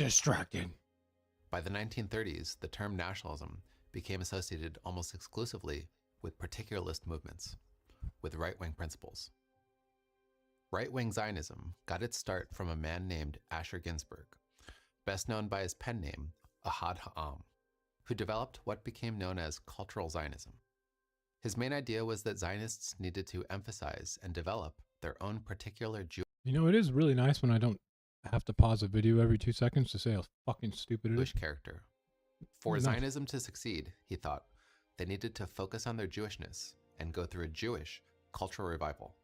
distracted. By the 1930s, the term nationalism became associated almost exclusively with particularist movements, with right-wing principles. Right-wing Zionism got its start from a man named Asher Ginsburg, best known by his pen name, Ahad Ha'am, who developed what became known as cultural Zionism. His main idea was that Zionists needed to emphasize and develop their own particular You know, it is really nice when I don't have to pause a video every 2 seconds to say how fucking stupid it is. Jewish character. For Nice. Zionism to succeed, he thought, they needed to focus on their Jewishness and go through a Jewish cultural revival.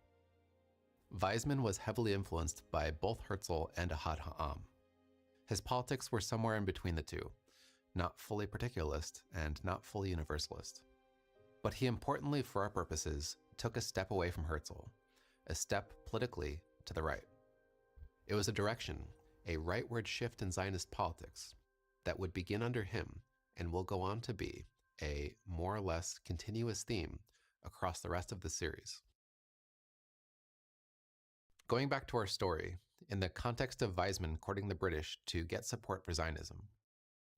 Weizmann was heavily influenced by both Herzl and Ahad Ha'am. His politics were somewhere in between the two, not fully particularist and not fully universalist. But he importantly, for our purposes, took a step away from Herzl, a step politically to the right. It was a direction, a rightward shift in Zionist politics, that would begin under him and will go on to be a more or less continuous theme across the rest of the series. Going back to our story, in the context of Weizmann courting the British to get support for Zionism,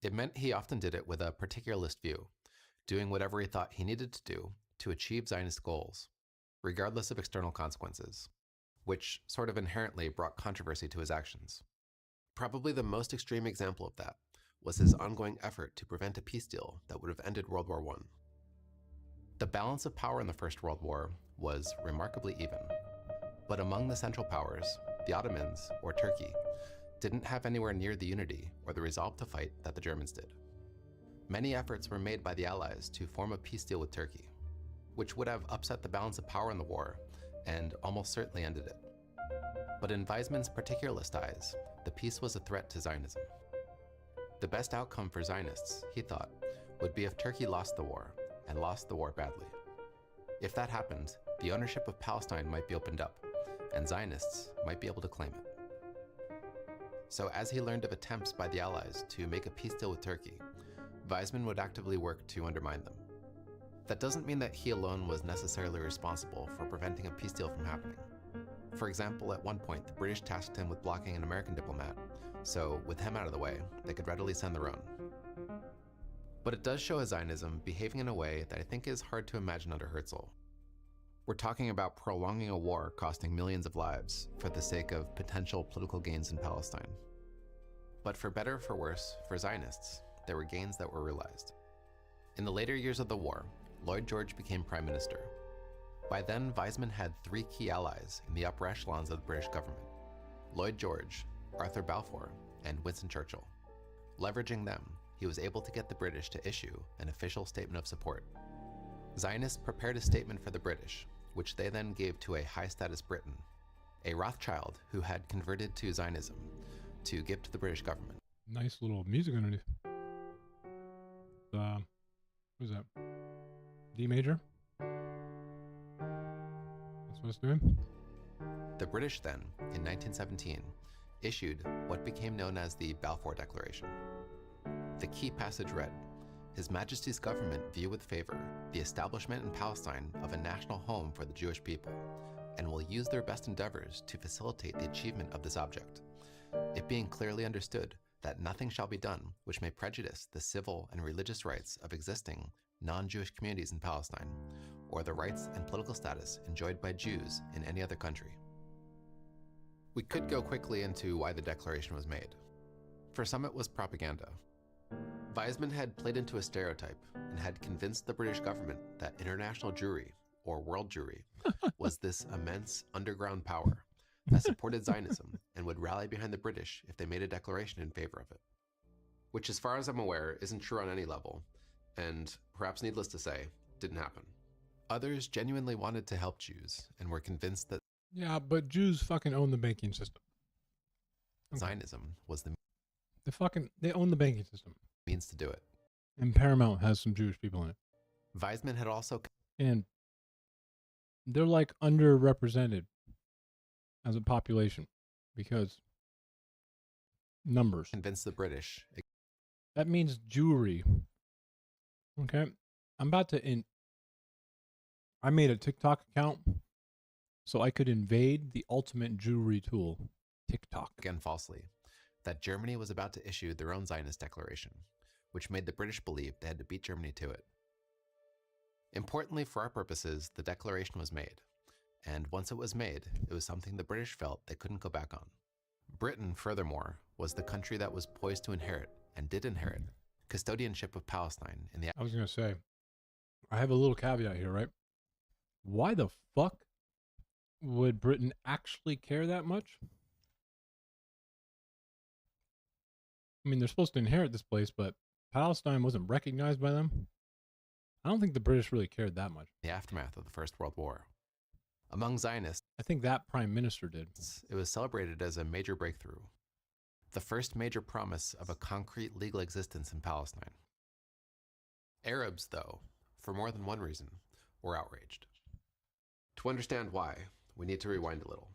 it meant he often did it with a particularist view, doing whatever he thought he needed to do to achieve Zionist goals, regardless of external consequences, which sort of inherently brought controversy to his actions. Probably the most extreme example of that was his ongoing effort to prevent a peace deal that would have ended World War I. The balance of power in the First World War was remarkably even, but among the Central Powers, the Ottomans, or Turkey, didn't have anywhere near the unity or the resolve to fight that the Germans did. Many efforts were made by the Allies to form a peace deal with Turkey, which would have upset the balance of power in the war and almost certainly ended it. But in Weizmann's particularist eyes, the peace was a threat to Zionism. The best outcome for Zionists, he thought, would be if Turkey lost the war, and lost the war badly. If that happened, the ownership of Palestine might be opened up, and Zionists might be able to claim it. So as he learned of attempts by the Allies to make a peace deal with Turkey, Weizmann would actively work to undermine them. That doesn't mean that he alone was necessarily responsible for preventing a peace deal from happening. For example, at one point, the British tasked him with blocking an American diplomat, so with him out of the way, they could readily send their own. But it does show a Zionism behaving in a way that I think is hard to imagine under Herzl. We're talking about prolonging a war costing millions of lives for the sake of potential political gains in Palestine. But for better or for worse, for Zionists, there were gains that were realized. In the later years of the war, Lloyd George became prime minister. By then, Weizmann had three key allies in the upper echelons of the British government: Lloyd George, Arthur Balfour, and Winston Churchill. Leveraging them, he was able to get the British to issue an official statement of support. Zionists prepared a statement for the British, which they then gave to a high-status Briton, a Rothschild who had converted to Zionism, to give to the British government. Nice little music underneath. What is that? D major? That's what it's doing? The British then, in 1917, issued what became known as the Balfour Declaration. The key passage read, "His Majesty's government view with favor the establishment in Palestine of a national home for the Jewish people, and will use their best endeavors to facilitate the achievement of this object, it being clearly understood that nothing shall be done which may prejudice the civil and religious rights of existing non-Jewish communities in Palestine, or the rights and political status enjoyed by Jews in any other country." We could go quickly into why the declaration was made. For some, it was propaganda. Weizmann had played into a stereotype and had convinced the British government that international Jewry, or world Jewry, was this immense underground power that supported Zionism and would rally behind the British if they made a declaration in favor of it. Which, as far as I'm aware, isn't true on any level, and perhaps needless to say, didn't happen. Others genuinely wanted to help Jews and were convinced that but Jews fucking own the banking system. Okay. Zionism was the They own the banking system. means to do it. And Paramount has some Jewish people in it. Weizmann had also And they're like underrepresented as a population because numbers. convinced the British. That means Jewry. Okay. I'm about to I made a TikTok account so I could invade the ultimate Jewry tool, TikTok. Again falsely, that Germany was about to issue their own Zionist declaration, which made the British believe they had to beat Germany to it. Importantly for our purposes, the declaration was made, and once it was made, it was something the British felt they couldn't go back on. Britain, furthermore, was the country that was poised to inherit, and did inherit, custodianship of Palestine in the... I was going to say, I have a little caveat here, right? Why the fuck would Britain actually care that much? I mean, they're supposed to inherit this place, but Palestine wasn't recognized by them. I don't think the British really cared that much. the aftermath of the First World War. Among Zionists, I think that prime minister did. it was celebrated as a major breakthrough, the first major promise of a concrete legal existence in Palestine. Arabs, though, for more than one reason, were outraged. To understand why, we need to rewind a little.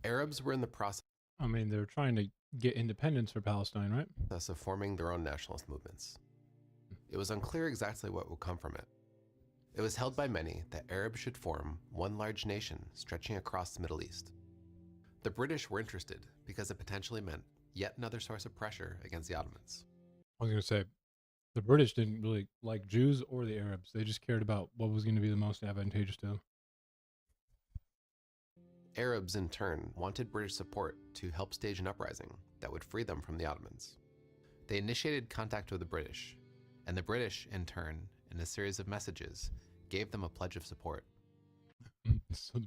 Arabs were in the process I mean, they were trying to get independence for Palestine, right? of forming their own nationalist movements. It was unclear exactly what would come from it. It was held by many that Arabs should form one large nation stretching across the Middle East. The British were interested because it potentially meant yet another source of pressure against the Ottomans. I was going to say, the British didn't really like Jews or the Arabs. They just cared about what was going to be the most advantageous to them. Arabs, in turn, wanted British support to help stage an uprising that would free them from the Ottomans. They initiated contact with the British, and the British, in turn, in a series of messages, gave them a pledge of support. So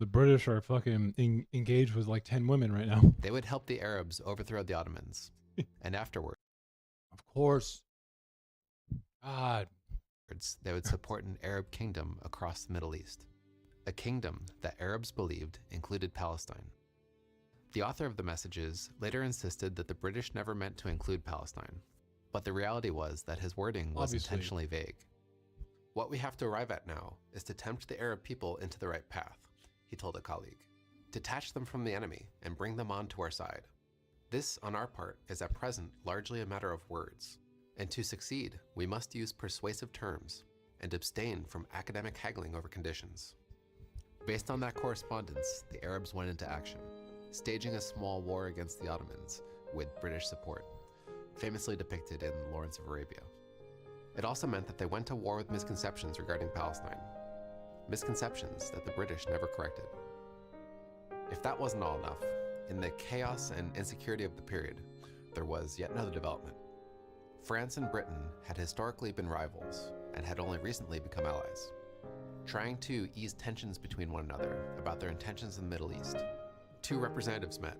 the British are fucking engaged with like 10 women right now. They would help the Arabs overthrow the Ottomans, and afterwards, Of course. God. they would support an Arab kingdom across the Middle East, a kingdom that Arabs believed included Palestine. The author of the messages later insisted that the British never meant to include Palestine, but the reality was that his wording was Obviously. intentionally vague. What we have to arrive at now is to tempt the Arab people into the right path, he told a colleague, detach them from the enemy and bring them onto our side. This, on our part, is at present largely a matter of words, and to succeed, we must use persuasive terms and abstain from academic haggling over conditions. Based on that correspondence, the Arabs went into action, staging a small war against the Ottomans with British support, famously depicted in Lawrence of Arabia. It also meant that they went to war with misconceptions regarding Palestine, misconceptions that the British never corrected. If that wasn't all enough, in the chaos and insecurity of the period, there was yet another development. France and Britain had historically been rivals and had only recently become allies. Trying to ease tensions between one another about their intentions in the Middle East, two representatives met,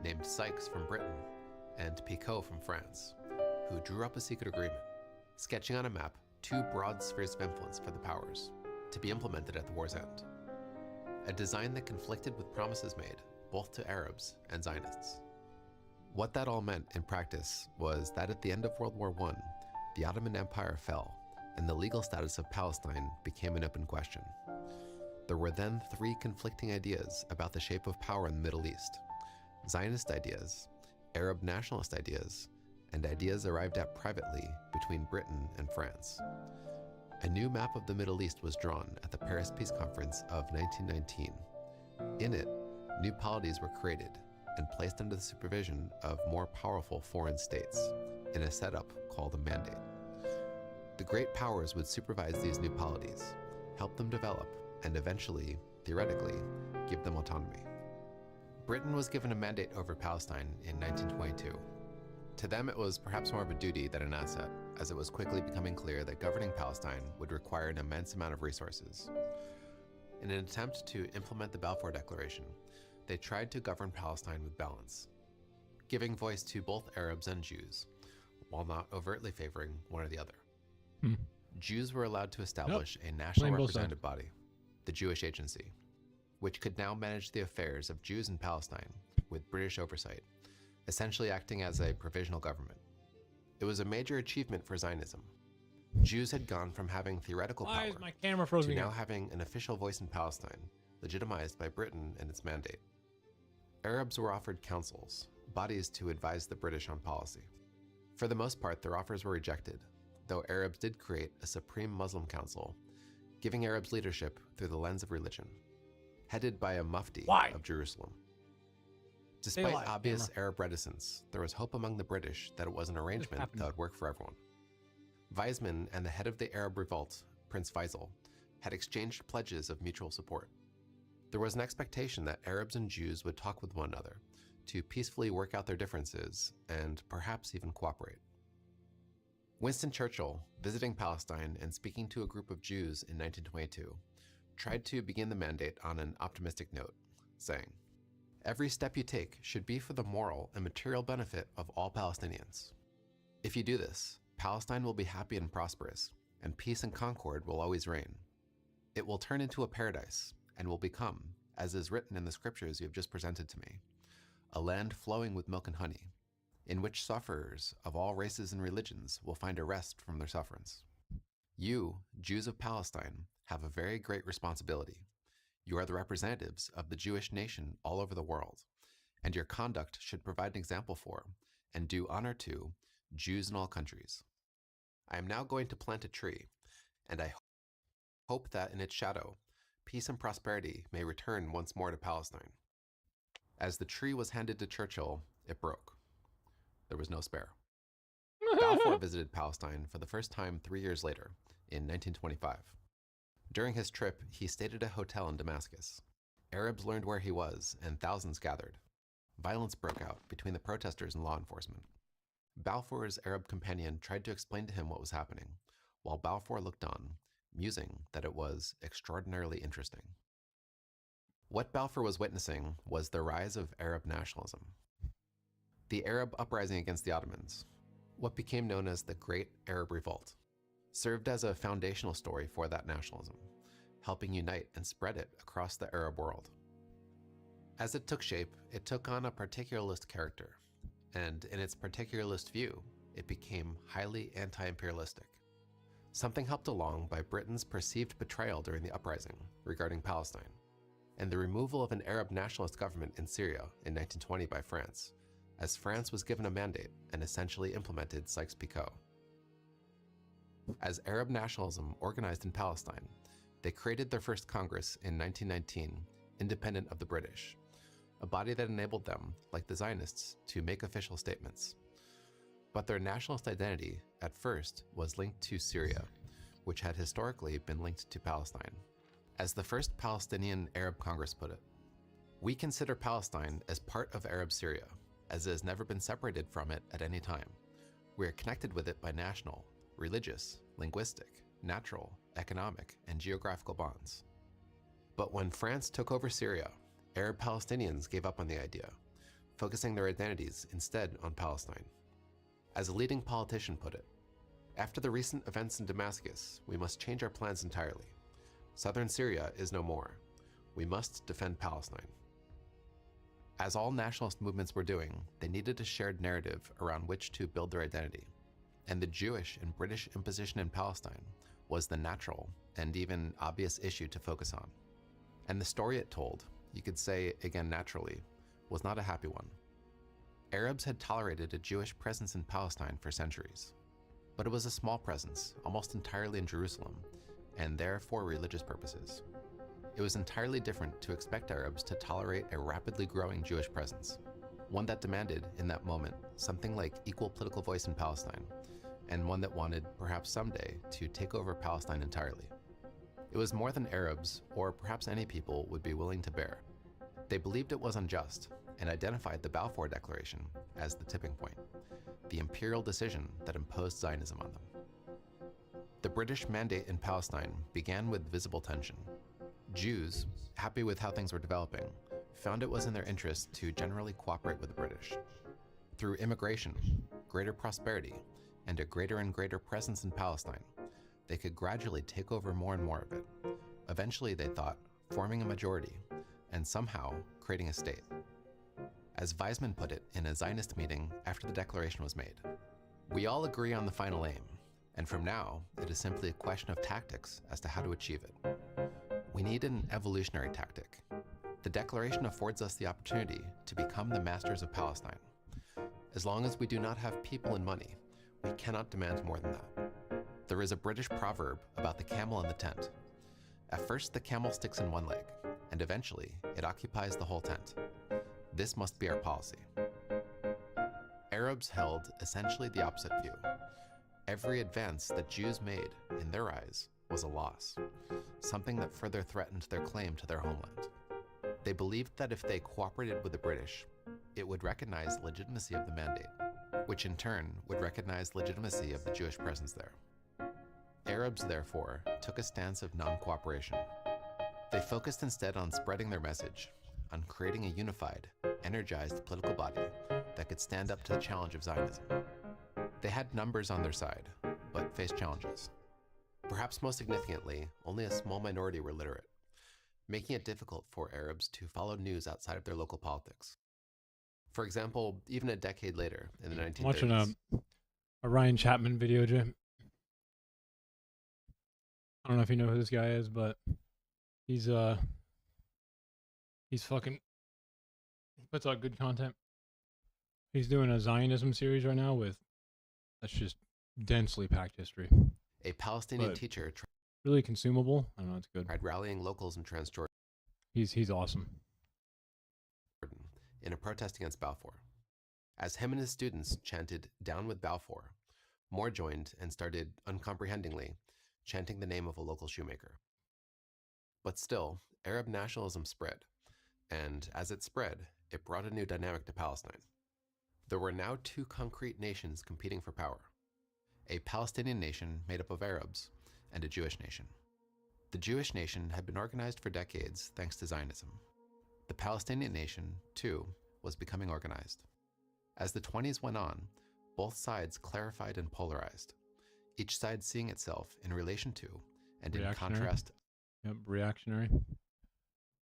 named Sykes from Britain and Picot from France, who drew up a secret agreement, sketching on a map two broad spheres of influence for the powers, to be implemented at the war's end. A design that conflicted with promises made, both to Arabs and Zionists. What that all meant in practice was that at the end of World War I, the Ottoman Empire fell, and the legal status of Palestine became an open question. There were then three conflicting ideas about the shape of power in the Middle East: Zionist ideas, Arab nationalist ideas, and ideas arrived at privately between Britain and France. A new map of the Middle East was drawn at the Paris Peace Conference of 1919. In it, new polities were created and placed under the supervision of more powerful foreign states in a setup called a mandate. The great powers would supervise these new polities, help them develop, and eventually, theoretically, give them autonomy. Britain was given a mandate over Palestine in 1922. To them, it was perhaps more of a duty than an asset, as it was quickly becoming clear that governing Palestine would require an immense amount of resources. In an attempt to implement the Balfour Declaration, they tried to govern Palestine with balance, giving voice to both Arabs and Jews, while not overtly favoring one or the other. Jews were allowed to establish a national Blame both sides. representative body, the Jewish Agency, which could now manage the affairs of Jews in Palestine with British oversight, essentially acting as a provisional government. It was a major achievement for Zionism. Jews had gone from having theoretical Why power is my camera to frozen now again? having an official voice in Palestine, legitimized by Britain and its mandate. Arabs were offered councils, bodies to advise the British on policy. For the most part, their offers were rejected, though Arabs did create a Supreme Muslim Council, giving Arabs leadership through the lens of religion, headed by a Mufti Why? of Jerusalem. Despite alive, obvious camera. Arab reticence, there was hope among the British that it was an arrangement happened? that would work for everyone. Weizmann and the head of the Arab revolt, Prince Faisal, had exchanged pledges of mutual support. There was an expectation that Arabs and Jews would talk with one another to peacefully work out their differences and perhaps even cooperate. Winston Churchill, visiting Palestine and speaking to a group of Jews in 1922, tried to begin the mandate on an optimistic note, saying, "Every step you take should be for the moral and material benefit of all Palestinians. If you do this, Palestine will be happy and prosperous, and peace and concord will always reign. It will turn into a paradise and will become, as is written in the scriptures you have just presented to me, a land flowing with milk and honey, in which sufferers of all races and religions will find a rest from their sufferance. You, Jews of Palestine, have a very great responsibility. You are the representatives of the Jewish nation all over the world, and your conduct should provide an example for, and do honor to, Jews in all countries. I am now going to plant a tree, and I hope that in its shadow, peace and prosperity may return once more to Palestine." As the tree was handed to Churchill, it broke. There was no spare. Balfour visited Palestine for the first time 3 years later, in 1925. During his trip, he stayed at a hotel in Damascus. Arabs learned where he was, and thousands gathered. Violence broke out between the protesters and law enforcement. Balfour's Arab companion tried to explain to him what was happening, while Balfour looked on, musing that it was extraordinarily interesting. What Balfour was witnessing was the rise of Arab nationalism. The Arab uprising against the Ottomans, what became known as the Great Arab Revolt, served as a foundational story for that nationalism, helping unite and spread it across the Arab world. As it took shape, it took on a particularist character, and in its particularist view, it became highly anti-imperialistic. Something helped along by Britain's perceived betrayal during the uprising regarding Palestine, and the removal of an Arab nationalist government in Syria in 1920 by France, as France was given a mandate and essentially implemented Sykes-Picot. As Arab nationalism organized in Palestine, they created their first Congress in 1919, independent of the British, a body that enabled them, like the Zionists, to make official statements. But their nationalist identity, at first, was linked to Syria, which had historically been linked to Palestine. As the first Palestinian Arab Congress put it, "We consider Palestine as part of Arab Syria, as it has never been separated from it at any time. We are connected with it by national, religious, linguistic, natural, economic, and geographical bonds." But when France took over Syria, Arab Palestinians gave up on the idea, focusing their identities instead on Palestine. As a leading politician put it, "After the recent events in Damascus, we must change our plans entirely. Southern Syria is no more. We must defend Palestine." As all nationalist movements were doing, they needed a shared narrative around which to build their identity, and the Jewish and British imposition in Palestine was the natural and even obvious issue to focus on. And the story it told, you could say again naturally, was not a happy one. Arabs had tolerated a Jewish presence in Palestine for centuries, but it was a small presence, almost entirely in Jerusalem, and there for religious purposes. It was entirely different to expect Arabs to tolerate a rapidly growing Jewish presence, one that demanded, in that moment, something like equal political voice in Palestine, and one that wanted, perhaps someday, to take over Palestine entirely. It was more than Arabs, or perhaps any people, would be willing to bear. They believed it was unjust, and identified the Balfour Declaration as the tipping point, the imperial decision that imposed Zionism on them. The British mandate in Palestine began with visible tension. Jews, happy with how things were developing, found it was in their interest to generally cooperate with the British. Through immigration, greater prosperity, and a greater and greater presence in Palestine, they could gradually take over more and more of it, eventually, they thought, forming a majority, and somehow creating a state. As Weizmann put it in a Zionist meeting after the declaration was made, "We all agree on the final aim, and from now, it is simply a question of tactics as to how to achieve it. We need an evolutionary tactic. The declaration affords us the opportunity to become the masters of Palestine. As long as we do not have people and money, we cannot demand more than that. There is a British proverb about the camel and the tent. At first, the camel sticks in one leg, and eventually, it occupies the whole tent. This must be our policy. Arabs held essentially the opposite view. Every advance that Jews made, in their eyes, was a loss, something that further threatened their claim to their homeland. They believed that if they cooperated with the British, it would recognize legitimacy of the mandate, which in turn would recognize legitimacy of the Jewish presence there. Arabs, therefore, took a stance of non-cooperation. They focused instead on spreading their message, on creating a unified, energized political body that could stand up to the challenge of Zionism. They had numbers on their side, but faced challenges. Perhaps most significantly, only a small minority were literate, making it difficult for Arabs to follow news outside of their local politics. For example, even a decade later, in the 1930s... Watching a Ryan Chapman video, Jim. I don't know if you know who this guy is, but he's fucking... He puts out good content. He's doing a Zionism series right now that's just densely packed history. A Palestinian teacher really consumable. I don't know, it's good. Tried rallying locals in Transjordan. He's awesome. In a protest against Balfour. As him and his students chanted, "Down with Balfour," more joined and started, uncomprehendingly, chanting the name of a local shoemaker. But still, Arab nationalism spread, and as it spread, it brought a new dynamic to Palestine. There were now two concrete nations competing for power: a Palestinian nation made up of Arabs, and a Jewish nation. The Jewish nation had been organized for decades thanks to Zionism. The Palestinian nation, too, was becoming organized. As the 20s went on, both sides clarified and polarized, each side seeing itself in relation to, and in contrast... Yep, reactionary.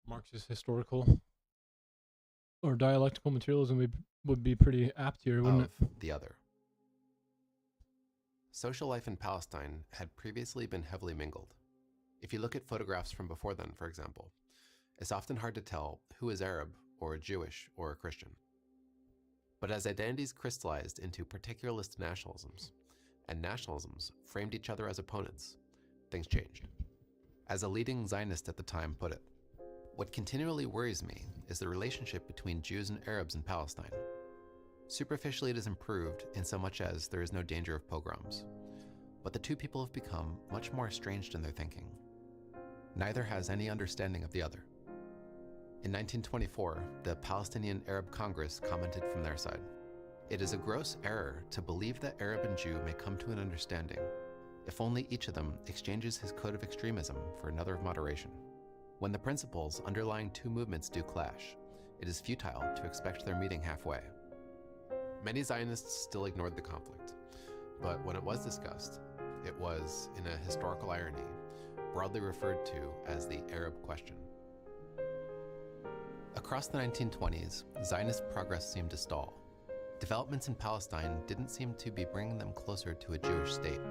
Marxist historical or dialectical materialism would be pretty apt here, wouldn't it? The other. Social life in Palestine had previously been heavily mingled. If you look at photographs from before then, for example, it's often hard to tell who is Arab or Jewish or a Christian. But as identities crystallized into particularist nationalisms, and nationalisms framed each other as opponents, things changed. As a leading Zionist at the time put it, "What continually worries me is the relationship between Jews and Arabs in Palestine. Superficially it is improved in so much as there is no danger of pogroms, but the two people have become much more estranged in their thinking. Neither has any understanding of the other." In 1924, the Palestinian Arab Congress commented from their side, "It is a gross error to believe that Arab and Jew may come to an understanding, if only each of them exchanges his code of extremism for another of moderation. When the principles underlying two movements do clash, it is futile to expect their meeting halfway." Many Zionists still ignored the conflict, but when it was discussed, it was, in a historical irony, broadly referred to as the Arab question. Across the 1920s, Zionist progress seemed to stall. Developments in Palestine didn't seem to be bringing them closer to a Jewish state.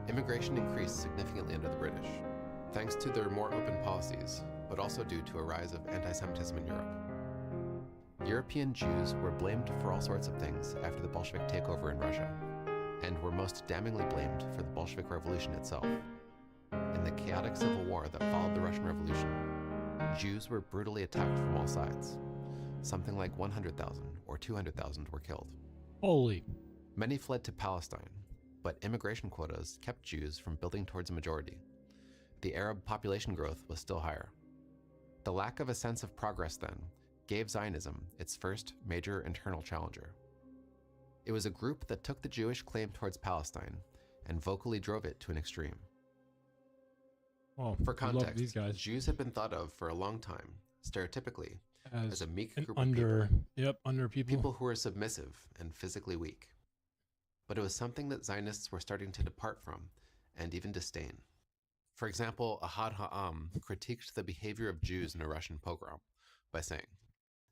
Immigration increased significantly under the British, thanks to their more open policies, but also due to a rise of anti-Semitism in Europe. European Jews were blamed for all sorts of things after the Bolshevik takeover in Russia, and were most damningly blamed for the Bolshevik Revolution itself. In the chaotic civil war that followed the Russian Revolution, Jews were brutally attacked from all sides. Something like 100,000 or 200,000 were killed. Holy. Many fled to Palestine, but immigration quotas kept Jews from building towards a majority. The Arab population growth was still higher. The lack of a sense of progress then gave Zionism its first major internal challenger. It was a group that took the Jewish claim towards Palestine and vocally drove it to an extreme. Oh, for context, these guys. Jews had been thought of for a long time, stereotypically, as a meek group of under people. People who were submissive and physically weak. But it was something that Zionists were starting to depart from and even disdain. For example, Ahad Ha'am critiqued the behavior of Jews in a Russian pogrom by saying,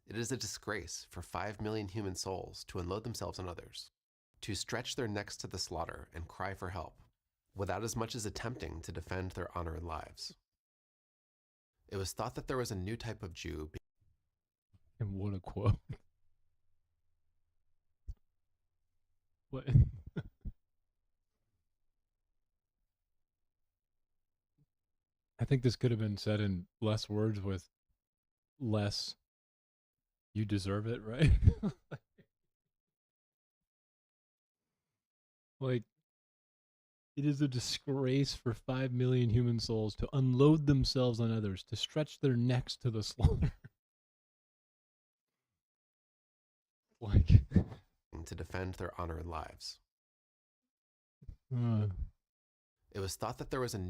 "It is a disgrace for 5 million human souls to unload themselves on others, to stretch their necks to the slaughter and cry for help, without as much as attempting to defend their honor and lives." It was thought that there was a new type of Jew. And what a quote. What? I think this could have been said in less words with less You deserve it, right? Like, it is a disgrace for 5 million human souls to unload themselves on others, to stretch their necks to the slaughter. Like, to defend their honor and lives. uh, It was thought that there was a new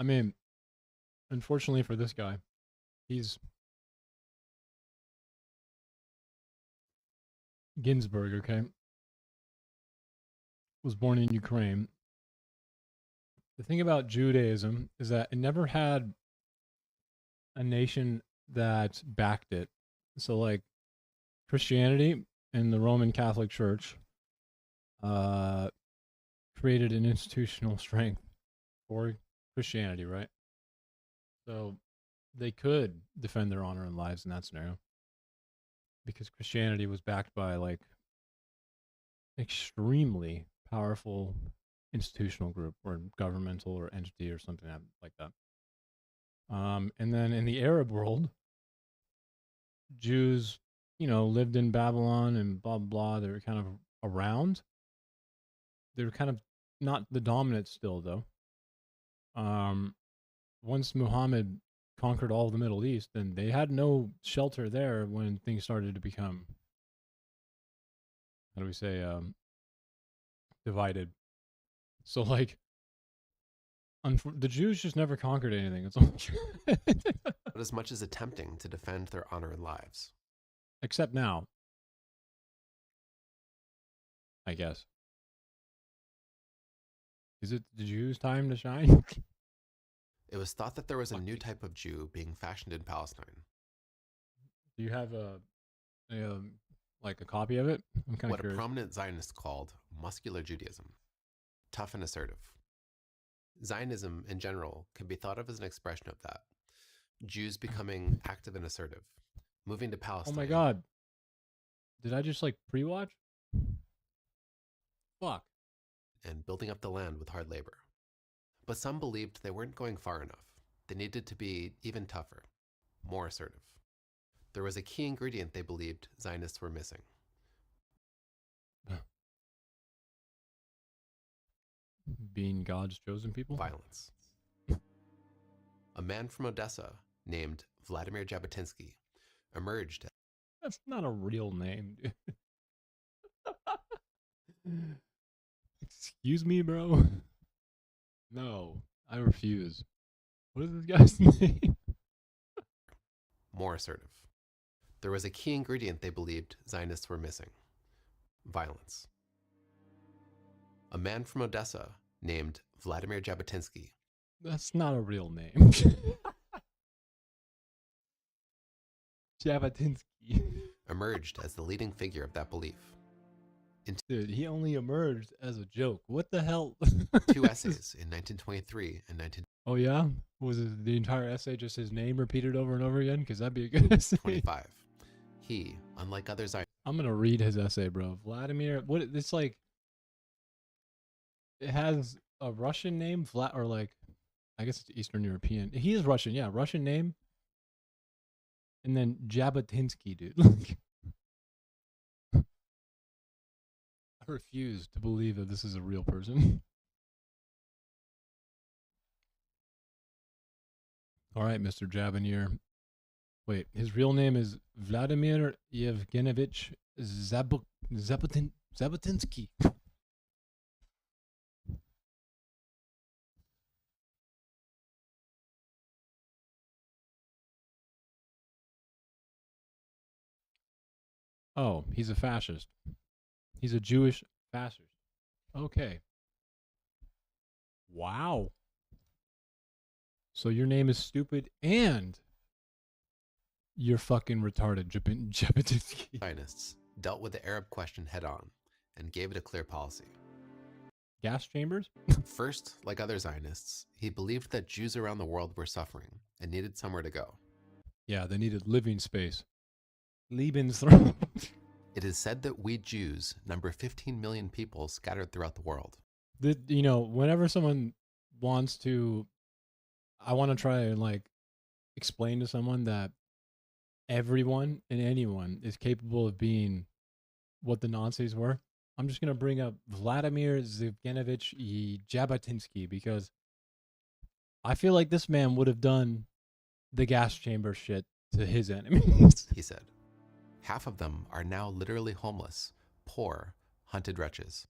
I mean, unfortunately for this guy, he's Ginsburg, okay? Was born in Ukraine. The thing about Judaism is that it never had a nation that backed it. So, like, Christianity and the Roman Catholic Church created an institutional strength for Christianity, right? So they could defend their honor and lives in that scenario because Christianity was backed by like extremely powerful institutional group or governmental or entity or something like that. And then in the Arab world, Jews, lived in Babylon and blah, blah. They were kind of around. They were kind of not the dominant still, though. Once Muhammad conquered all of the Middle East, then they had no shelter there when things started to become, how do we say, divided. So, like, the Jews just never conquered anything. It's all but as much as attempting to defend their honor and lives. Except now, I guess. Is it the Jews' time to shine? It was thought that there was a new type of Jew being fashioned in Palestine. Do you have like a copy of it? I'm kind of What curious. a prominent Zionist called muscular Judaism, tough and assertive. Zionism in general can be thought of as an expression of that. Jews becoming active and assertive, moving to Palestine. Oh my God. Did I just like pre-watch? Fuck. And building up the land with hard labor. But some believed they weren't going far enough. They needed to be even tougher, more assertive. There was a key ingredient they believed Zionists were missing. Being God's chosen people? Violence. A man from Odessa named Vladimir Jabotinsky emerged. That's not a real name, dude. Excuse me, bro? No, I refuse. What is this guy's name? More assertive. There was a key ingredient they believed Zionists were missing. Violence. A man from Odessa named Vladimir Jabotinsky. That's not a real name. Jabotinsky. Emerged as the leading figure of that belief. Dude, he only emerged as a joke. What the hell? 2 essays in 1923 and 19. Oh yeah? Was it the entire essay just his name repeated over and over again? Because that'd be a good essay. 25. He, unlike others, I'm gonna read his essay, bro. Vladimir. What? It's like. It has a Russian name, or like, I guess it's Eastern European. He is Russian, yeah, Russian name. And then Jabotinsky, dude. I refuse to believe that this is a real person. All right, Mr. Jabonir. Wait, his real name is Vladimir Yevgenovich Jabotinsky. Oh, he's a fascist. He's a Jewish fascist. Okay. Wow. So your name is stupid and you're fucking retarded, Jabotinsky. Zionists dealt with the Arab question head on and gave it a clear policy. Gas chambers? First, like other Zionists, he believed that Jews around the world were suffering and needed somewhere to go. Yeah, they needed living space. Lebensraum. It is said that we Jews number 15 million people scattered throughout the world. Whenever someone wants to, I want to try and like explain to someone that everyone and anyone is capable of being what the Nazis were, I'm just going to bring up Vladimir Zevgenovich Jabotinsky because I feel like this man would have done the gas chamber shit to his enemies. He said. Half of them are now literally homeless, poor, hunted wretches.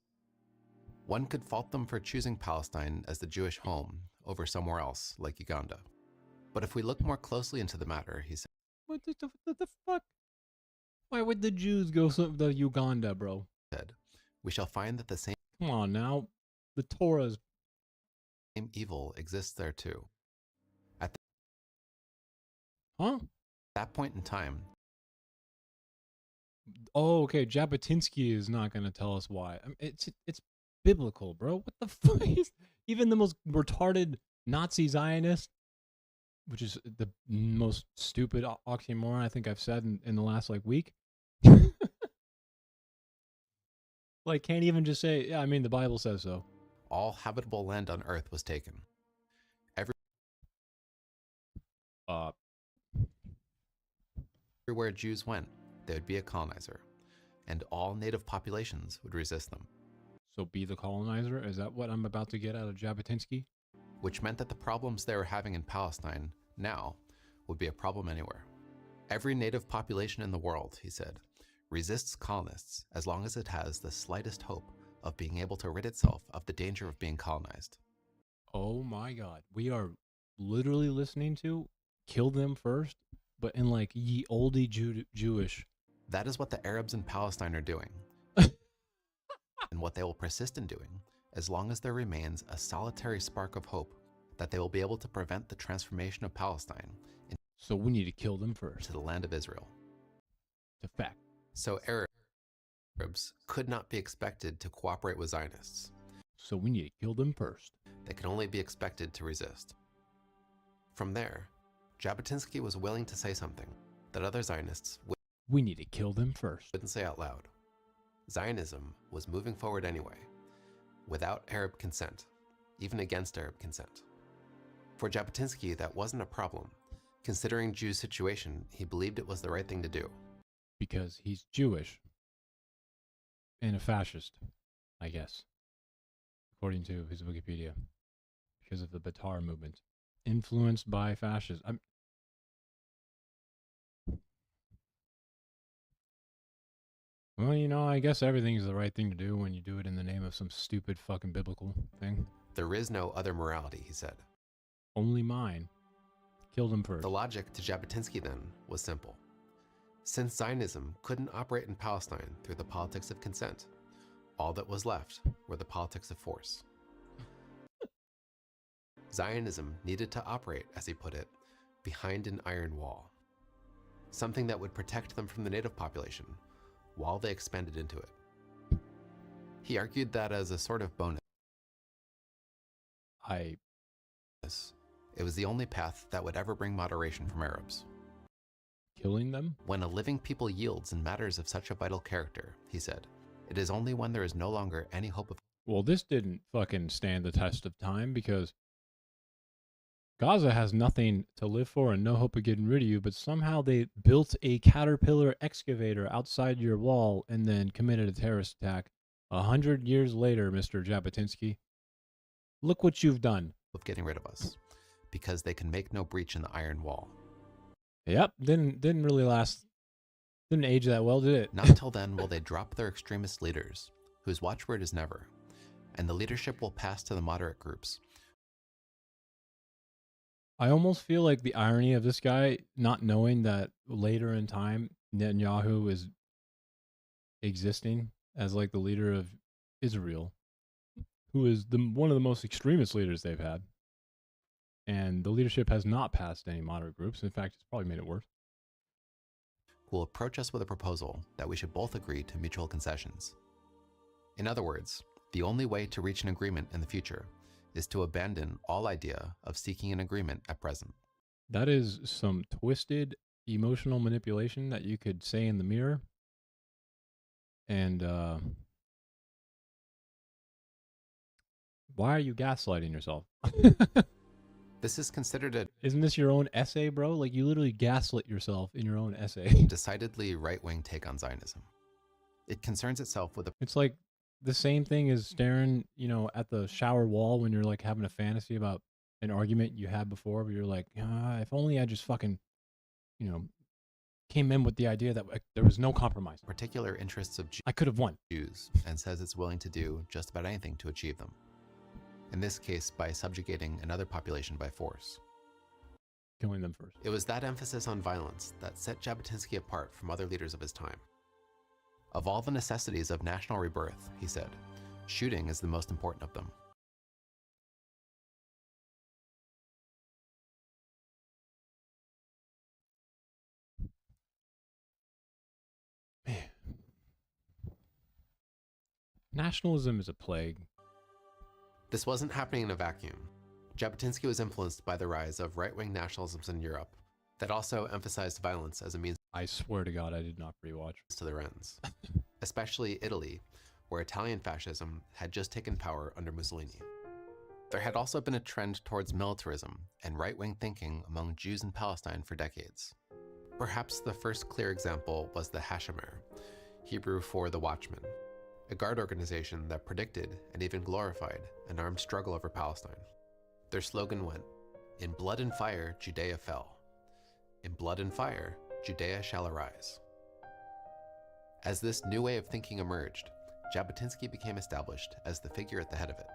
One could fault them for choosing Palestine as the Jewish home over somewhere else, like Uganda. But if we look more closely into the matter, he What the fuck? Why would the Jews go to the Uganda, bro? said, we shall find that the same Come on now. The Torah's. evil exists there too. Huh? At that point in time, Oh, okay. Jabotinsky is not going to tell us why. I mean, it's biblical, bro. What the fuck? Even the most retarded Nazi Zionist, which is the most stupid oxymoron I think I've said in the last like week. Like, can't even just say, yeah, I mean, the Bible says so. all habitable land on earth was taken. Everywhere Jews went, they would be a colonizer, and all native populations would resist them, So be the colonizer? Is that what I'm about to get out of Jabotinsky? which meant that the problems they were having in Palestine now would be a problem anywhere. Every native population in the world, he said, resists colonists as long as it has the slightest hope of being able to rid itself of the danger of being colonized. Oh my god. We are literally listening to Kill Them First, but in like ye oldie Jewish. That is what the Arabs in Palestine are doing, and what they will persist in doing as long as there remains a solitary spark of hope that they will be able to prevent the transformation of Palestine So we need to kill them first. into the land of Israel. It's a fact. So Arabs could not be expected to cooperate with Zionists. So we need to kill them first. They could only be expected to resist. From there, Jabotinsky was willing to say something that other Zionists We need to kill them first. wouldn't say out loud. Zionism was moving forward anyway, without Arab consent, even against Arab consent. For Jabotinsky, that wasn't a problem. Considering Jews' situation, he believed it was the right thing to do. Because he's Jewish. And a fascist, I guess. According to his Wikipedia. Because of the Batar movement. Influenced by fascism. Well, you know, I guess everything is the right thing to do when you do it in the name of some stupid fucking biblical thing. There is no other morality, he said. Only mine. Kill them first. The logic to Jabotinsky then was simple. Since Zionism couldn't operate in Palestine through the politics of consent, all that was left were the politics of force. Zionism needed to operate, as he put it, behind an iron wall, something that would protect them from the native population while they expanded into it. He argued that as a sort of bonus, it was the only path that would ever bring moderation from Arabs. Killing them? When a living people yields in matters of such a vital character, he said, it is only when there is no longer any hope of... Well, this didn't fucking stand the test of time because Gaza has nothing to live for and no hope of getting rid of you, but somehow they built a Caterpillar excavator outside your wall and then committed a terrorist attack 100 years later, Mr. Jabotinsky. Look what you've done. Of getting rid of us, because they can make no breach in the iron wall. Yep, didn't really last. Didn't age that well, did it? Not until then will they drop their extremist leaders, whose watchword is never, and the leadership will pass to the moderate groups. I almost feel like the irony of this guy not knowing that later in time Netanyahu is existing as like the leader of Israel, who is one of the most extremist leaders they've had. And the leadership has not passed any moderate groups. In fact, it's probably made it worse. Will approach us with a proposal that we should both agree to mutual concessions. In other words, the only way to reach an agreement in the future is to abandon all idea of seeking an agreement at present. That is some twisted emotional manipulation that you could say in the mirror. And why are you gaslighting yourself? This is considered a Isn't this your own essay, bro? Like, you literally gaslit yourself in your own essay. decidedly right-wing take on Zionism. It concerns itself with a It's like the same thing as staring, at the shower wall when you're like having a fantasy about an argument you had before, where you're like, if only I just fucking, you know, came in with the idea that like, there was no compromise. particular interests of I could have won. Jews and says it's willing to do just about anything to achieve them. In this case, by subjugating another population by force. Killing them first. It was that emphasis on violence that set Jabotinsky apart from other leaders of his time. Of all the necessities of national rebirth, he said, shooting is the most important of them. Man. Nationalism is a plague. This wasn't happening in a vacuum. Jabotinsky was influenced by the rise of right-wing nationalisms in Europe that also emphasized violence as a means I swear to God, I did not rewatch. to their ends, especially Italy, where Italian fascism had just taken power under Mussolini. There had also been a trend towards militarism and right-wing thinking among Jews in Palestine for decades. Perhaps the first clear example was the Hashomer, Hebrew for the Watchman, a guard organization that predicted and even glorified an armed struggle over Palestine. Their slogan went, "In blood and fire, Judea fell. In blood and fire, Judea shall arise." As this new way of thinking emerged, Jabotinsky became established as the figure at the head of it,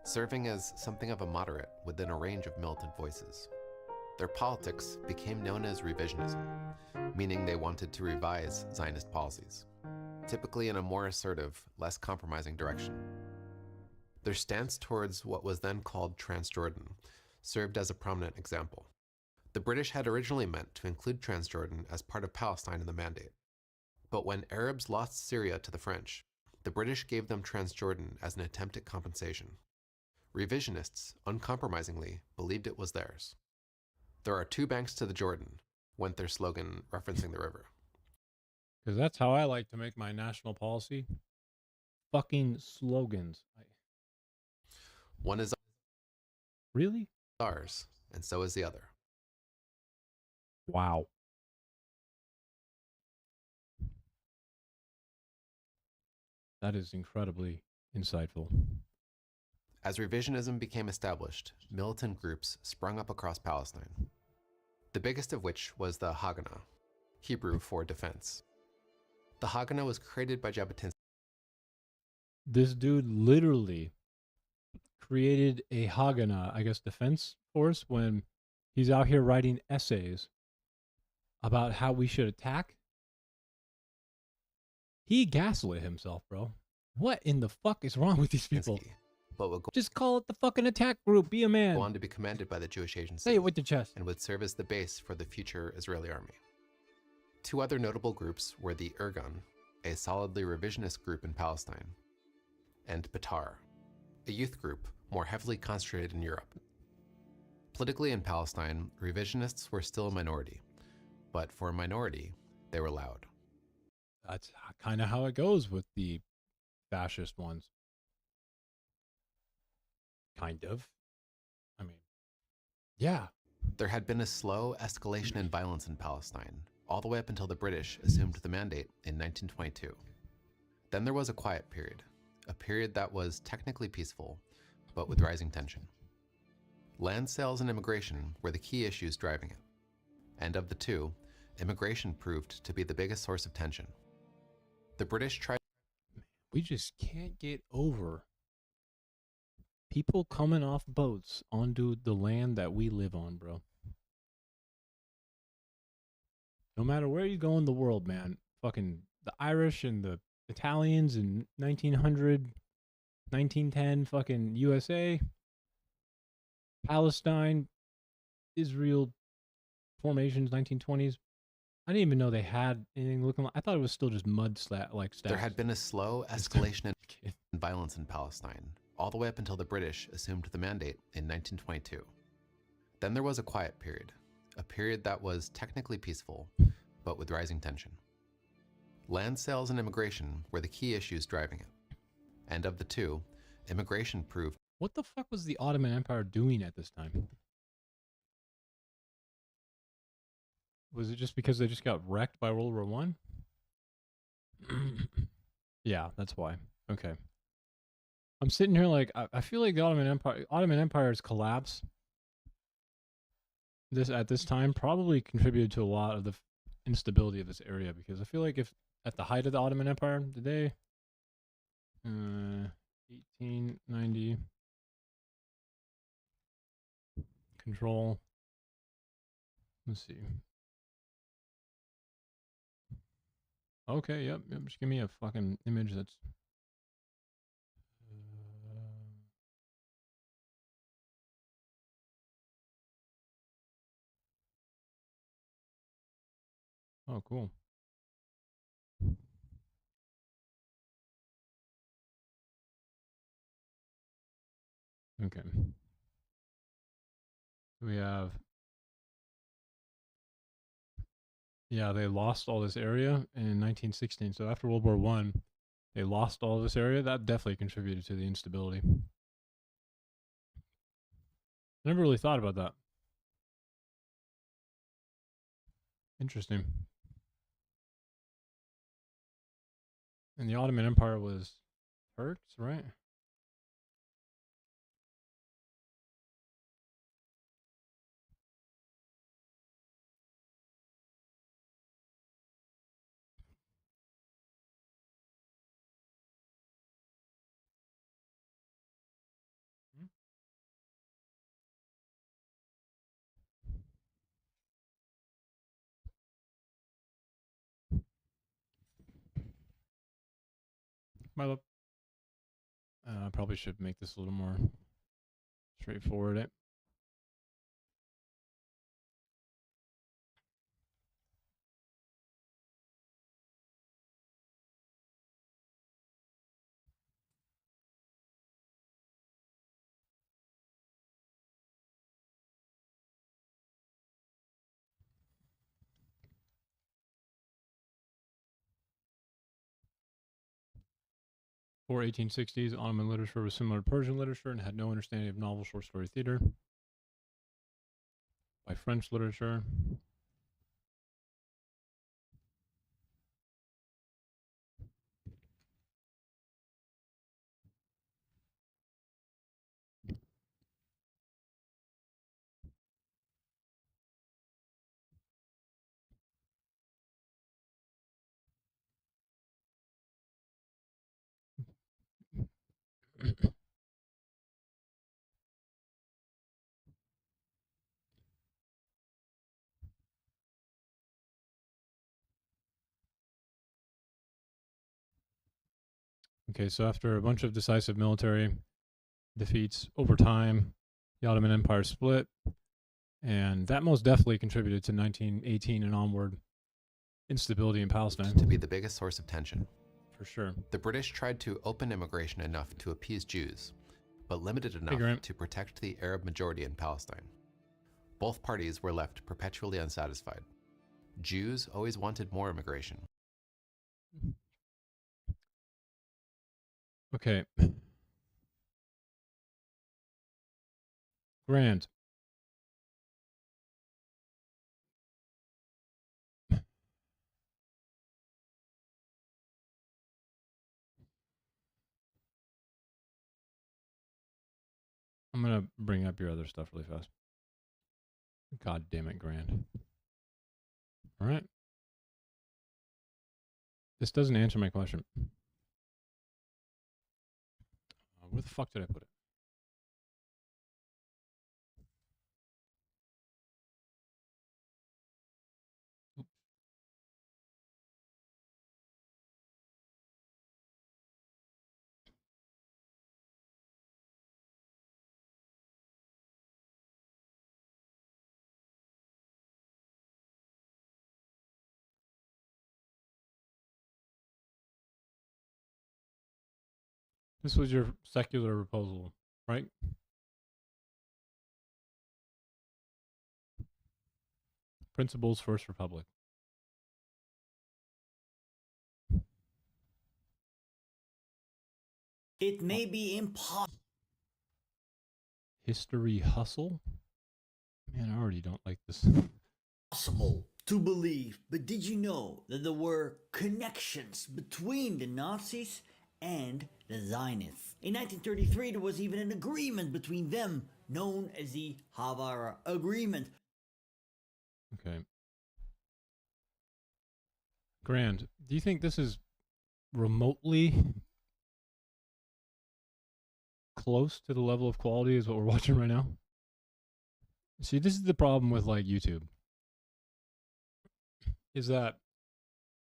serving as something of a moderate within a range of militant voices. Their politics became known as revisionism, meaning they wanted to revise Zionist policies, typically in a more assertive, less compromising direction. Their stance towards what was then called Transjordan served as a prominent example. The British had originally meant to include Transjordan as part of Palestine in the Mandate. But when Arabs lost Syria to the French, the British gave them Transjordan as an attempt at compensation. Revisionists, uncompromisingly, believed it was theirs. "There are two banks to the Jordan," went their slogan referencing the river. Because that's how I like to make my national policy. Fucking slogans. One is Really? ours, and so is the other. Wow. That is incredibly insightful. As revisionism became established, militant groups sprung up across Palestine, the biggest of which was the Haganah, Hebrew for defense. The Haganah was created by Jabotinsky. This dude literally created a Haganah, I guess, defense force when he's out here writing essays about how we should attack. He gaslit himself, bro. What in the fuck is wrong with these people? But would Just call it the fucking attack group. Be a man. go on to be commanded by the Jewish agency. Say it with your chest. And would serve as the base for the future Israeli army. Two other notable groups were the Irgun, a solidly revisionist group in Palestine, and Betar, a youth group more heavily concentrated in Europe. Politically in Palestine, revisionists were still a minority, but for a minority, they were loud. That's kind of how it goes with the fascist ones. Kind of. I mean, yeah. There had been a slow escalation in violence in Palestine, all the way up until the British assumed the mandate in 1922. Then there was a quiet period, a period that was technically peaceful, but with rising tension. Land sales and immigration were the key issues driving it. And of the two, immigration proved to be the biggest source of tension. The British tried. We just can't get over people coming off boats onto the land that we live on, bro. No matter where you go in the world, man, fucking the Irish and the Italians in 1900, 1910, fucking USA, Palestine, Israel formations, 1920s. I didn't even know they had anything looking like. I thought it was still just mud like stacks. There had been a slow escalation in violence in Palestine, all the way up until the British assumed the mandate in 1922. Then there was a quiet period, a period that was technically peaceful, but with rising tension. Land sales and immigration were the key issues driving it. And of the two, immigration proved. What the fuck was the Ottoman Empire doing at this time? Was it just because they just got wrecked by World War One? Yeah, that's why. Okay. I'm sitting here like I feel like the Ottoman Empire's collapse at this time probably contributed to a lot of the instability of this area, because I feel like if at the height of the Ottoman Empire, did they 1890 control, let's see. Okay, yep, just give me a fucking image that's oh, cool. Okay. We have, yeah, they lost all this area in 1916. So after World War One, they lost all this area. That definitely contributed to the instability. I never really thought about that. Interesting. And the Ottoman Empire was Turks, right? My love. I probably should make this a little more straightforward. Before 1860s, Ottoman literature was similar to Persian literature and had no understanding of novel short story theater. By French literature, okay, so after a bunch of decisive military defeats over time, the Ottoman Empire split, and that most definitely contributed to 1918 and onward instability in Palestine. To be the biggest source of tension. For sure. The British tried to open immigration enough to appease Jews, but limited enough to protect the Arab majority in Palestine. Both parties were left perpetually unsatisfied. Jews always wanted more immigration. Okay. Grant. I'm going to bring up your other stuff really fast. God damn it, Grant. All right. This doesn't answer my question. Where the fuck did I put it? Oops. This was your secular proposal, right? Principles First Republic. It may be impossible. History Hustle? Man, I already don't like this. Possible to believe, but did you know that there were connections between the Nazis and the Zionists? In 1933, there was even an agreement between them, known as the Havara Agreement. Okay. Grand, do you think this is remotely close to the level of quality as what we're watching right now? See, this is the problem with like YouTube, is that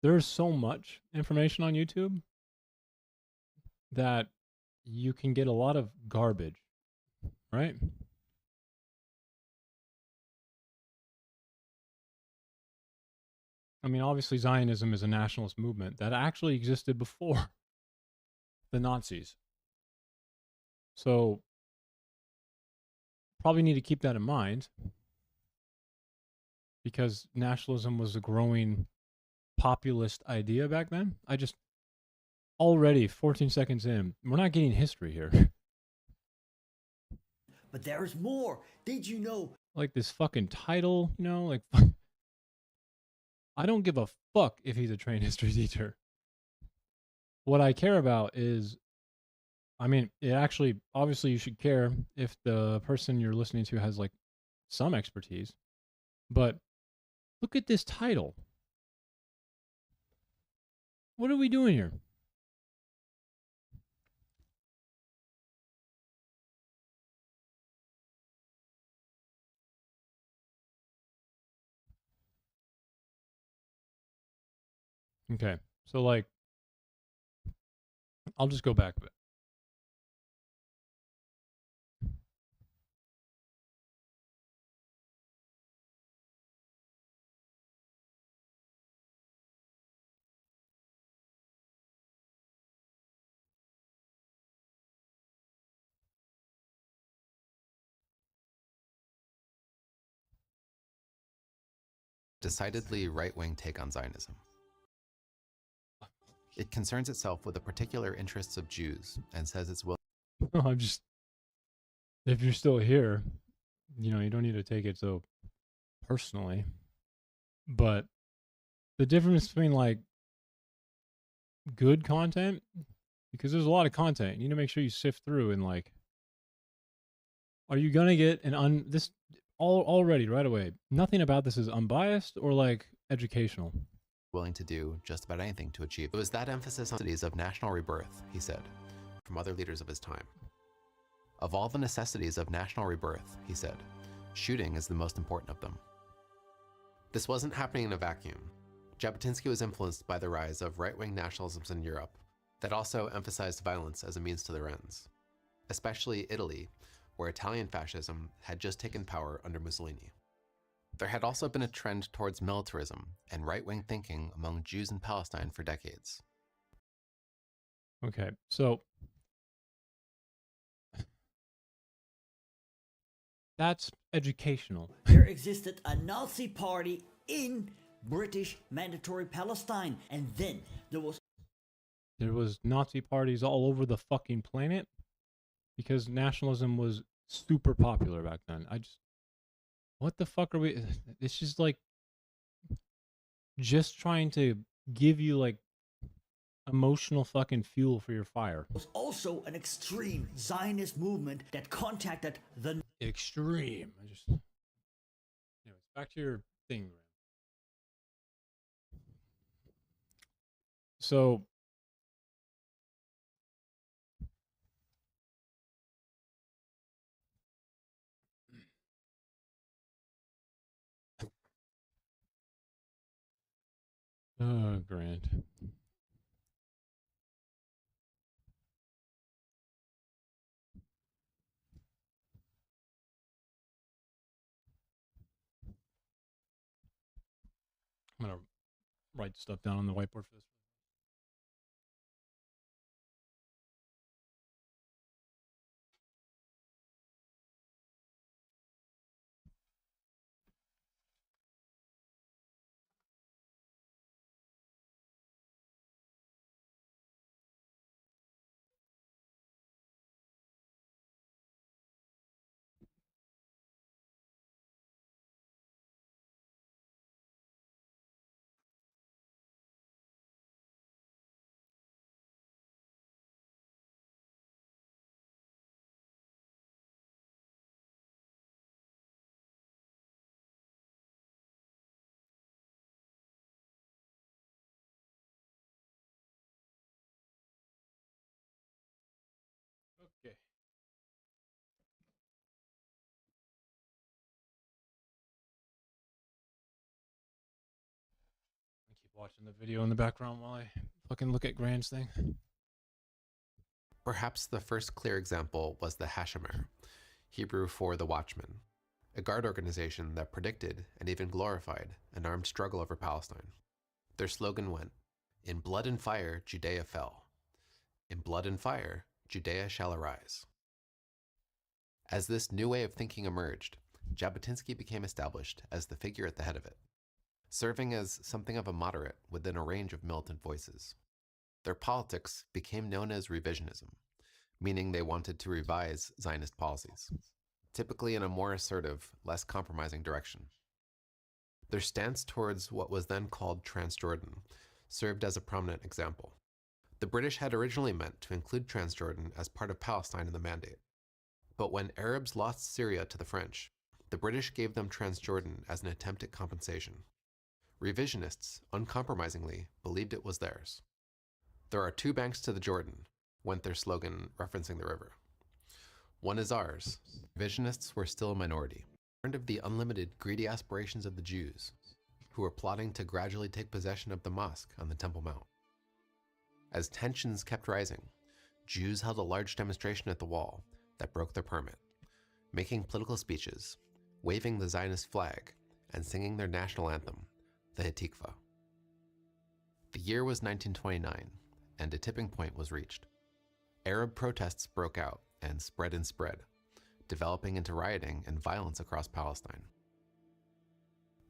there's so much information on YouTube that you can get a lot of garbage, right? I mean, obviously, Zionism is a nationalist movement that actually existed before the Nazis. So, probably need to keep that in mind because nationalism was a growing populist idea back then. I just already 14 seconds in, we're not getting history here. But there's more. Did you know? Like this fucking title, you know, like I don't give a fuck if he's a trained history teacher. What I care about is, I mean, it actually, obviously, you should care if the person you're listening to has like some expertise. But look at this title. What are we doing here? Okay. So, like, I'll just go back a bit. Decidedly right-wing take on Zionism. It concerns itself with the particular interests of Jews and says it's willing I'm just, if you're still here, you know, you don't need to take it so personally. But the difference between like good content, because there's a lot of content, you need to make sure you sift through and like, are you gonna get an this already right away? Nothing about this is unbiased or like educational. willing to do just about anything to achieve. It was that emphasis on necessities of national rebirth, he said, from other leaders of his time. Of all the necessities of national rebirth, he said, shooting is the most important of them. This wasn't happening in a vacuum. Jabotinsky was influenced by the rise of right-wing nationalisms in Europe that also emphasized violence as a means to their ends, especially Italy, where Italian fascism had just taken power under Mussolini. There had also been a trend towards militarism and right-wing thinking among Jews in Palestine for decades. Okay, so that's educational. There existed a Nazi party in British Mandatory Palestine, and then there was Nazi parties all over the fucking planet because nationalism was super popular back then. What the fuck are we? It's just like, just trying to give you like emotional fucking fuel for your fire. was also an extreme Zionist movement that contacted the Extreme. Anyways, back to your thing. So, Grant. I'm gonna write stuff down on the whiteboard for this. Okay. I keep watching the video in the background while I fucking look at Grant's thing. Perhaps the first clear example was the Hashomer, Hebrew for the Watchman, a guard organization that predicted and even glorified an armed struggle over Palestine. Their slogan went, "In blood and fire, Judea fell. In blood and fire, Judea shall arise." As this new way of thinking emerged, Jabotinsky became established as the figure at the head of it, serving as something of a moderate within a range of militant voices. Their politics became known as revisionism, meaning they wanted to revise Zionist policies, typically in a more assertive, less compromising direction. Their stance towards what was then called Transjordan served as a prominent example. The British had originally meant to include Transjordan as part of Palestine in the mandate. But when Arabs lost Syria to the French, the British gave them Transjordan as an attempt at compensation. Revisionists, uncompromisingly, believed it was theirs. "There are two banks to the Jordan," went their slogan referencing the river. "One is ours." Revisionists were still a minority, warned of the unlimited, greedy aspirations of the Jews, who were plotting to gradually take possession of the mosque on the Temple Mount. As tensions kept rising, Jews held a large demonstration at the wall that broke their permit, making political speeches, waving the Zionist flag, and singing their national anthem, the Hatikvah. The year was 1929, and a tipping point was reached. Arab protests broke out and spread, developing into rioting and violence across Palestine.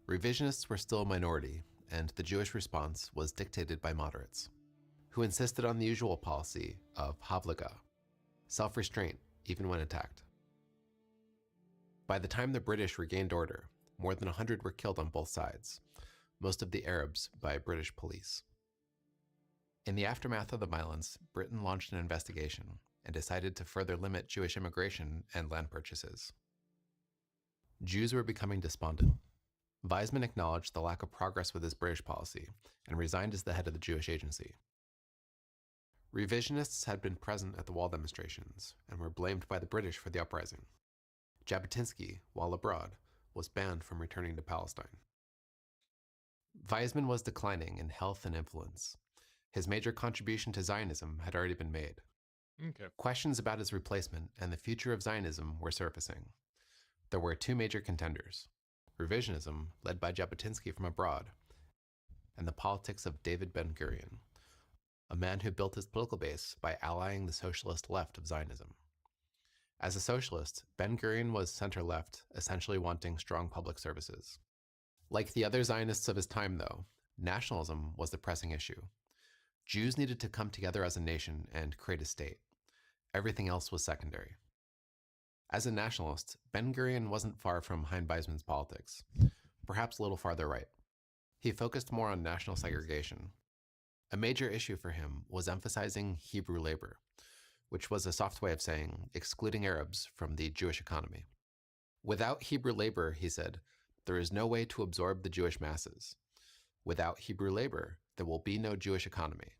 Revisionists were still a minority, and the Jewish response was dictated by moderates, who insisted on the usual policy of havlaga, self-restraint even when attacked. By the time the British regained order, more than 100 were killed on both sides, most of the Arabs by British police. In the aftermath of the violence, Britain launched an investigation and decided to further limit Jewish immigration and land purchases. Jews were becoming despondent. Weizmann acknowledged the lack of progress with his British policy and resigned as the head of the Jewish Agency. Revisionists had been present at the wall demonstrations and were blamed by the British for the uprising. Jabotinsky, while abroad, was banned from returning to Palestine. Weizmann was declining in health and influence. His major contribution to Zionism had already been made. Okay. Questions about his replacement and the future of Zionism were surfacing. There were two major contenders: revisionism, led by Jabotinsky from abroad, and the politics of David Ben-Gurion, a man who built his political base by allying the socialist left of Zionism. As a socialist, Ben-Gurion was center-left, essentially wanting strong public services. Like the other Zionists of his time, though, nationalism was the pressing issue. Jews needed to come together as a nation and create a state. Everything else was secondary. As a nationalist, Ben-Gurion wasn't far from Chaim Weizmann's politics, perhaps a little farther right. He focused more on national segregation. A major issue for him was emphasizing Hebrew labor, which was a soft way of saying excluding Arabs from the Jewish economy. Without Hebrew labor, he said, there is no way to absorb the Jewish masses. Without Hebrew labor, there will be no Jewish economy.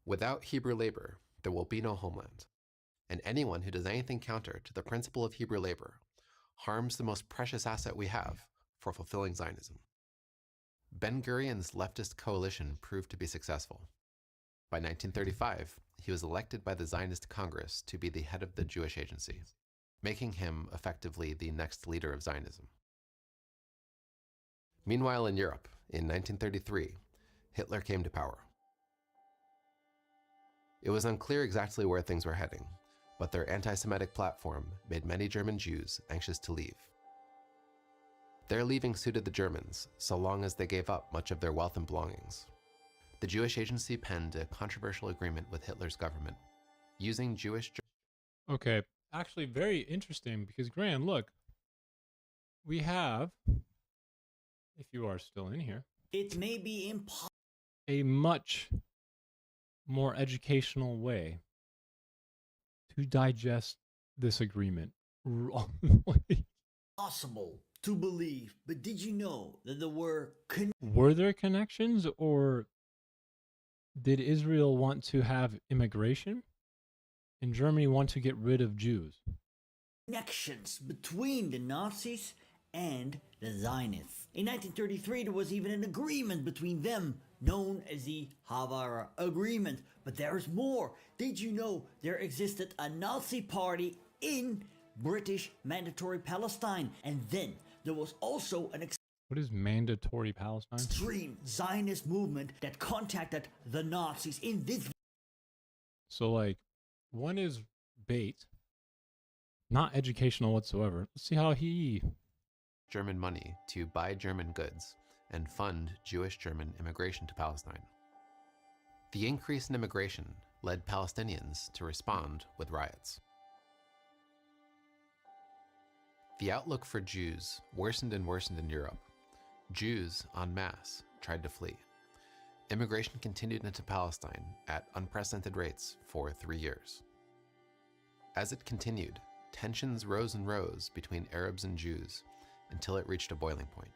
Without Hebrew labor, there will be no homeland. And anyone who does anything counter to the principle of Hebrew labor harms the most precious asset we have for fulfilling Zionism. Ben-Gurion's leftist coalition proved to be successful. By 1935, he was elected by the Zionist Congress to be the head of the Jewish Agency, making him effectively the next leader of Zionism. Meanwhile, in Europe, in 1933, Hitler came to power. It was unclear exactly where things were heading, but their anti-Semitic platform made many German Jews anxious to leave. Their leaving suited the Germans, so long as they gave up much of their wealth and belongings. The Jewish Agency penned a controversial agreement with Hitler's government, using Jewish... Okay, actually very interesting because, Grant, look, we have, if you are still in here, It may be impossible. a much more educational way to digest this agreement wrongly. To believe, but did you know that the word Were there connections, or did Israel want to have immigration and Germany want to get rid of Jews. Connections between the Nazis and the Zionists. In 1933, there was even an agreement between them, known as the Haavara Agreement. But there's more. Did you know there existed a Nazi party in British Mandatory Palestine? And then there was also an What is mandatory Palestine? extreme Zionist movement that contacted the Nazis in this. So, like, one is bait, not educational whatsoever. Let's see how he. German money to buy German goods and fund Jewish German immigration to Palestine. The increase in immigration led Palestinians to respond with riots. The outlook for Jews worsened and worsened in Europe. Jews en masse tried to flee. Immigration continued into Palestine at unprecedented rates for 3 years. As it continued, tensions rose and rose between Arabs and Jews until it reached a boiling point.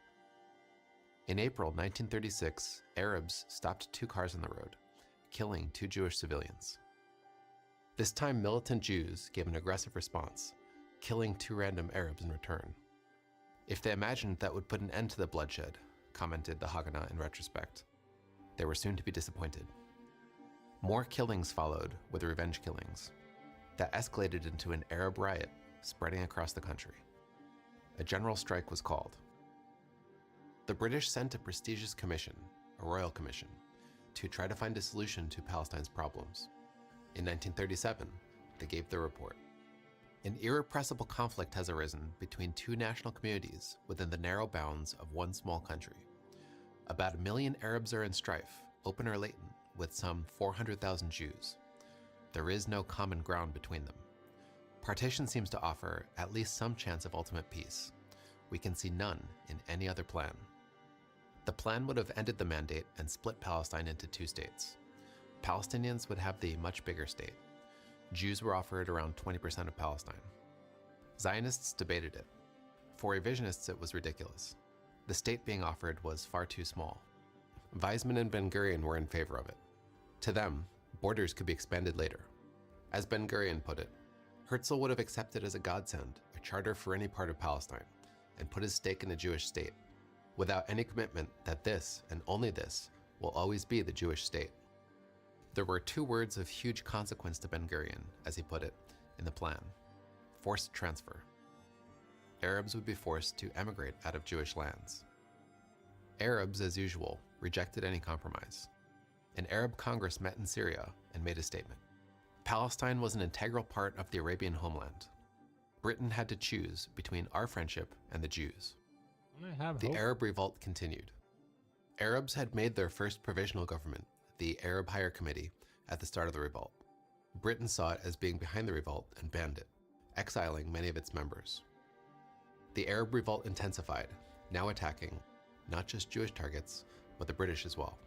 In April 1936, Arabs stopped 2 cars on the road, killing 2 Jewish civilians. This time, militant Jews gave an aggressive response, killing 2 random Arabs in return. If they imagined that would put an end to the bloodshed, commented the Haganah in retrospect, they were soon to be disappointed. More killings followed with revenge killings that escalated into an Arab riot spreading across the country. A general strike was called. The British sent a prestigious commission, a royal commission, to try to find a solution to Palestine's problems. In 1937, they gave their report. An irrepressible conflict has arisen between 2 national communities within the narrow bounds of one small country. About 1 million Arabs are in strife, open or latent, with some 400,000 Jews. There is no common ground between them. Partition seems to offer at least some chance of ultimate peace. We can see none in any other plan. The plan would have ended the mandate and split Palestine into 2 states. Palestinians would have the much bigger state. Jews were offered around 20% of Palestine. Zionists debated it. For revisionists, it was ridiculous. The state being offered was far too small. Weizmann and Ben-Gurion were in favor of it. To them, borders could be expanded later. As Ben-Gurion put it, Herzl would have accepted as a godsend a charter for any part of Palestine and put his stake in a Jewish state, without any commitment that this, and only this, will always be the Jewish state. There were 2 words of huge consequence to Ben-Gurion, as he put it, in the plan: forced transfer. Arabs would be forced to emigrate out of Jewish lands. Arabs, as usual, rejected any compromise. An Arab Congress met in Syria and made a statement. Palestine was an integral part of the Arabian homeland. Britain had to choose between our friendship and the Jews. I have The hope. Arab revolt continued. Arabs had made their first provisional government, the Arab Higher Committee, at the start of the revolt. Britain saw it as being behind the revolt and banned it, exiling many of its members. The Arab revolt intensified, now attacking not just Jewish targets, but the British as well.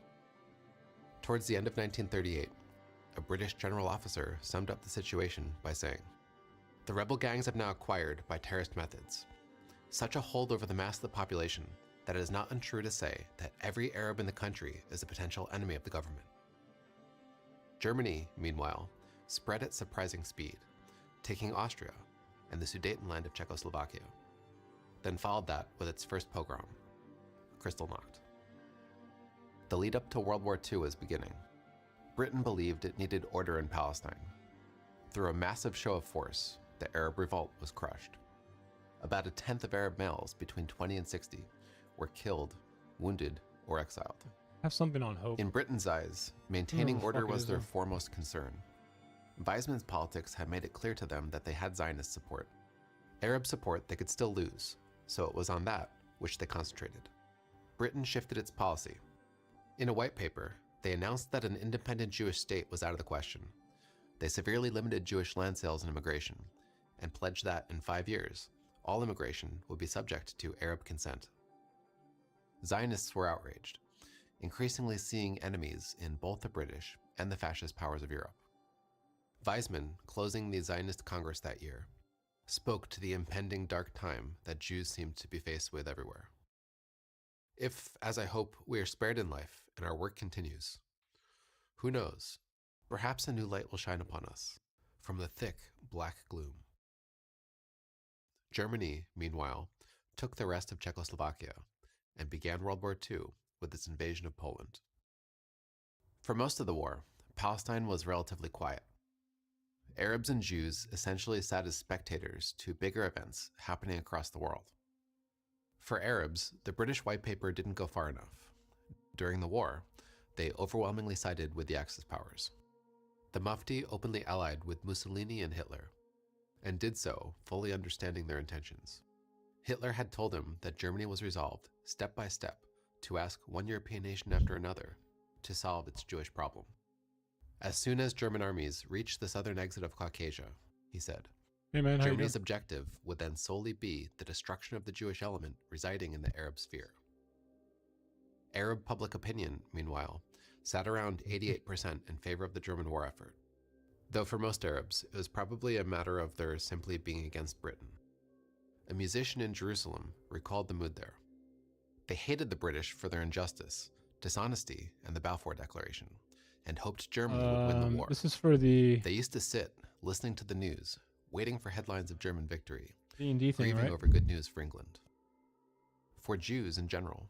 Towards the end of 1938, a British general officer summed up the situation by saying, "The rebel gangs have now acquired, by terrorist methods, such a hold over the mass of the population that it is not untrue to say that every Arab in the country is a potential enemy of the government." Germany, meanwhile, spread at surprising speed, taking Austria and the Sudetenland of Czechoslovakia, then followed that with its first pogrom, Kristallnacht. The lead up to World War II was beginning. Britain believed it needed order in Palestine. Through a massive show of force, the Arab revolt was crushed. About 1/10 of Arab males between 20 and 60 were killed, wounded, or exiled. Have something on hope. In Britain's eyes, maintaining Oh, order fuck it was is their that? foremost concern. Weizmann's politics had made it clear to them that they had Zionist support. Arab support they could still lose, so it was on that which they concentrated. Britain shifted its policy. In a white paper, they announced that an independent Jewish state was out of the question. They severely limited Jewish land sales and immigration, and pledged that in 5 years, all immigration would be subject to Arab consent. Zionists were outraged, increasingly seeing enemies in both the British and the fascist powers of Europe. Weizmann, closing the Zionist Congress that year, spoke to the impending dark time that Jews seemed to be faced with everywhere. If, as I hope, we are spared in life and our work continues, who knows, perhaps a new light will shine upon us, from the thick, black gloom. Germany, meanwhile, took the rest of Czechoslovakia and began World War II with its invasion of Poland. For most of the war, Palestine was relatively quiet. Arabs and Jews essentially sat as spectators to bigger events happening across the world. For Arabs, the British White Paper didn't go far enough. During the war, they overwhelmingly sided with the Axis powers. The Mufti openly allied with Mussolini and Hitler, and did so fully understanding their intentions. Hitler had told him that Germany was resolved, step by step, to ask one European nation after another to solve its Jewish problem. As soon as German armies reached the southern exit of Caucasia, he said, Hey man, how you Germany's doing? objective would then solely be the destruction of the Jewish element residing in the Arab sphere. Arab public opinion, meanwhile, sat around 88% in favor of the German war effort, though for most Arabs, it was probably a matter of their simply being against Britain. A musician in Jerusalem recalled the mood there. They hated the British for their injustice, dishonesty, and the Balfour Declaration, and hoped Germany would win the war. This is for the They used to sit, listening to the news, waiting for headlines of German victory, D&D thing, grieving right? over good news for England. For Jews in general,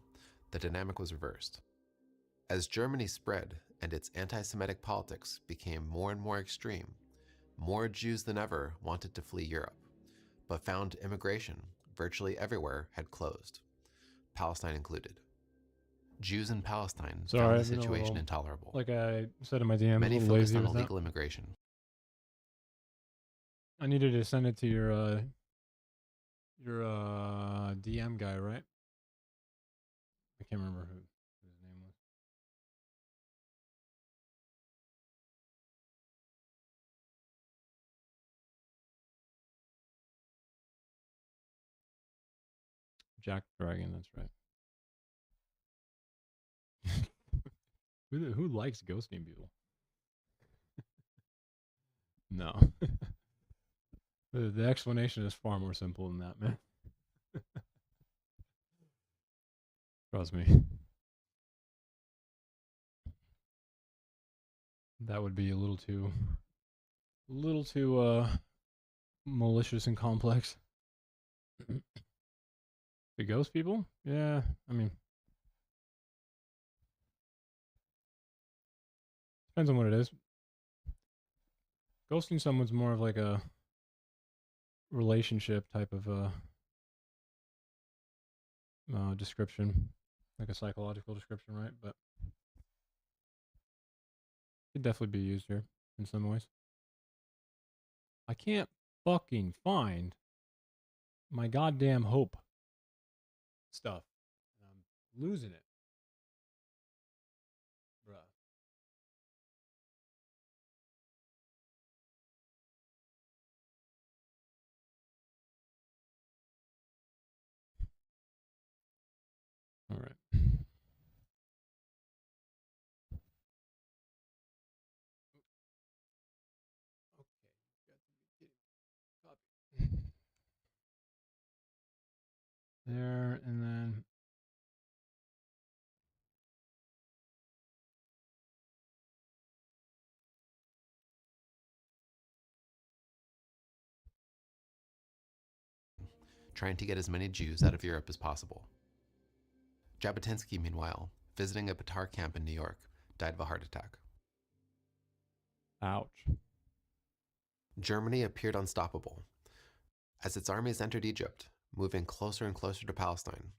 the dynamic was reversed. As Germany spread and its anti-Semitic politics became more and more extreme, more Jews than ever wanted to flee Europe, but found immigration virtually everywhere had closed, Palestine included. Jews in Palestine Sorry, found the I've been a situation little- intolerable. Like I said in my DM, Many a little focused lazy on with that. illegal immigration. I needed to send it to your DM guy, right? I can't remember who his name was. Jack Dragon, that's right. Who likes ghosting people? No. The explanation is far more simple than that, man. Trust me. That would be a little too malicious and complex. The ghost people? Yeah, I mean, depends on what it is. Ghosting someone's more of like a relationship type of description, like a psychological description, right? But it could definitely be used here in some ways. I can't fucking find my goddamn hope stuff. I'm losing it. Bruh. All right. There, and then Trying to get as many Jews out of Europe as possible. Jabotinsky, meanwhile, visiting a Batar camp in New York, died of a heart attack. ouch. Germany appeared unstoppable. As its armies entered Egypt, moving closer and closer to Palestine,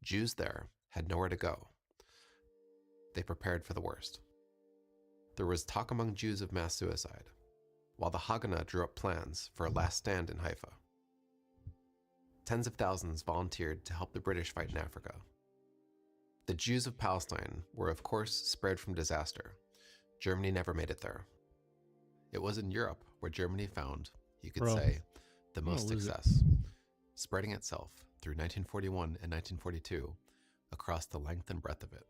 Jews there had nowhere to go. They prepared for the worst. There was talk among Jews of mass suicide, while the Haganah drew up plans for a last stand in Haifa. Tens of thousands volunteered to help the British fight in Africa. The Jews of Palestine were, of course, spared from disaster. Germany never made it there. It was in Europe where Germany found, you could Bro, say, the I'm most gonna lose it. success, spreading itself through 1941 and 1942 across the length and breadth of it,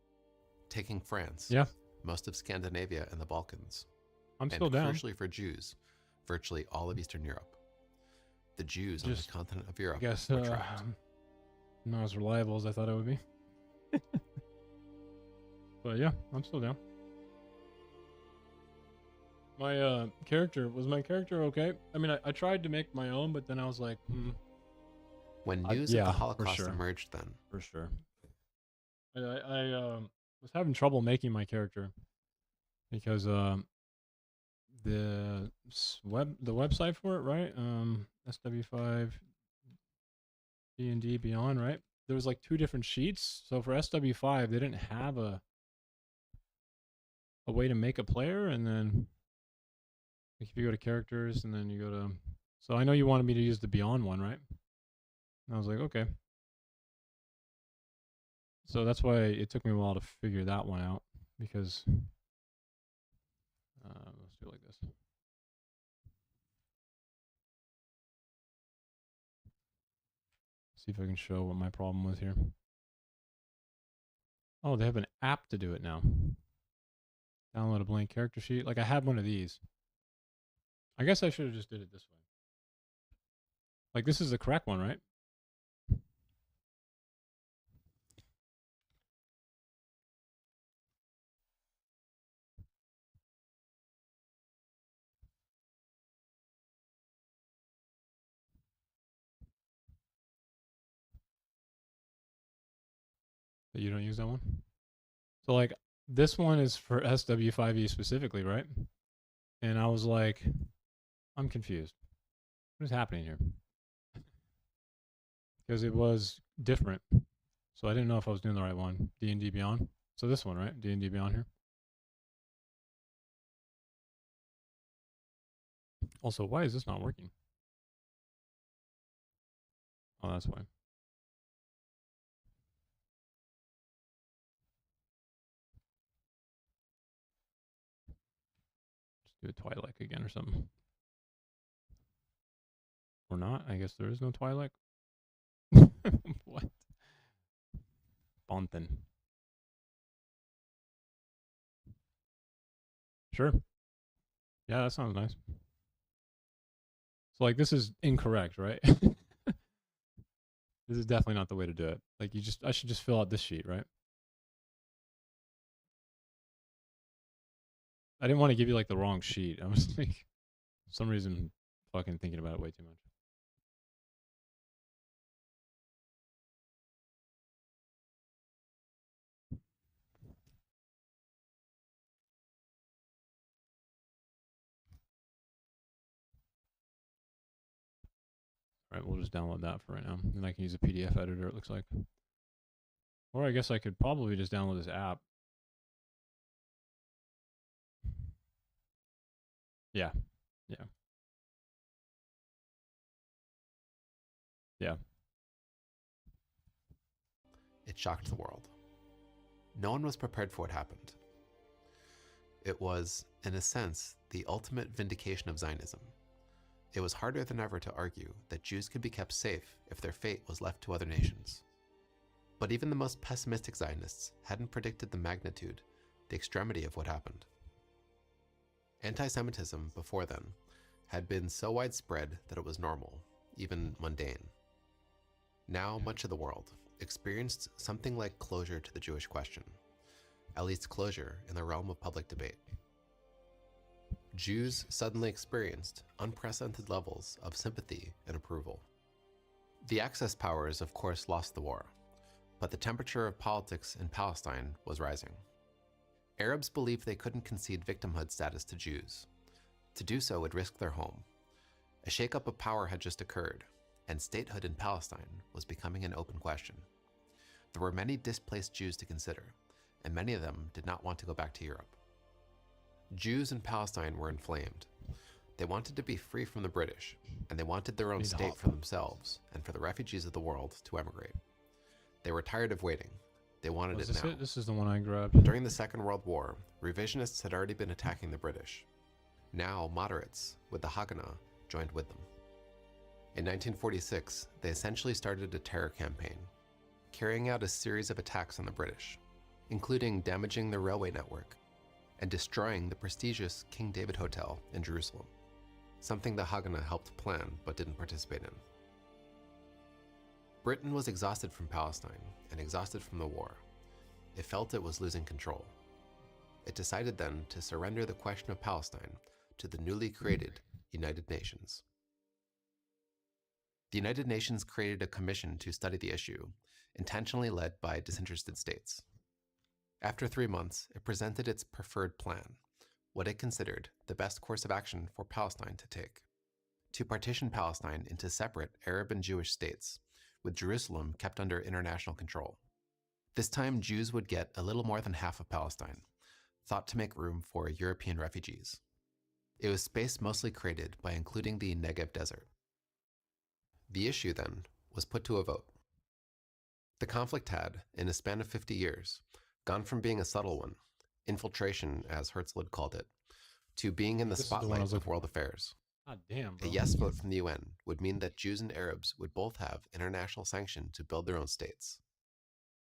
taking France, Yeah, most of Scandinavia and the Balkans, I'm and still down. crucially for Jews, virtually all of Eastern Europe. The Jews on Just, the continent of I Europe guess were trapped. not as reliable as I thought it would be. But yeah, I'm still down. My character was my character okay? I mean, I tried to make my own, but then I was like, When news yeah, of the for Holocaust sure. emerged then, for sure. I was having trouble making my character because the website for it, right? SW5 D&D Beyond, right? There was like 2 different sheets. So for SW5, they didn't have a way to make a player, and then like if you go to characters and then you go to, so I know you wanted me to use the Beyond one, right? And I was like, okay. So that's why it took me a while to figure that one out, because let's do it like this. See if I can show what my problem was here. Oh, they have an app to do it now. Download a blank character sheet. Like I had one of these. I guess I should have just did it this way. Like this is the correct one, right? But you don't use that one? So like this one is for SW5E specifically, right? And I was like, I'm confused. What is happening here? Because it was different. So I didn't know if I was doing the right one. D&D Beyond. So this one, right? D&D Beyond here. Also, why is this not working? Oh, that's why. Just do a Twilight again or something. Or not? I guess there is no Twilight. What? Bonten. Sure. Yeah, that sounds nice. So like this is incorrect, right? This is definitely not the way to do it. Like I should just fill out this sheet, right? I didn't want to give you like the wrong sheet. I was like, for some reason, fucking thinking about it way too much. All right, we'll just download that for right now. And I can use a PDF editor, it looks like. Or I guess I could probably just download this app. Yeah. Yeah. Yeah. it shocked the world. No one was prepared for what happened. It was, in a sense, the ultimate vindication of Zionism. It was harder than ever to argue that Jews could be kept safe if their fate was left to other nations. But even the most pessimistic Zionists hadn't predicted the magnitude, the extremity of what happened. Anti-Semitism, before then, had been so widespread that it was normal, even mundane. Now, much of the world experienced something like closure to the Jewish question, at least closure in the realm of public debate. Jews suddenly experienced unprecedented levels of sympathy and approval. The Axis powers, of course, lost the war, but the temperature of politics in Palestine was rising. Arabs believed they couldn't concede victimhood status to Jews. To do so would risk their home. A shakeup of power had just occurred, and statehood in Palestine was becoming an open question. There were many displaced Jews to consider, and many of them did not want to go back to Europe. Jews in Palestine were inflamed. They wanted to be free from the British, and they wanted their own state for themselves and for the refugees of the world to emigrate. They were tired of waiting. They wanted it now. This is the one I grabbed. During the Second World War, revisionists had already been attacking the British. Now, moderates, with the Haganah, joined with them. In 1946, they essentially started a terror campaign, carrying out a series of attacks on the British, including damaging the railway network and destroying the prestigious King David Hotel in Jerusalem, something the Haganah helped plan but didn't participate in. Britain was exhausted from Palestine and exhausted from the war. It felt it was losing control. It decided then to surrender the question of Palestine to the newly created United Nations. The United Nations created a commission to study the issue, intentionally led by disinterested states. After 3 months, it presented its preferred plan, what it considered the best course of action for Palestine to take: to partition Palestine into separate Arab and Jewish states, with Jerusalem kept under international control. This time, Jews would get a little more than half of Palestine, thought to make room for European refugees. It was space mostly created by including the Negev Desert. The issue, then, was put to a vote. The conflict had, in a span of 50 years, gone from being a subtle one, infiltration as Herzl had called it, to being in the This is the one I spotlight was of looking world for. affairs. God damn, A bro. yes vote from the UN would mean that Jews and Arabs would both have international sanction to build their own states.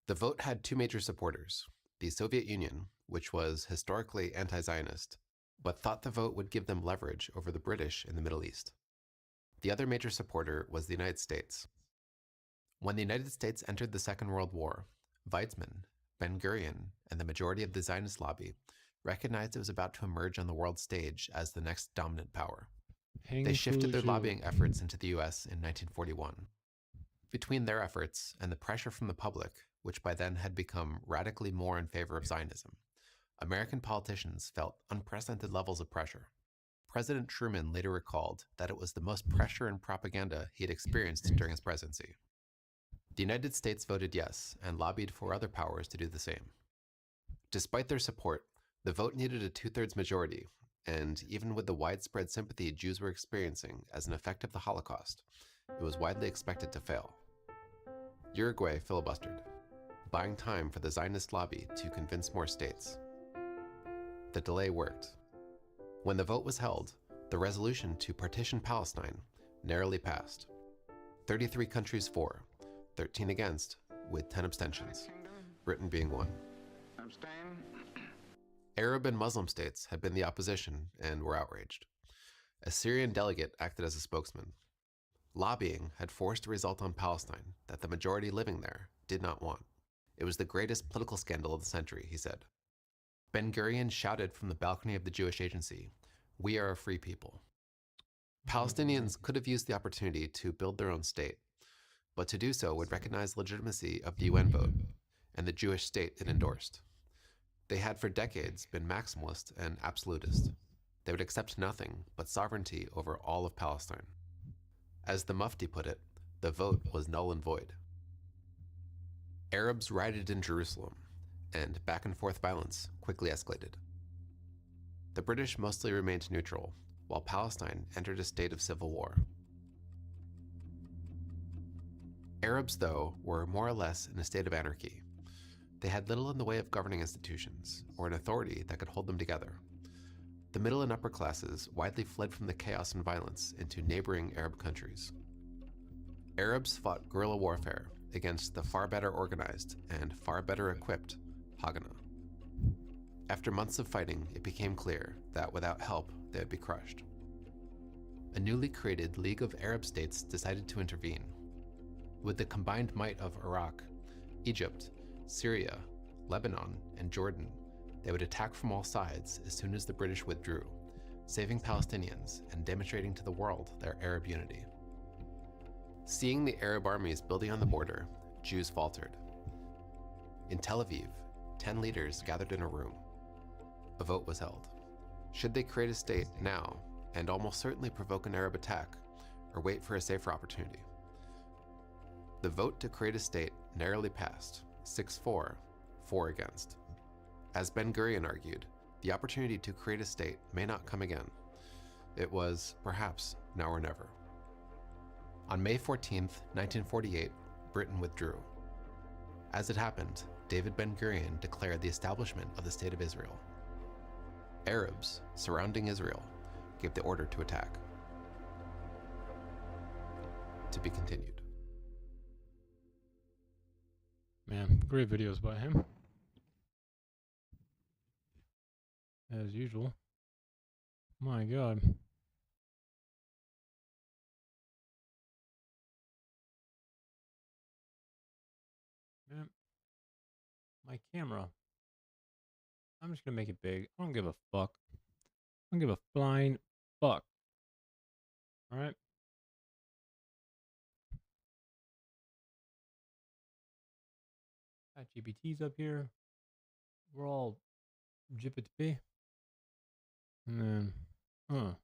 The vote had two major supporters: the Soviet Union, which was historically anti-Zionist, but thought the vote would give them leverage over the British in the Middle East. The other major supporter was the United States. When the United States entered the Second World War, Weizmann, Ben-Gurion, and the majority of the Zionist lobby recognized it was about to emerge on the world stage as the next dominant power. They shifted their lobbying efforts into the US in 1941. Between their efforts and the pressure from the public, which by then had become radically more in favor of Zionism, American politicians felt unprecedented levels of pressure. President Truman later recalled that it was the most pressure and propaganda he had experienced during his presidency. The United States voted yes and lobbied for other powers to do the same. Despite their support, the vote needed a 2/3 majority, and even with the widespread sympathy Jews were experiencing as an effect of the Holocaust, it was widely expected to fail. Uruguay filibustered, buying time for the Zionist lobby to convince more states. The delay worked. When the vote was held, the resolution to partition Palestine narrowly passed. 33 countries for, 13 against, with 10 abstentions, Britain being one. Arab and Muslim states had been the opposition and were outraged. A Syrian delegate acted as a spokesman. Lobbying had forced a result on Palestine that the majority living there did not want. It was the greatest political scandal of the century, he said. Ben-Gurion shouted from the balcony of the Jewish Agency, "We are a free people." Palestinians could have used the opportunity to build their own state, but to do so would recognize the legitimacy of the UN vote and the Jewish state it endorsed. They had for decades been maximalist and absolutist. They would accept nothing but sovereignty over all of Palestine. As the Mufti put it, the vote was null and void. Arabs rioted in Jerusalem, and back-and-forth violence quickly escalated. The British mostly remained neutral, while Palestine entered a state of civil war. Arabs, though, were more or less in a state of anarchy. They had little in the way of governing institutions, or an authority that could hold them together. The middle and upper classes widely fled from the chaos and violence into neighboring Arab countries. Arabs fought guerrilla warfare against the far better organized and far better equipped Haganah. After months of fighting, it became clear that without help, they would be crushed. A newly created League of Arab States decided to intervene. With the combined might of Iraq, Egypt, Syria, Lebanon, and Jordan, they would attack from all sides as soon as the British withdrew, saving Palestinians and demonstrating to the world their Arab unity. Seeing the Arab armies building on the border, Jews faltered. In Tel Aviv, 10 leaders gathered in a room. A vote was held. Should they create a state now and almost certainly provoke an Arab attack, or wait for a safer opportunity? The vote to create a state narrowly passed, 6-4, 4 against. As Ben-Gurion argued, the opportunity to create a state may not come again. It was, perhaps, now or never. On May 14, 1948, Britain withdrew. As it happened, David Ben-Gurion declared the establishment of the State of Israel. Arabs surrounding Israel gave the order to attack. To be continued. Man, great videos by him. As usual. My God. Man, my camera. I'm just gonna make it big. I don't give a fuck. don't give a flying fuck. All right. Got GPT's up here. We're all GPT. And then, huh.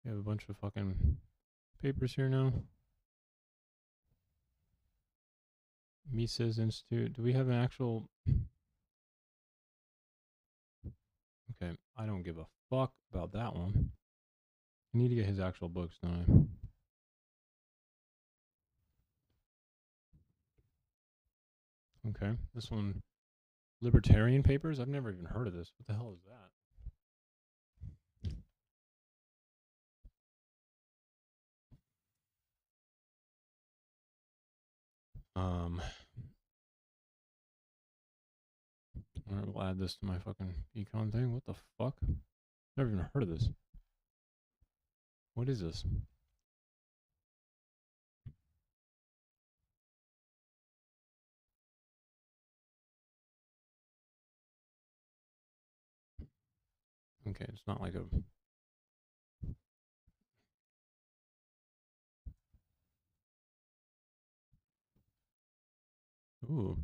We have a bunch of fucking papers here now. Mises Institute. Do we have an actual... Okay, I don't give a fuck about that one. I need to get his actual books, don't I? Okay, this one... Libertarian Papers? I've never even heard of this. What the hell is that? Alright, we'll add this to my fucking econ thing. What the fuck? Never even heard of this. What is this? Okay, it's not like a... Ooh.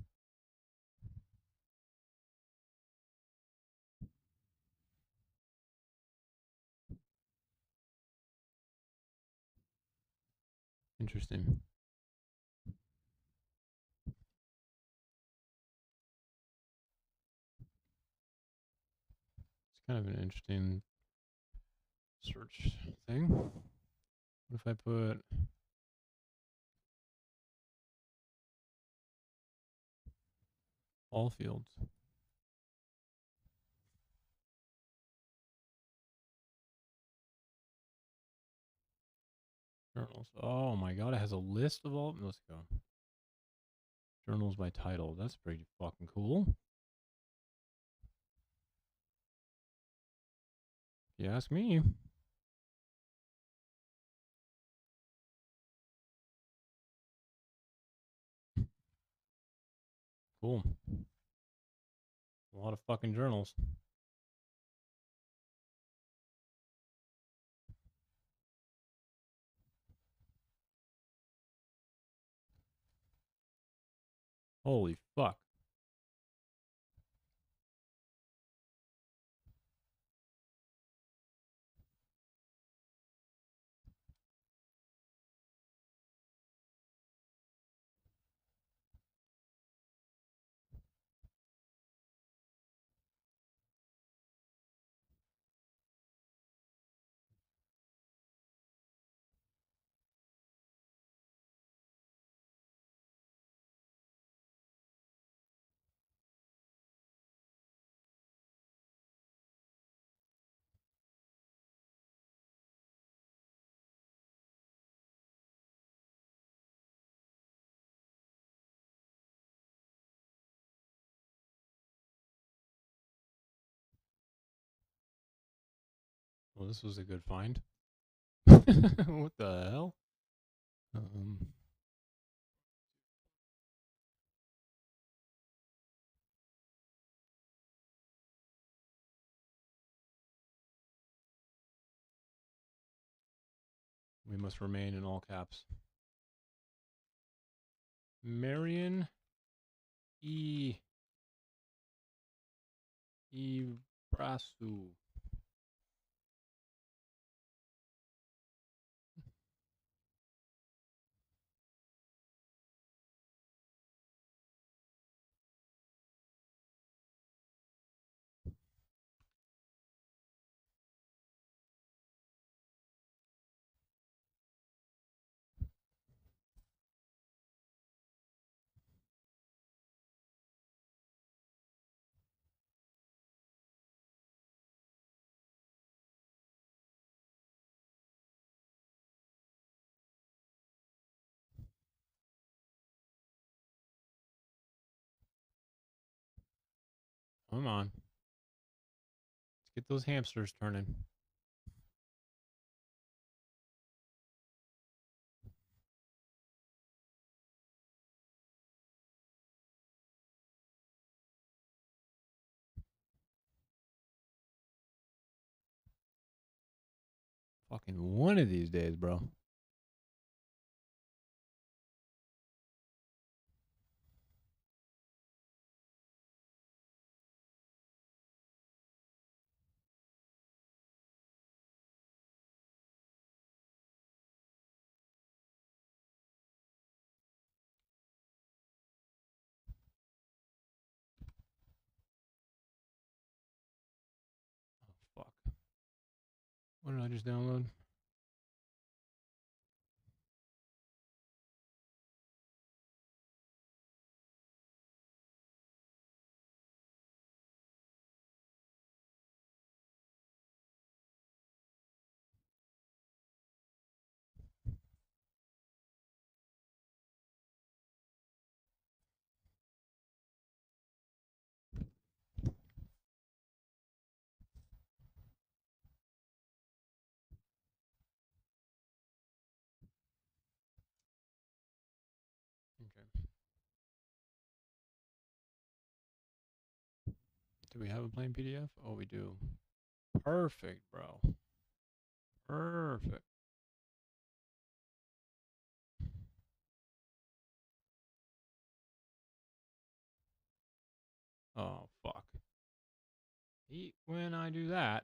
Interesting. It's kind of an interesting search thing. What if I put... all fields? Journals. Oh my god, it has a list of all... Let's go. Journals by title. That's pretty fucking cool. If you ask me. Cool. A lot of fucking journals. Holy fuck. Well, this was a good find. What the hell? We must remain in all caps. Marion E. Brasu. Come on. Let's get those hamsters turning. Fucking one of these days, bro. Oh, fuck. What did I just download? Okay. Do we have a plain PDF? Oh, we do. Perfect, bro. Perfect. Oh, fuck. Eat when I do that.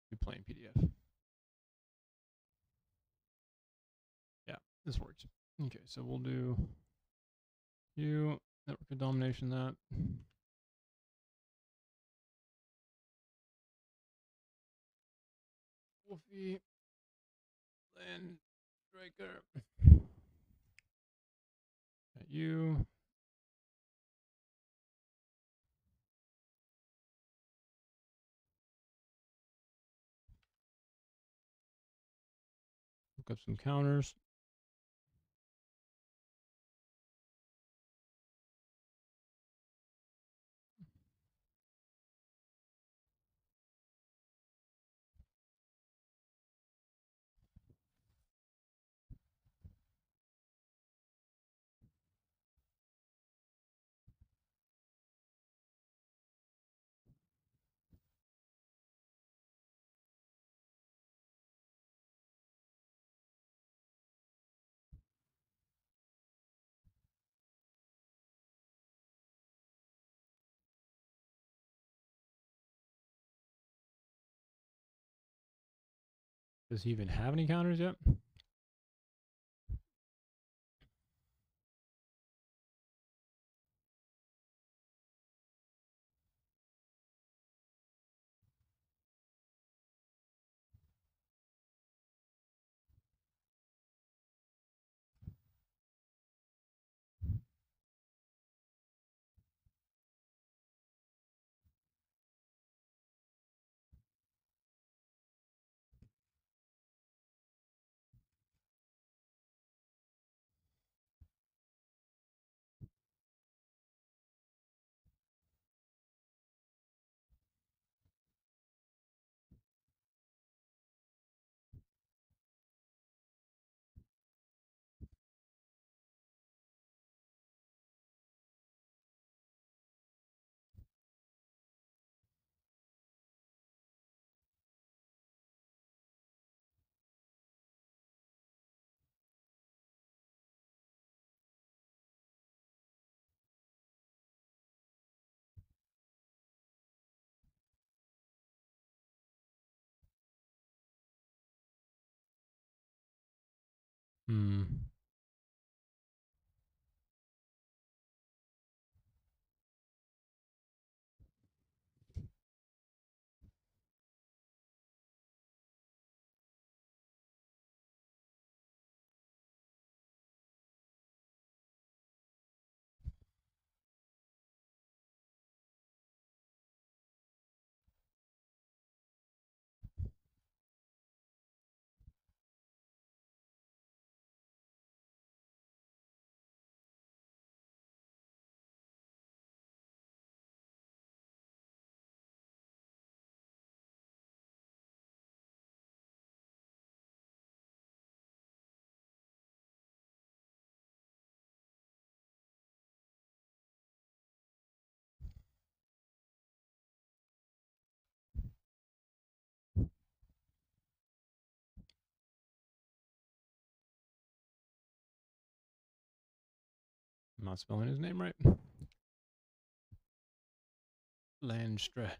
Do plain PDF. Yeah, this works. Okay, so we'll do you, network of domination, that. Wolfie, Land Striker. You. Look up some counters. Does he even have any counters yet? Hmm. not spelling his name right. Landstra.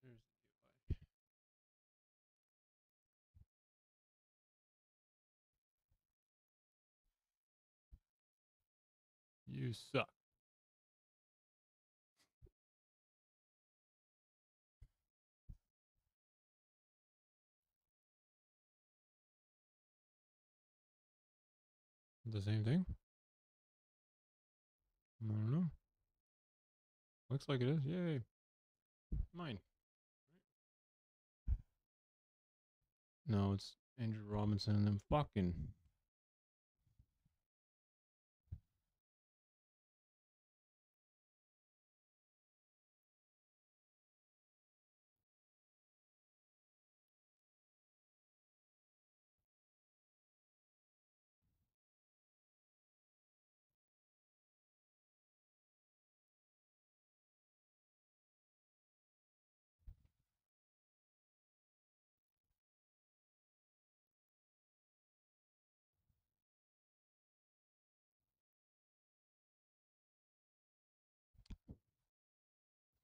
There's the UI. You suck. The same thing? I don't know. Looks like it is. Yay. Mine. No, it's Andrew Robinson and them fucking.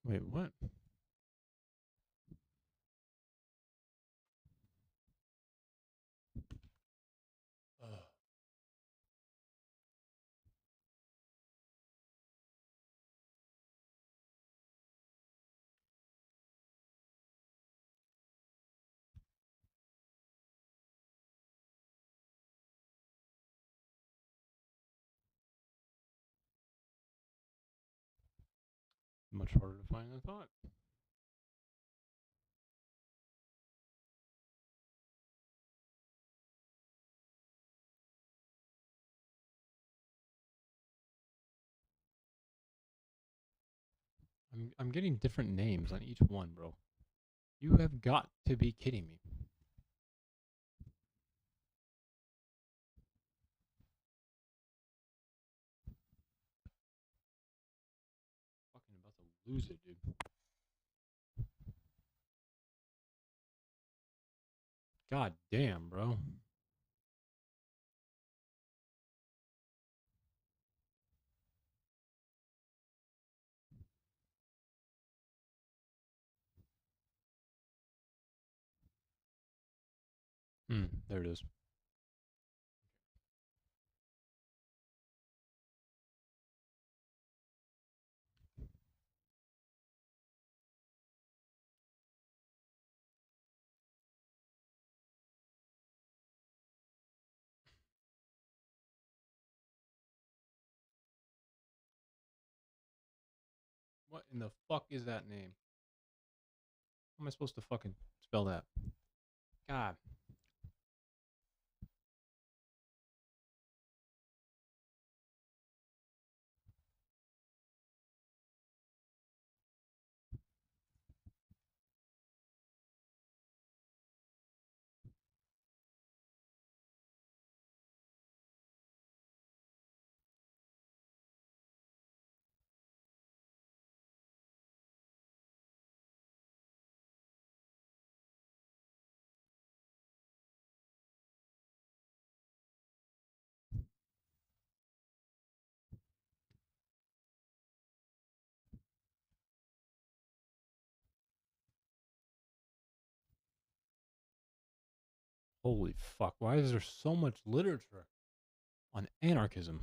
Wait, what? Ugh. Much harder to find than I thought. I'm getting different names on each one, bro. You have got to be kidding me. Fucking about to lose it, dude. God damn, bro. There it is. What in the fuck is that name? How am I supposed to fucking spell that? God. Holy fuck. Why is there so much literature? on anarchism.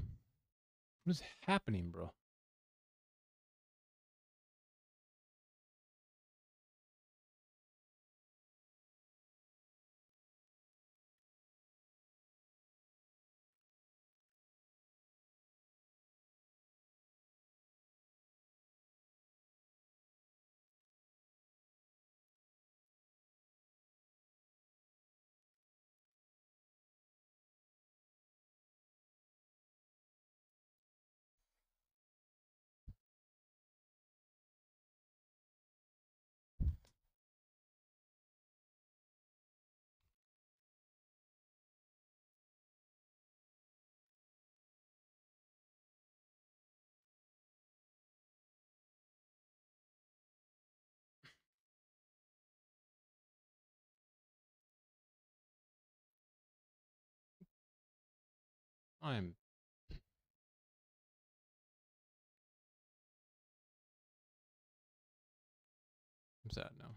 What is happening, bro? I'm sad now.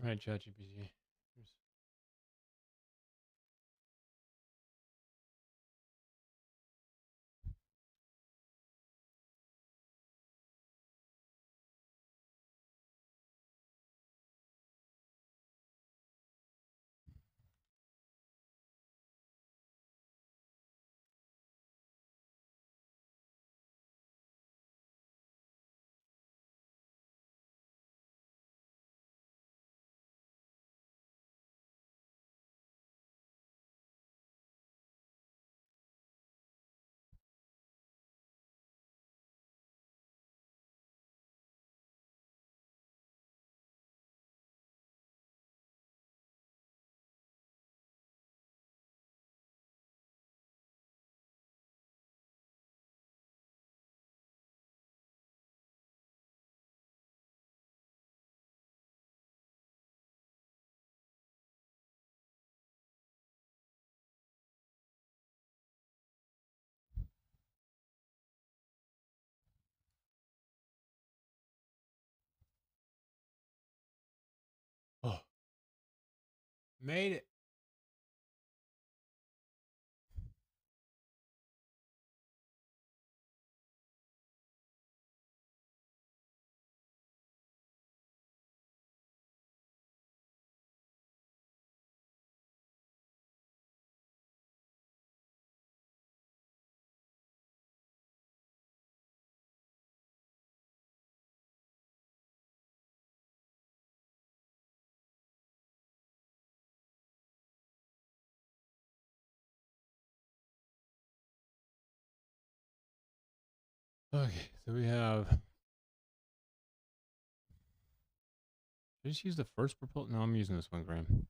All right, ChatGPT. Oh, made it. Okay, so we have. Did I just use the first proposal? No, I'm using this one, Graham.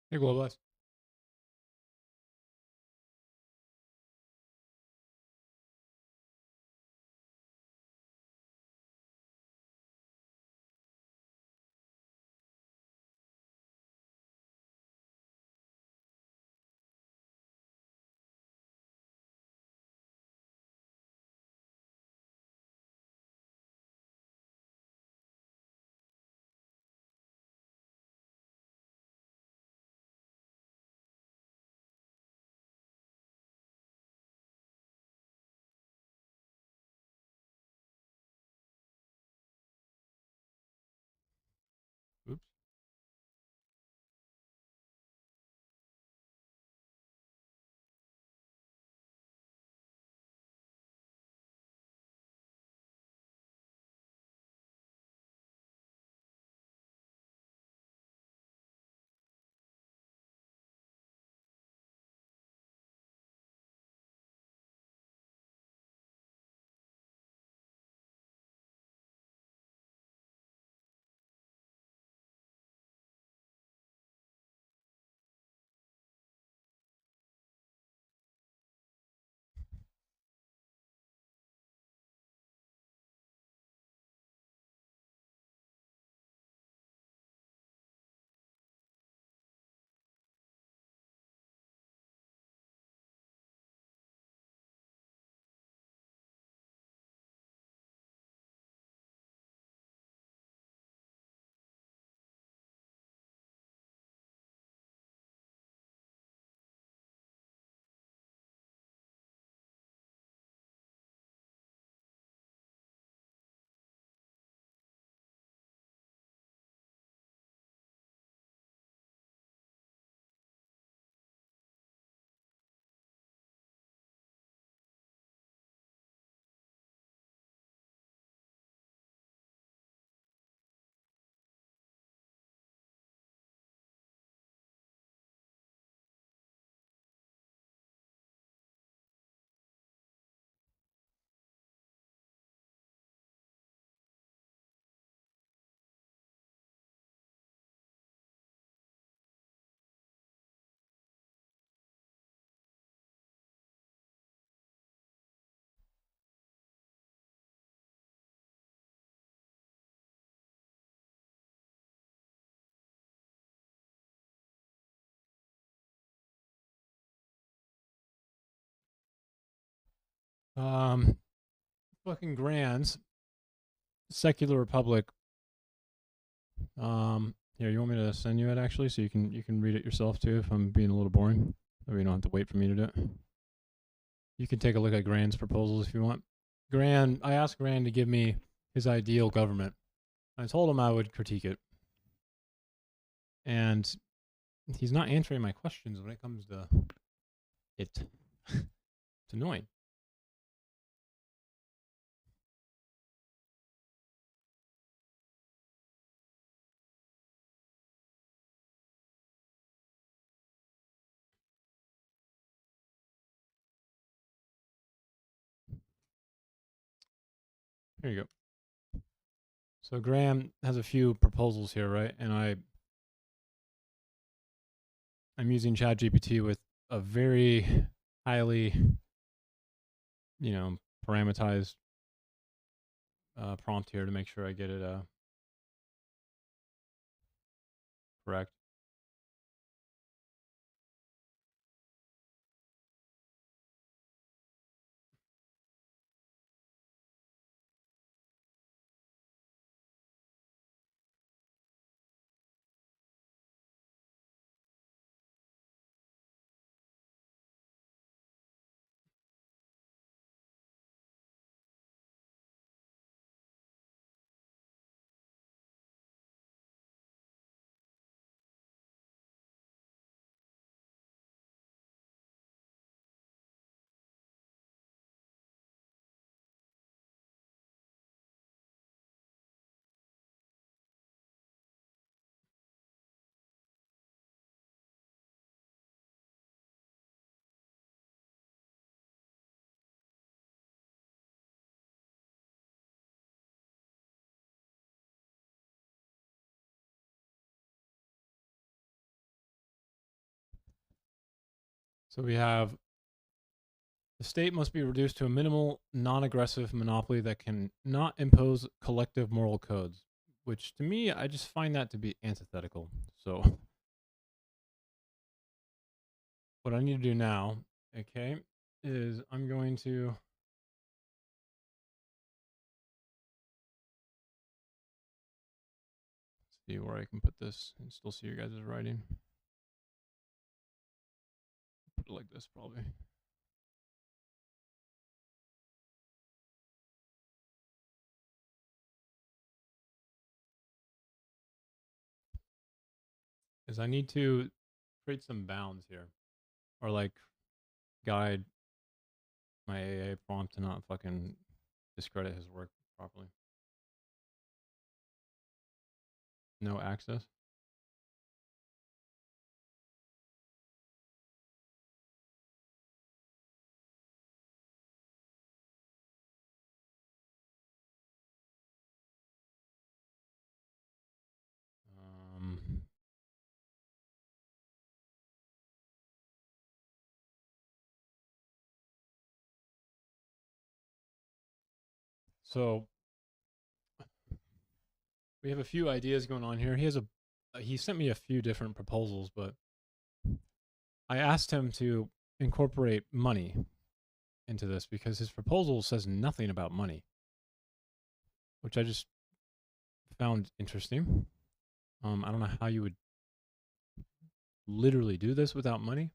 Hey, Globus. Oops. Fucking Grands, Secular Republic. Here, you want me to send you it actually, so you can read it yourself too. If I'm being a little boring, or you don't have to wait for me to do it. You can take a look at Grand's proposals if you want. I asked Grand to give me his ideal government. I told him I would critique it, and he's not answering my questions when it comes to it. It's annoying. Here you go. So Graham has a few proposals here, right? And I'm using ChatGPT with a very highly, parameterized prompt here to make sure I get it correct. So we have the state must be reduced to a minimal, non-aggressive monopoly that can not impose collective moral codes, which to me, I just find that to be antithetical. So what I need to do now, okay, is I'm going to see where I can put this and still see your guys' writing. Put it like this, probably. Is I need to create some bounds here, or like guide my AA prompt to not fucking discredit his work properly. No access. So we have a few ideas going on here. He sent me a few different proposals, but I asked him to incorporate money into this because his proposal says nothing about money, which I just found interesting. I don't know how you would literally do this without money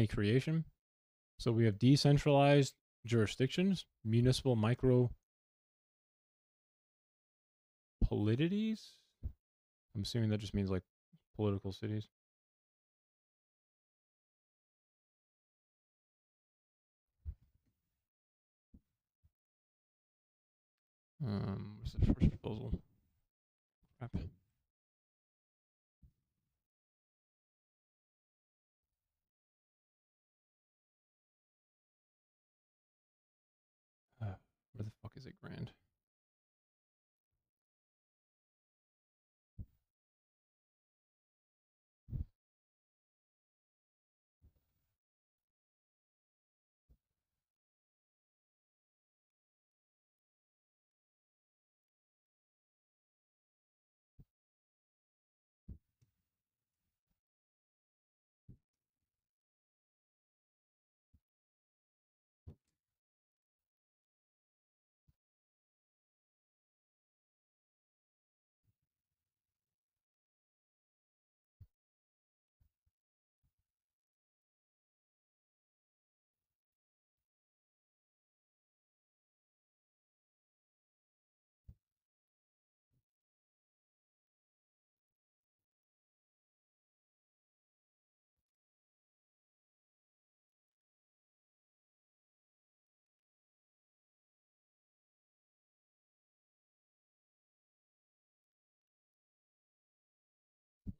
creation. So we have decentralized jurisdictions, municipal micro polities. I'm assuming that just means like political cities. What's the first proposal? Crap. Where the fuck is it, Grand?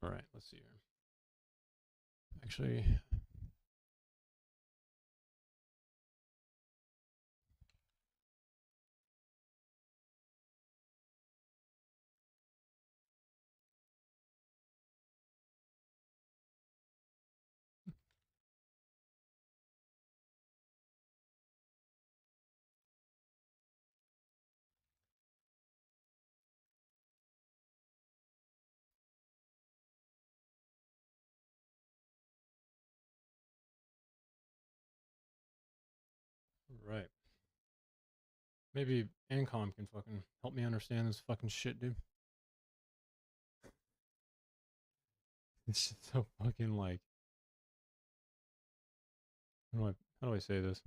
All right, let's see here. Actually, right. Maybe Ancom can fucking help me understand this fucking shit, dude. It's just so fucking like. How do I say this?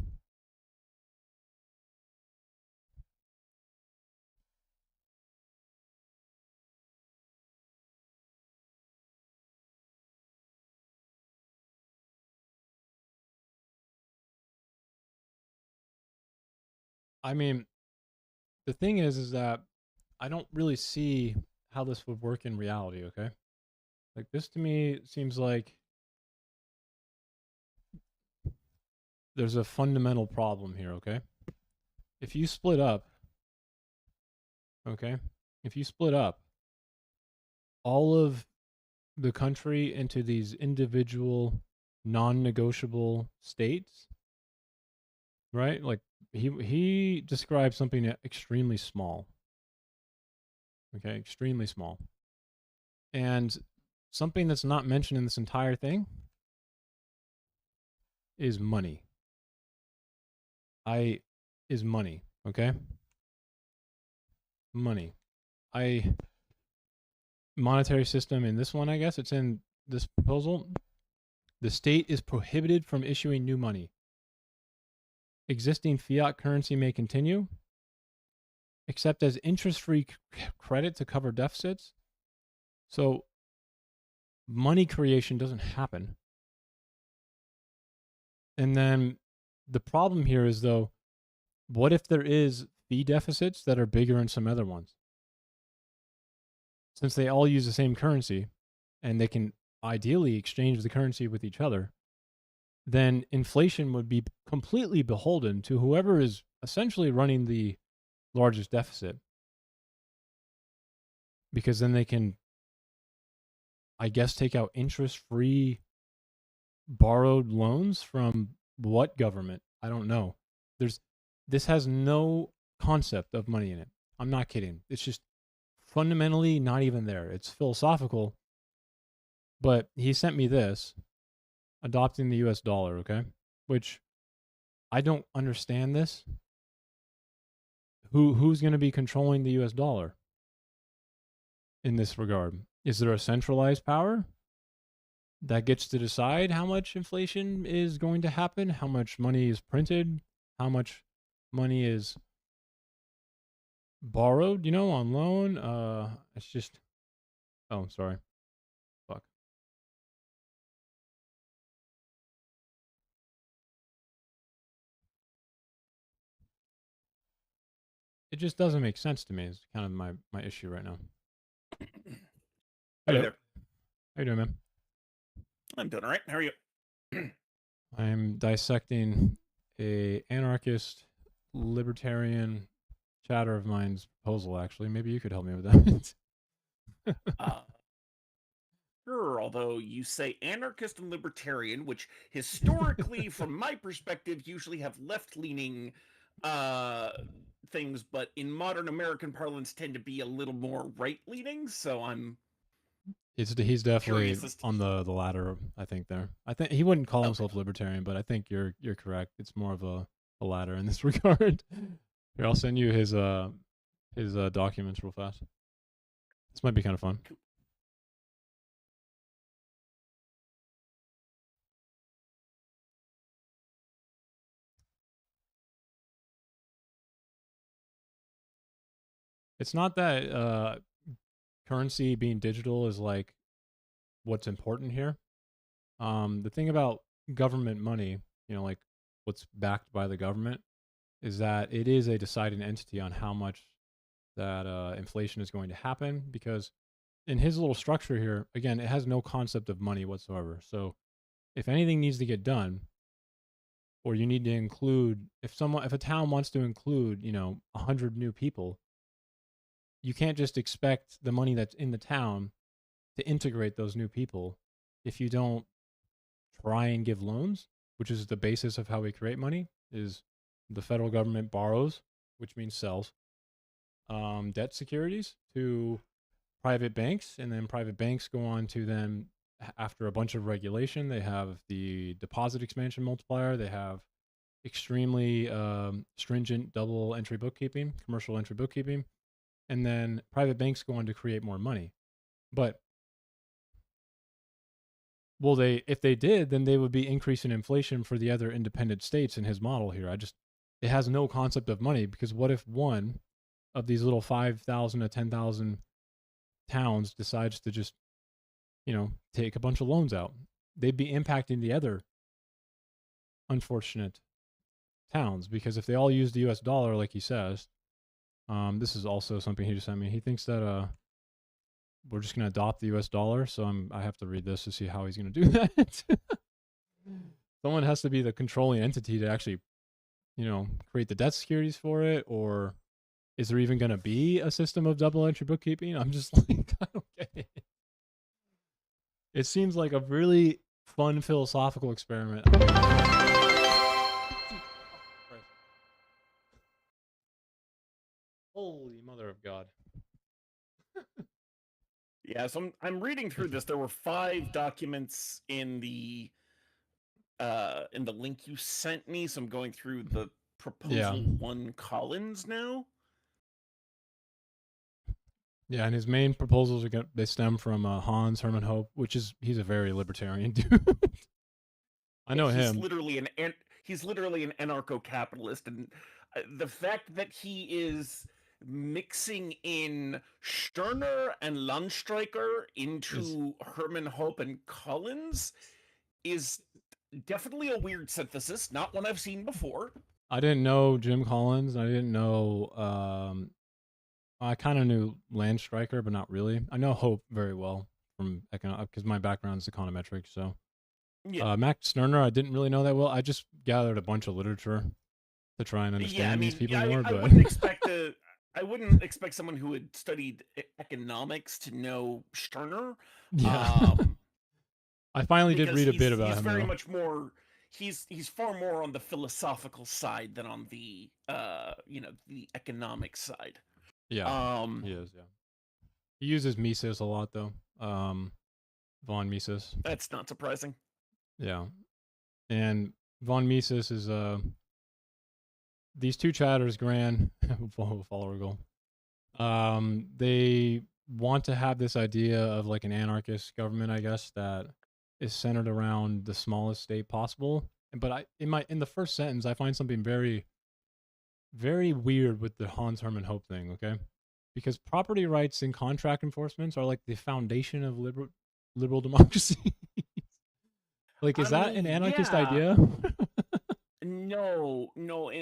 I mean, the thing is that I don't really see how this would work in reality, okay? Like this to me seems like there's a fundamental problem here, okay? If you split up, okay? If you split up all of the country into these individual non-negotiable states, right? Like he described something extremely small. Okay, extremely small. And something that's not mentioned in this entire thing is money. Is money, okay? Money. Monetary system in this one, I guess it's in this proposal. The state is prohibited from issuing new money. Existing fiat currency may continue, except as interest-free credit to cover deficits. So money creation doesn't happen. And then the problem here is, though, what if there is fee deficits that are bigger in some other ones? Since they all use the same currency and they can ideally exchange the currency with each other, then inflation would be completely beholden to whoever is essentially running the largest deficit. Because then they can, I guess, take out interest-free borrowed loans from what government? I don't know. This has no concept of money in it. I'm not kidding. It's just fundamentally not even there. It's philosophical. But he sent me this, adopting the US dollar, okay? Which I don't understand this. Who's going to be controlling the US dollar in this regard? Is there a centralized power that gets to decide how much inflation is going to happen, how much money is printed, how much money is borrowed, on loan? It's just, oh, sorry. Fuck. It just doesn't make sense to me. It's kind of my issue right now. Hey Hello. there. How you doing, man? I'm doing all right. How are you? I'm dissecting a anarchist, libertarian chatter of mine's proposal, actually. Maybe you could help me with that. Sure, although you say anarchist and libertarian, which historically, from my perspective, usually have left-leaning things, but in modern American parlance tend to be a little more right-leaning, so I'm He's definitely curious as to- on the latter, I think, there. I think he wouldn't call Okay. himself libertarian, but I think you're correct. It's more of a ladder in this regard. Here, I'll send you his documents real fast. This might be kind of fun. Cool. It's not that currency being digital is like what's important here. The thing about government money, like what's backed by the government, is that it is a deciding entity on how much that inflation is going to happen. Because in his little structure here, again, it has no concept of money whatsoever. So if anything needs to get done, or you need to include, if a town wants to include, 100 new people, you can't just expect the money that's in the town to integrate those new people if you don't try and give loans, which is the basis of how we create money. Is the federal government borrows, which means sells debt securities to private banks, and then private banks go on to then, after a bunch of regulation, they have the deposit expansion multiplier, they have extremely stringent double entry bookkeeping, commercial entry bookkeeping, and then private banks go on to create more money. But if they did, then they would be increasing inflation for the other independent states in his model here. It has no concept of money, because what if one of these little 5,000 to 10,000 towns decides to just, take a bunch of loans out? They'd be impacting the other unfortunate towns, because if they all use the US dollar, like he says, this is also something he just sent me. He thinks that we're just going to adopt the US dollar. So I have to read this to see how he's going to do that. Someone has to be the controlling entity to actually, create the debt securities for it. Or is there even going to be a system of double entry bookkeeping? I'm just like, I don't get it. It seems like a really fun philosophical experiment. Holy mother of God. Yeah, so I'm reading through this. There were 5 documents in the link you sent me, so I'm going through the proposal 1 Collins now. Yeah, and his main proposals they stem from Hans Hermann Hope, he's a very libertarian dude. I know he's him. He's literally an anarcho-capitalist, and the fact that he is mixing in Stirner and Landstreicher into Hermann Hope and Collins is definitely a weird synthesis, not one I've seen before. I didn't know Jim Collins. I didn't know. I kind of knew Landstreicher, but not really. I know Hope very well from because my background is econometrics. So, yeah. Max Stirner, I didn't really know that well. I just gathered a bunch of literature to try and understand these people more. I but I wouldn't expect someone who had studied economics to know Stirner. Yeah. I finally did read a bit about him. He's very much more. He's far more on the philosophical side than on the the economic side. Yeah. He is. Yeah. He uses Mises a lot though. Von Mises. That's not surprising. Yeah. And von Mises is these two chatters, Gran, follower they want to have this idea of like an anarchist government, I guess, that is centered around the smallest state possible. But in the first sentence, I find something very, very weird with the Hans Hermann Hope thing. Okay, because property rights and contract enforcements are like the foundation of liberal democracy. Like, is that an anarchist idea? No.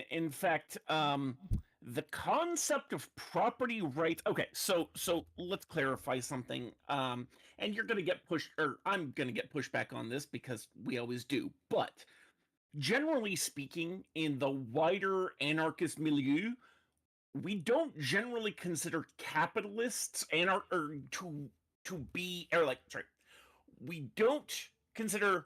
In fact, the concept of property rights. Okay, so let's clarify something. And you're gonna get pushed, or I'm gonna get pushed back on this because we always do. But generally speaking, in the wider anarchist milieu, we don't generally consider capitalists we don't consider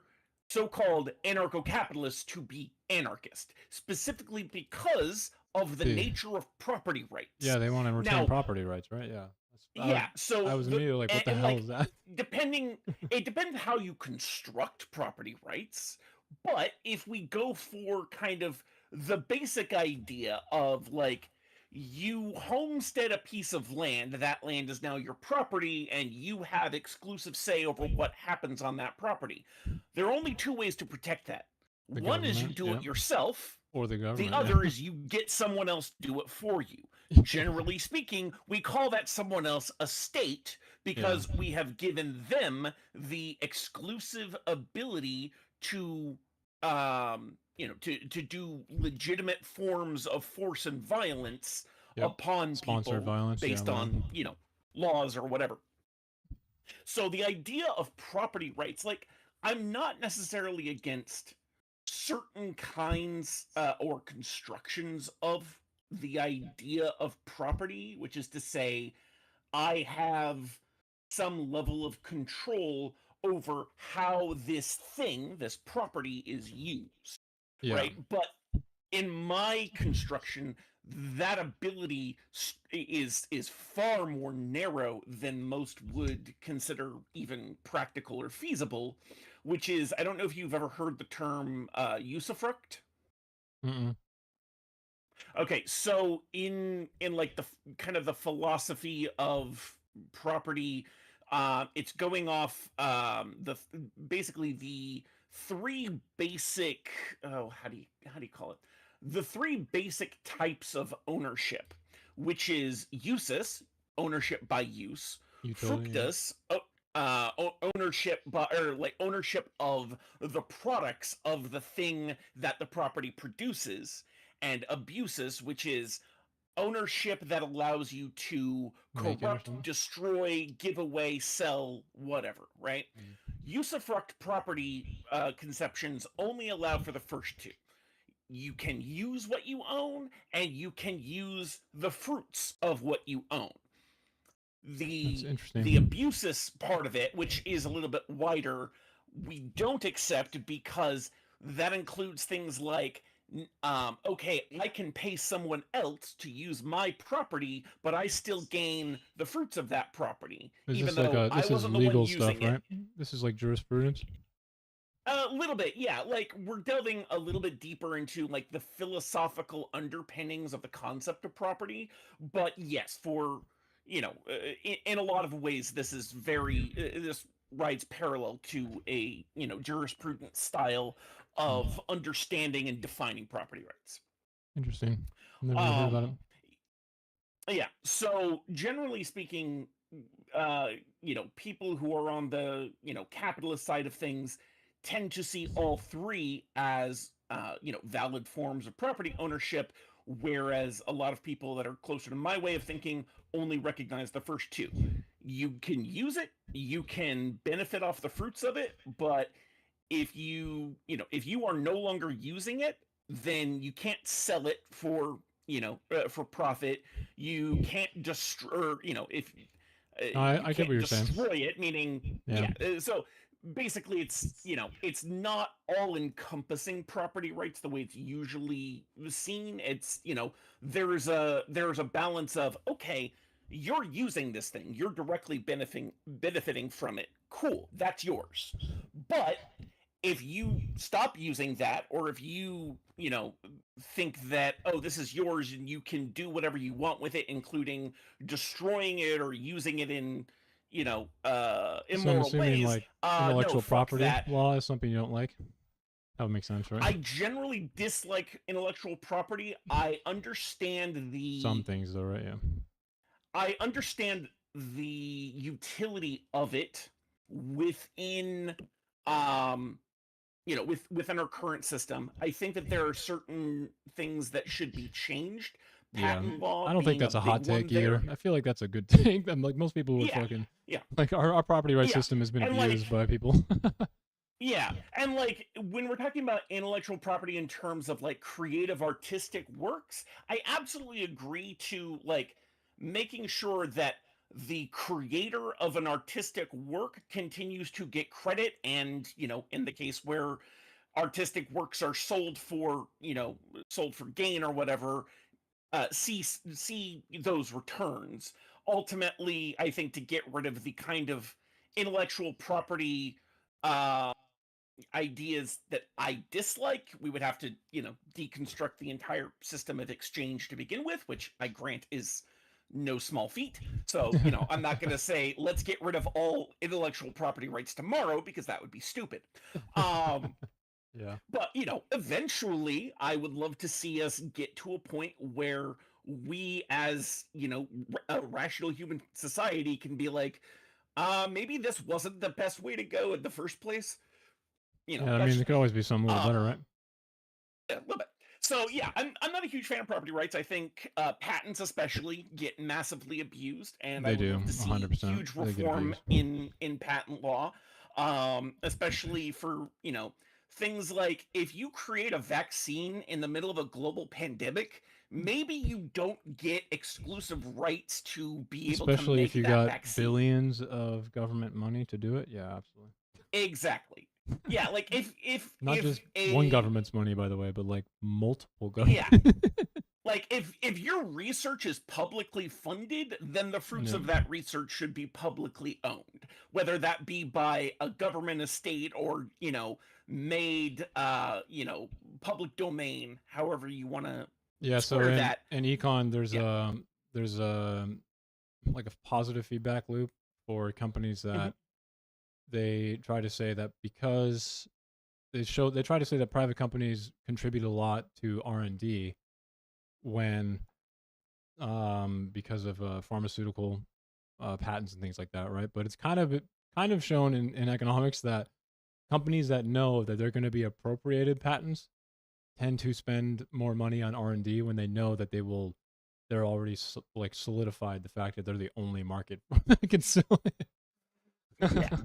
so-called anarcho-capitalists to be anarchist, specifically because of the nature of property rights. Yeah, they want to retain property rights, right? Yeah. So I was immediately like, what the hell is that? It depends how you construct property rights, but if we go for kind of the basic idea of like, you homestead a piece of land, that land is now your property, and you have exclusive say over what happens on that property. There are only 2 ways to protect that. One is you do it yourself, or the government. The other is you get someone else to do it for you. Generally speaking, we call that someone else a state because we have given them the exclusive ability to to do legitimate forms of force and violence upon sponsored people violence, based on laws or whatever. So the idea of property rights, like, I'm not necessarily against certain kinds or constructions of the idea of property, which is to say, I have some level of control over how this property is used. Right? But in my construction, that ability is far more narrow than most would consider even practical or feasible, which is, I don't know if you've ever heard the term usufruct. Okay, so in like the kind of the philosophy of property, it's going off basically the 3 basic how do you call it? The 3 basic types of ownership, which is usus, ownership by use, fructus, ownership by, or like ownership of the products of the thing that the property produces, and abusus, which is ownership that allows you to corrupt, destroy, give away, sell, whatever, right? Usufruct property conceptions only allow for the first 2. You can use what you own, and you can use the fruits of what you own. The abusus part of it, which is a little bit wider, we don't accept because that includes things like okay, I can pay someone else to use my property, but I still gain the fruits of that property, Is even this like though I this is wasn't the one legal using stuff, it. right? This is like jurisprudence. A little bit, yeah. Like we're delving a little bit deeper into like the philosophical underpinnings of the concept of property, but yes, for in a lot of ways, this is this rides parallel to a jurisprudence style of understanding and defining property rights. Interesting. Never really heard about it. Yeah. So generally speaking, people who are on the capitalist side of things tend to see all three as valid forms of property ownership, whereas a lot of people that are closer to my way of thinking only recognize the first two. You can use it, you can benefit off the fruits of it, but if if you are no longer using it, then you can't sell it for profit. You can't destroy, if you I get can't what you're saying. destroy it, meaning Yeah. so basically it's not all encompassing property rights the way it's usually seen. It's there's a balance of, okay, you're using this thing, you're directly benefiting from it, cool, that's yours. But if you stop using that, or if you think that, oh, this is yours and you can do whatever you want with it, including destroying it or using it in So I'm immoral assuming ways, like no, intellectual fuck property that. law is something you don't like. That would make sense, right? I generally dislike intellectual property. I understand Some things though, right? Yeah. I understand the utility of it within within our current system. I think that there are certain things that should be changed. Patent law. I don't think being that's a hot big one take either. there. I feel like that's a good take. I'm like most people would Yeah, fucking yeah, like our property rights yeah. system has been And abused like, by people. yeah, and like when we're talking about intellectual property in terms of like creative artistic works, I absolutely agree to like making sure that the creator of an artistic work continues to get credit, and in the case where artistic works are sold for gain or whatever, see those returns. Ultimately, I think to get rid of the kind of intellectual property uh, ideas that I dislike, we would have to deconstruct the entire system of exchange to begin with, which I grant is no small feat. So I'm not going to say let's get rid of all intellectual property rights tomorrow, because that would be stupid. Yeah. But eventually, I would love to see us get to a point where we, as a rational human society, can be like, maybe this wasn't the best way to go in the first place. Yeah, I mean, there could always be some little better, right? A little bit. So yeah, I'm not a huge fan of property rights. I think patents especially get massively abused, and I They would do, love to see 100%. huge They get reform abused. in patent law, especially for things like if you create a vaccine in the middle of a global pandemic, maybe you don't get exclusive rights to be able to Especially if make you that got vaccine. billions of government money to do it. Yeah, absolutely. Exactly. Yeah, like if Not if just a one government's money, by the way, but like multiple yeah, governments. like if your research is publicly funded, then the fruits Yeah. of that research should be publicly owned, whether that be by a government estate or made public domain, however you want to Yeah, so square that. in econ Yeah. there's like a positive feedback loop for companies that they try to say that because they try to say that private companies contribute a lot to R&D when because of pharmaceutical patents and things like that, right? But it's kind of shown in economics that companies that know that they're going to be appropriated patents tend to spend more money on R&D when they know that they're already like solidified the fact that they're the only market that can sell it. Yeah.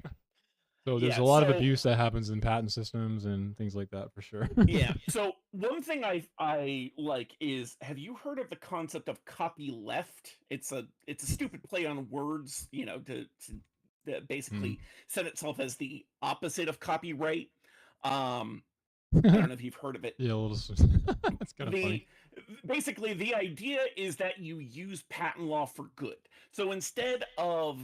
So there's Yeah, a lot of so- abuse that happens in patent systems and things like that for sure. Yeah. So one thing I like is, have you heard of the concept of copyleft? It's a stupid play on words, to basically set itself as the opposite of copyright. I don't know if you've heard of it. Yeah, a little. That's kind of funny. Basically, the idea is that you use patent law for good. So instead of,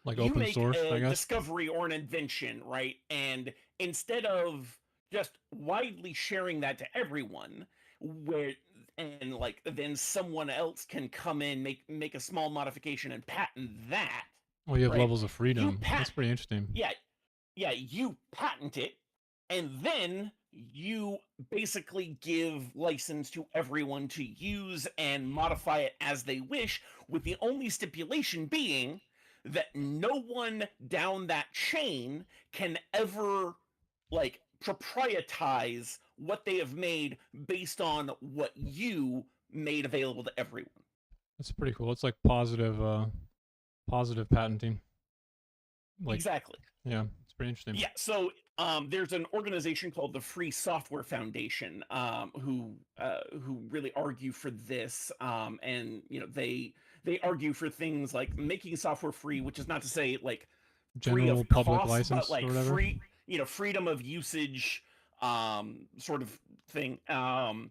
Like you open make source, I a guess. discovery or an invention, right? And instead of just widely sharing that to everyone, then someone else can come in, make a small modification and patent that. Well, you have right? levels of freedom. That's pretty interesting. Yeah, you patent it, and then you basically give license to everyone to use and modify it as they wish, with the only stipulation being that no one down that chain can ever proprietize what they have made based on what you made available to everyone. That's pretty cool. It's like positive patenting. Exactly. Yeah, it's pretty interesting. Yeah, so there's an organization called the Free Software Foundation who really argue for this, and they argue for things like making software free, which is not to say general free of public cost, license but or whatever. free, freedom of usage, sort of thing. The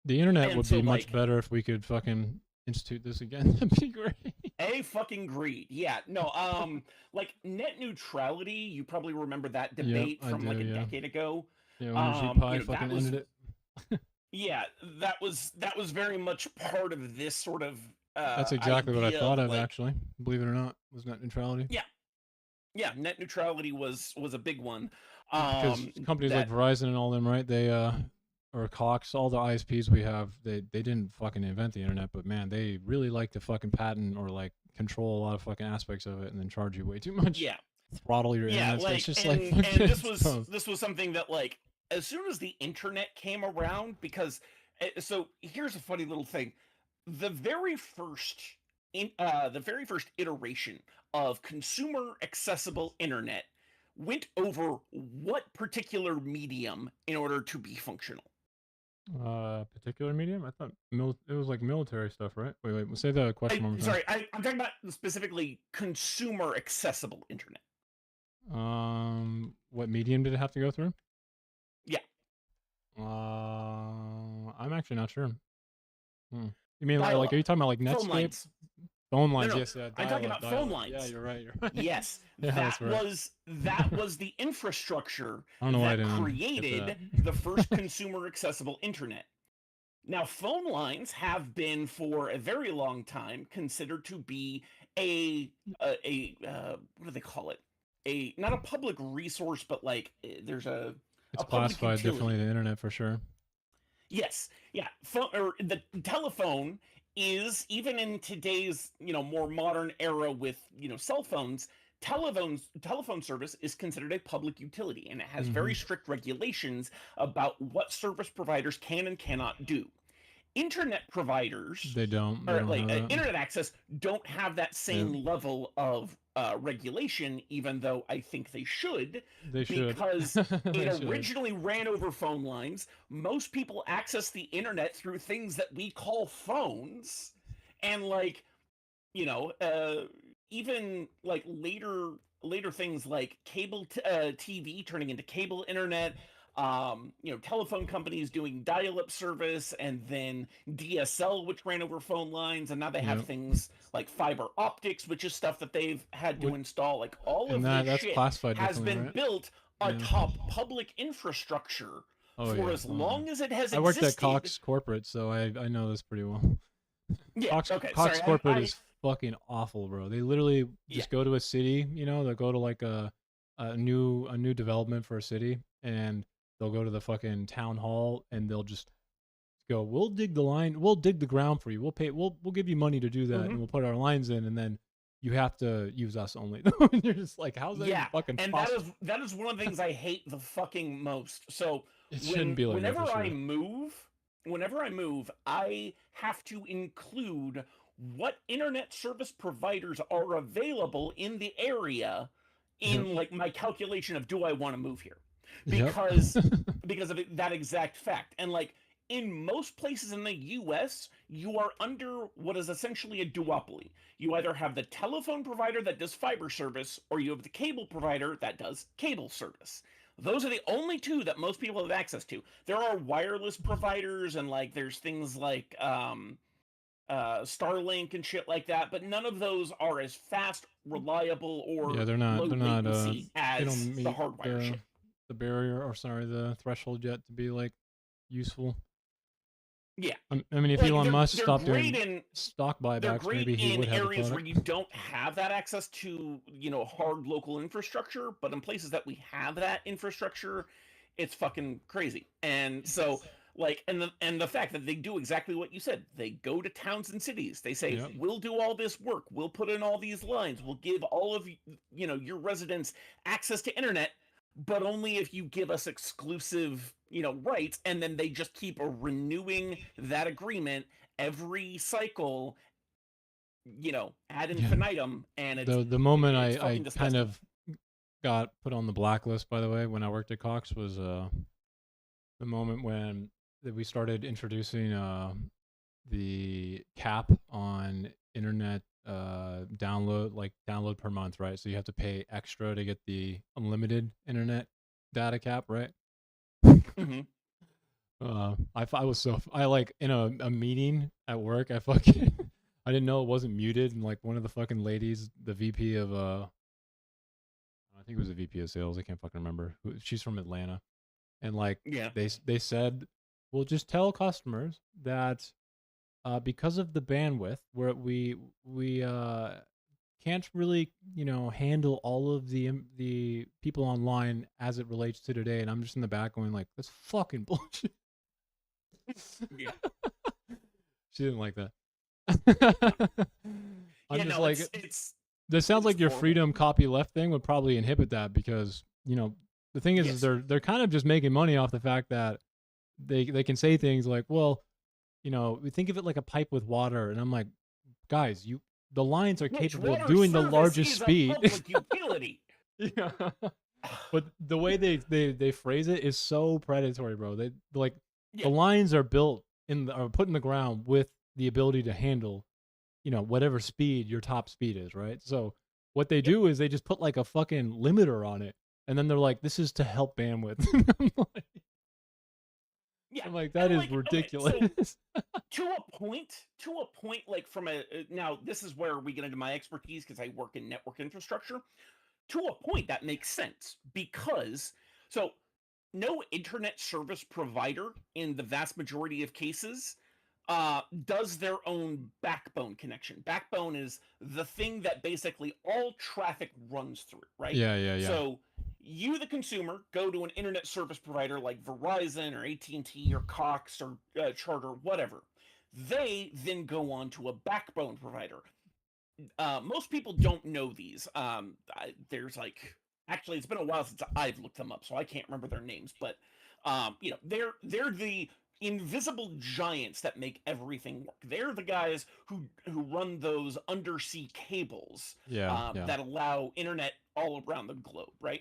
internet would so, be much better if we could fucking institute this again. That'd be great. A fucking greed. Yeah. No, net neutrality, you probably remember that debate from a decade ago. Yeah, when Pi fucking ended it. Yeah, that was very much part of this sort of that's exactly what I thought of, actually. Believe it or not, was net neutrality. Yeah, net neutrality was a big one. Because companies like Verizon and all them, right? They or Cox, all the ISPs we have, they didn't fucking invent the internet, but man, they really like to fucking patent or control a lot of fucking aspects of it and then charge you way too much. Yeah. Throttle your internet. It's just and this was something that as soon as the internet came around, because so here's a funny little thing. The very first iteration of consumer accessible internet went over what particular medium in order to be functional? Particular medium? I thought it was like military stuff, right? Wait, say the question one more time. Sorry, I'm talking about specifically consumer accessible internet. What medium did it have to go through? Yeah. I'm actually not sure. You mean are you talking about Netscape? Phone lines, yes. I'm talking about phone lines. Yeah, you're right. Yes, yeah, that was the infrastructure that created the first consumer accessible internet. Now, phone lines have been for a very long time considered to be a what do they call it? Not a public resource, but there's it's classified differently than the internet for sure. Yes, yeah. The telephone is, even in today's more modern era with cell phones, telephone service is considered a public utility, and it has very strict regulations about what service providers can and cannot do. Internet providers, internet access, don't have that same level of regulation, even though I think they should. Because it originally ran over phone lines. Most people access the internet through things that we call phones, and even later things like cable TV turning into cable internet. Telephone companies doing dial-up service, and then DSL, which ran over phone lines, and now they have things like fiber optics, which is stuff that they've had to install. All of this shit has been built atop public infrastructure for as long as it has existed. I worked at Cox Corporate, so I know this pretty well. Yeah, Cox Corporate is fucking awful, bro. They literally just go to a city, they'll go to a new development for a city, and they'll go to the fucking town hall, and they'll just go, we'll dig the ground for you. We'll give you money to do that, and we'll put our lines in, and then you have to use us only. And you're just like, how's that even fucking possible? And that is one of the things I hate the fucking most. So it shouldn't be like whenever that, I move, I have to include what internet service providers are available in the area in my calculation of, do I want to move here? Because of that exact fact. And in most places in the US, you are under what is essentially a duopoly. You either have the telephone provider that does fiber service, or you have the cable provider that does cable service. Those are the only two that most people have access to. There are wireless providers, and like there's things like Starlink and shit like that, but none of those are as fast, reliable, or Yeah, they're low not latency they as don't the meet hardwire shit. the barrier, or sorry, the threshold yet to be like useful. Yeah, I mean, if like Elon Musk they're stopped great doing in stock they're buybacks, great maybe he in would have the areas where product. you don't have that access to, hard local infrastructure, but in places that we have that infrastructure, it's fucking crazy. And so like and the fact that they do exactly what you said. They go to towns and cities. They say, Yep. "We'll do all this work. We'll put in all these lines. We'll give all of your residents access to internet, but only if you give us exclusive, rights." And then they just keep renewing that agreement every cycle, ad Yeah. infinitum, and The moment it's I fucking kind disgusting. of got put on the blacklist, by the way, when I worked at Cox, was the moment when we started introducing the cap on internet download per month, right? So you have to pay extra to get the unlimited internet data cap, right? hmm I was I like in a meeting at work, I fucking I didn't know it wasn't muted, and like one of the fucking ladies, the VP of I think it was the VP of sales, I can't fucking remember. She's from Atlanta. And like Yeah. they said, we'll just tell customers that because of the bandwidth, where we can't really handle all of the people online as it relates to today. And I'm just in the back going like, that's fucking bullshit. Yeah. She didn't like that. I'm Yeah, just no, like, it's this sounds it's like your horrible. freedom copy left thing would probably inhibit that, because the thing is Yes. they're kind of just making money off the fact that they can say things like, well, we think of it like a pipe with water, and I'm like, guys, the lines are Which capable of water doing the service largest is a speed. public utility. Yeah. But the way they phrase it is so predatory, bro. They like Yeah. the lines are built are put in the ground with the ability to handle whatever speed your top speed is, right? So what they do is they just put like a fucking limiter on it, and then they're like, this is to help bandwidth. Yeah. I'm like, that And, is like, okay, ridiculous. to a point, like from now this is where we get into my expertise because I work in network infrastructure. To a point that makes sense, because no internet service provider in the vast majority of cases does their own backbone connection. Backbone is the thing that basically all traffic runs through, right? Yeah. So you, the consumer, go to an internet service provider like Verizon or AT&T or Cox or Charter, whatever. They then go on to a backbone provider. Most people don't know these. There's like, actually, it's been a while since I've looked them up, so I can't remember their names. But they're the invisible giants that make everything work. They're the guys who run those undersea cables Yeah. that allow internet all around the globe, right?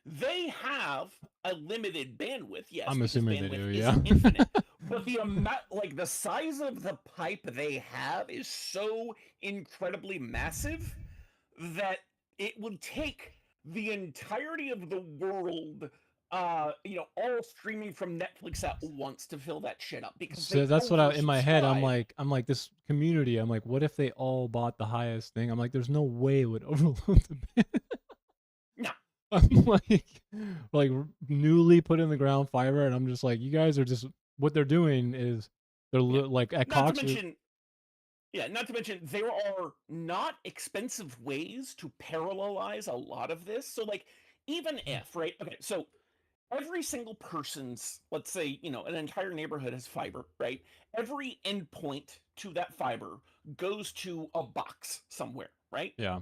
They have a limited bandwidth, yes. I'm because assuming they bandwidth do, isn't yeah. infinite. But the amount, like the size of the pipe they have is so incredibly massive that it would take the entirety of the world, all streaming from Netflix at once to fill that shit up, because So that's what in my head, I'm oversubscribe. like this community. I'm like, what if they all bought the highest thing? I'm like, there's no way it would overload the band. No. I'm like newly put in the ground fiber, and I'm just like, you guys are just, what they're doing is they're like at Not Cox. to mention, not to mention there are not expensive ways to parallelize a lot of this. So like, even if, right? Okay, so every single person's, let's say, an entire neighborhood has fiber, right? Every endpoint to that fiber goes to a box somewhere, right? Yeah.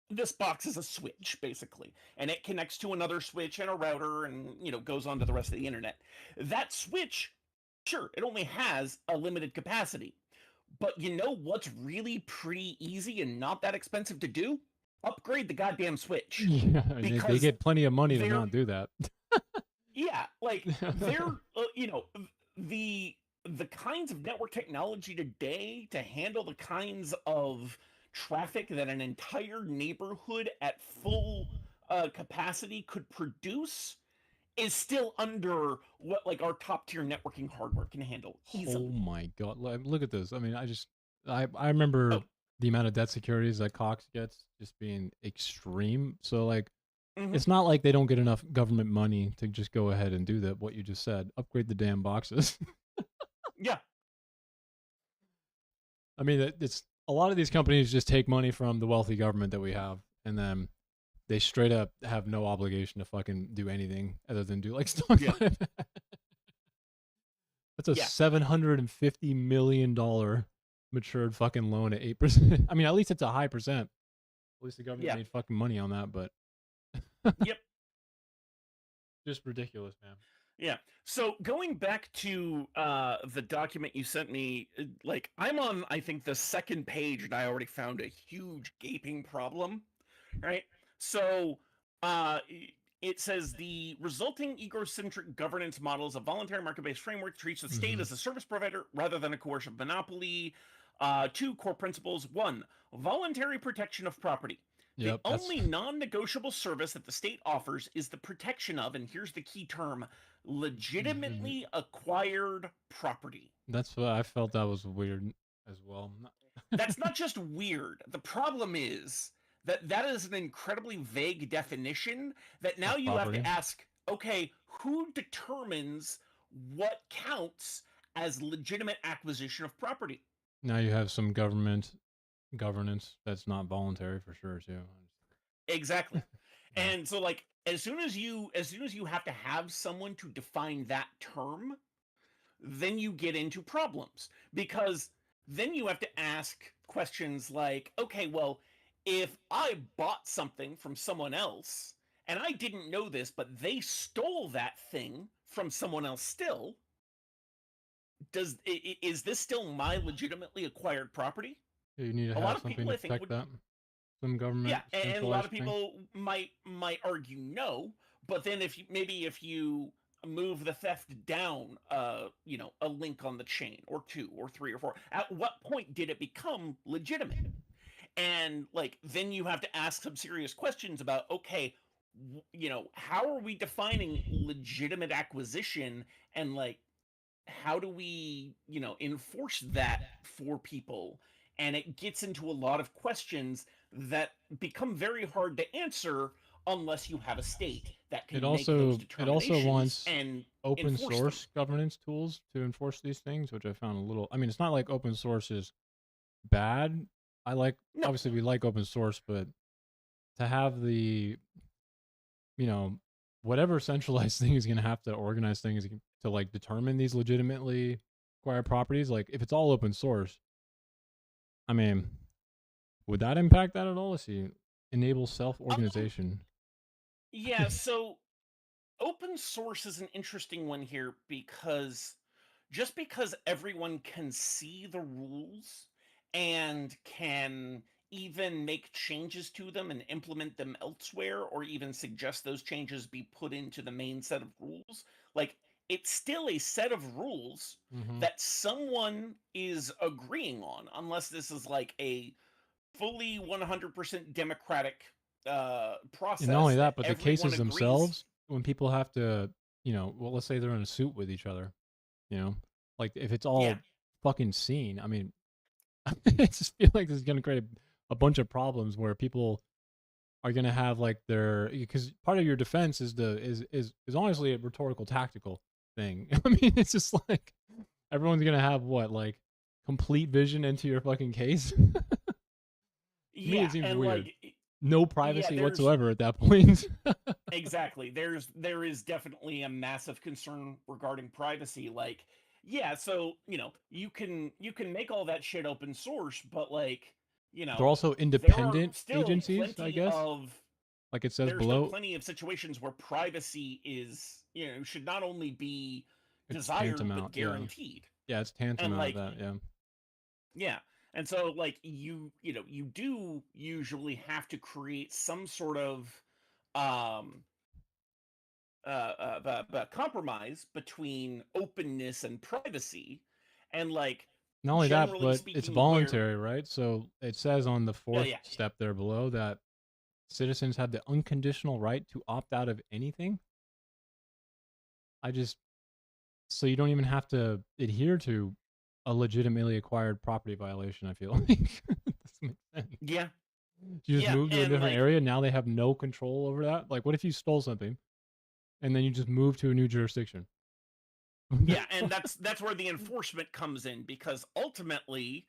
This box is a switch, basically, and it connects to another switch and a router, and goes on to the rest of the internet. That switch, sure, it only has a limited capacity, but you know what's really pretty easy and not that expensive to do? Upgrade the goddamn switch. Yeah, they Because get plenty of money to they're- not do that. Yeah, like they're the kinds of network technology today to handle the kinds of traffic that an entire neighborhood at full capacity could produce is still under what like our top tier networking hardware can handle Oh easily. my god! Look at this. I mean, I remember Oh, the amount of debt securities that Cox gets just being extreme. So like, mhm. it's not like they don't get enough government money to just go ahead and do that. What you just said, upgrade the damn boxes. Yeah, I mean, it's a lot of these companies just take money from the wealthy government that we have, and then they straight up have no obligation to fucking do anything other than do like stock yeah, buyback. That's a yeah, $750 million matured fucking loan at 8%. I mean, at least it's a high percent. At least the government yeah, made fucking money on that, but yep. just ridiculous, man. Yeah. So going back to the document you sent me, like I'm on, I think the second page, and I already found a huge gaping problem. Right. So it says the resulting egocentric governance model is a voluntary market-based framework treats the state Mm-hmm. as a service provider rather than a coercive monopoly. Two core principles: one, voluntary protection of property. The Yep, only non-negotiable service that the state offers is the protection of, and here's the key term, legitimately acquired property. that's what I felt that was weird as well. That's not just weird. The problem is that that is an incredibly vague definition that now Of you have property. to ask, okay, who determines what counts as legitimate acquisition of property? Now you have some government governance that's not voluntary for sure too. Exactly. Yeah. And so like as soon as you have to have someone to define that term, then you get into problems because then you have to ask questions like, okay, well, if I bought something from someone else and I didn't know this, but they stole that thing from someone else still, is this still my legitimately acquired property? You need to A lot have of something people to I think protect would, that. Some yeah, government and a lot centralized of thing. people might argue no, but then if you move the theft down a link on the chain or two or three or four, at what point did it become legitimate? And like then you have to ask some serious questions about, okay, how are we defining legitimate acquisition, and like how do we enforce that for people? And it gets into a lot of questions that become very hard to answer unless you have a state that It can make those also determinations wants and open enforce them. source governance tools to enforce these things, which I found a little. I mean, it's not like open source is bad. I like No, obviously we like open source, but to have the you know whatever centralized thing is going to have to organize things to like determine these legitimately acquired properties. Like if it's all open source, I mean, would that impact that at all? Let's see. Enable self um, organization. yeah, so open source is an interesting one here because just because everyone can see the rules and can even make changes to them and implement them elsewhere, or even suggest those changes be put into the main set of rules, like it's still a set of rules Mm-hmm. that someone is agreeing on, unless this is like a fully 100% democratic And not process only that that, but the everyone cases agrees. themselves, when people have to, well, let's say they're in a suit with each other, you know, like if it's Yeah, all fucking seen, I mean, I just feel like this is going to create a bunch of problems where people are going to have like their, because part of your defense is is honestly a rhetorical tactical thing. I mean, it's just like everyone's going to have what, like complete vision into your fucking case. To me, yeah, it seems and weird. like No yeah, privacy there's whatsoever at that point. exactly. There is definitely a massive concern regarding privacy. Like, yeah, so you can make all that shit open source, but like, But they're also there are independent still agencies, I plenty guess. of Like it says there's still below, plenty of situations where privacy is, should not only be it's desired but tantamount. Yeah. guaranteed. Yeah, it's And tantamount of like, that. Yeah. yeah. And so like you do usually have to create some sort of um the compromise between openness and privacy, and like Not only that, generally but it's speaking, voluntary, right? So it says on the fourth yeah. step there below that citizens have the unconditional right to opt out of anything. So you don't even have to adhere to a legitimately acquired property violation, I feel like. Doesn't make sense. Yeah. You just move to a and, different like, area, now they have no control over that? Like, what if you stole something and then you just move to a new jurisdiction? yeah, and that's where the enforcement comes in, because ultimately,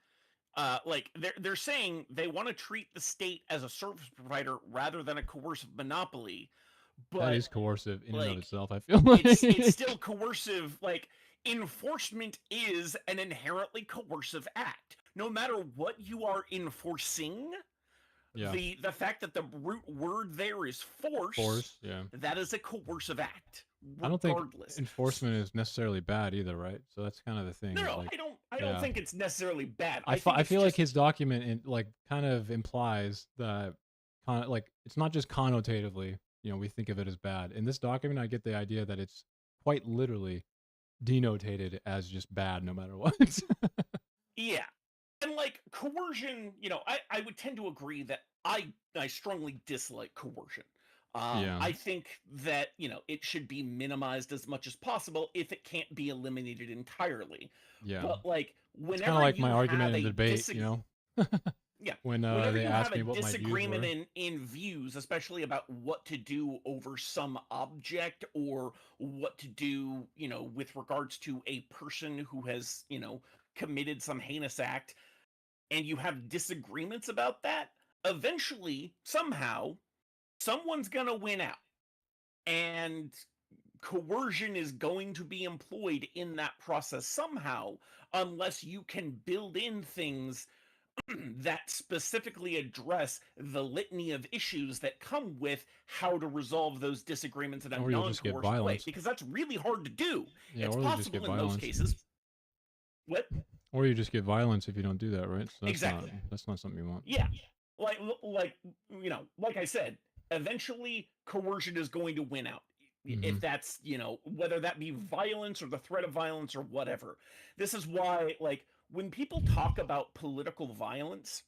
like they're saying they want to treat the state as a service provider rather than a coercive monopoly. But That is coercive in and of like, itself, I feel like. it's still coercive. Like, enforcement is an inherently coercive act. No matter what you are enforcing, Yeah. the fact that the root word there is force, Yeah. that is a coercive act. I don't think Regardless, enforcement is necessarily bad either, right? So that's kind of the thing. No, like, I don't yeah. think it's necessarily bad. I think it's feel like just- his document like kind of implies that like it's not just connotatively, we think of it as bad. In this document, I get the idea that it's quite literally denotated as just bad no matter what. Yeah. And like coercion, I would tend to agree that I strongly dislike coercion. Yeah. I think that, it should be minimized as much as possible if it can't be eliminated entirely. Yeah. But like It's whenever kind of like you my have argument in a debate, yeah, when whenever they you asked have me a what my views disagreement were. in views, especially about what to do over some object, or what to do, with regards to a person who has, committed some heinous act, and you have disagreements about that, eventually, somehow, someone's gonna win out. And coercion is going to be employed in that process somehow, unless you can build in things that specifically address the litany of issues that come with how to resolve those disagreements in a Or you'll just get non-coercive way, violence. because that's really hard to do. Yeah, It's or you just get possible in most violence. cases. What? Or you just get violence if you don't do that, right? So Exactly. That's not something you want. Yeah, like like I said, eventually coercion is going to win out. If that's, whether that be violence or the threat of violence or whatever. This is why, like, when people talk about political violence,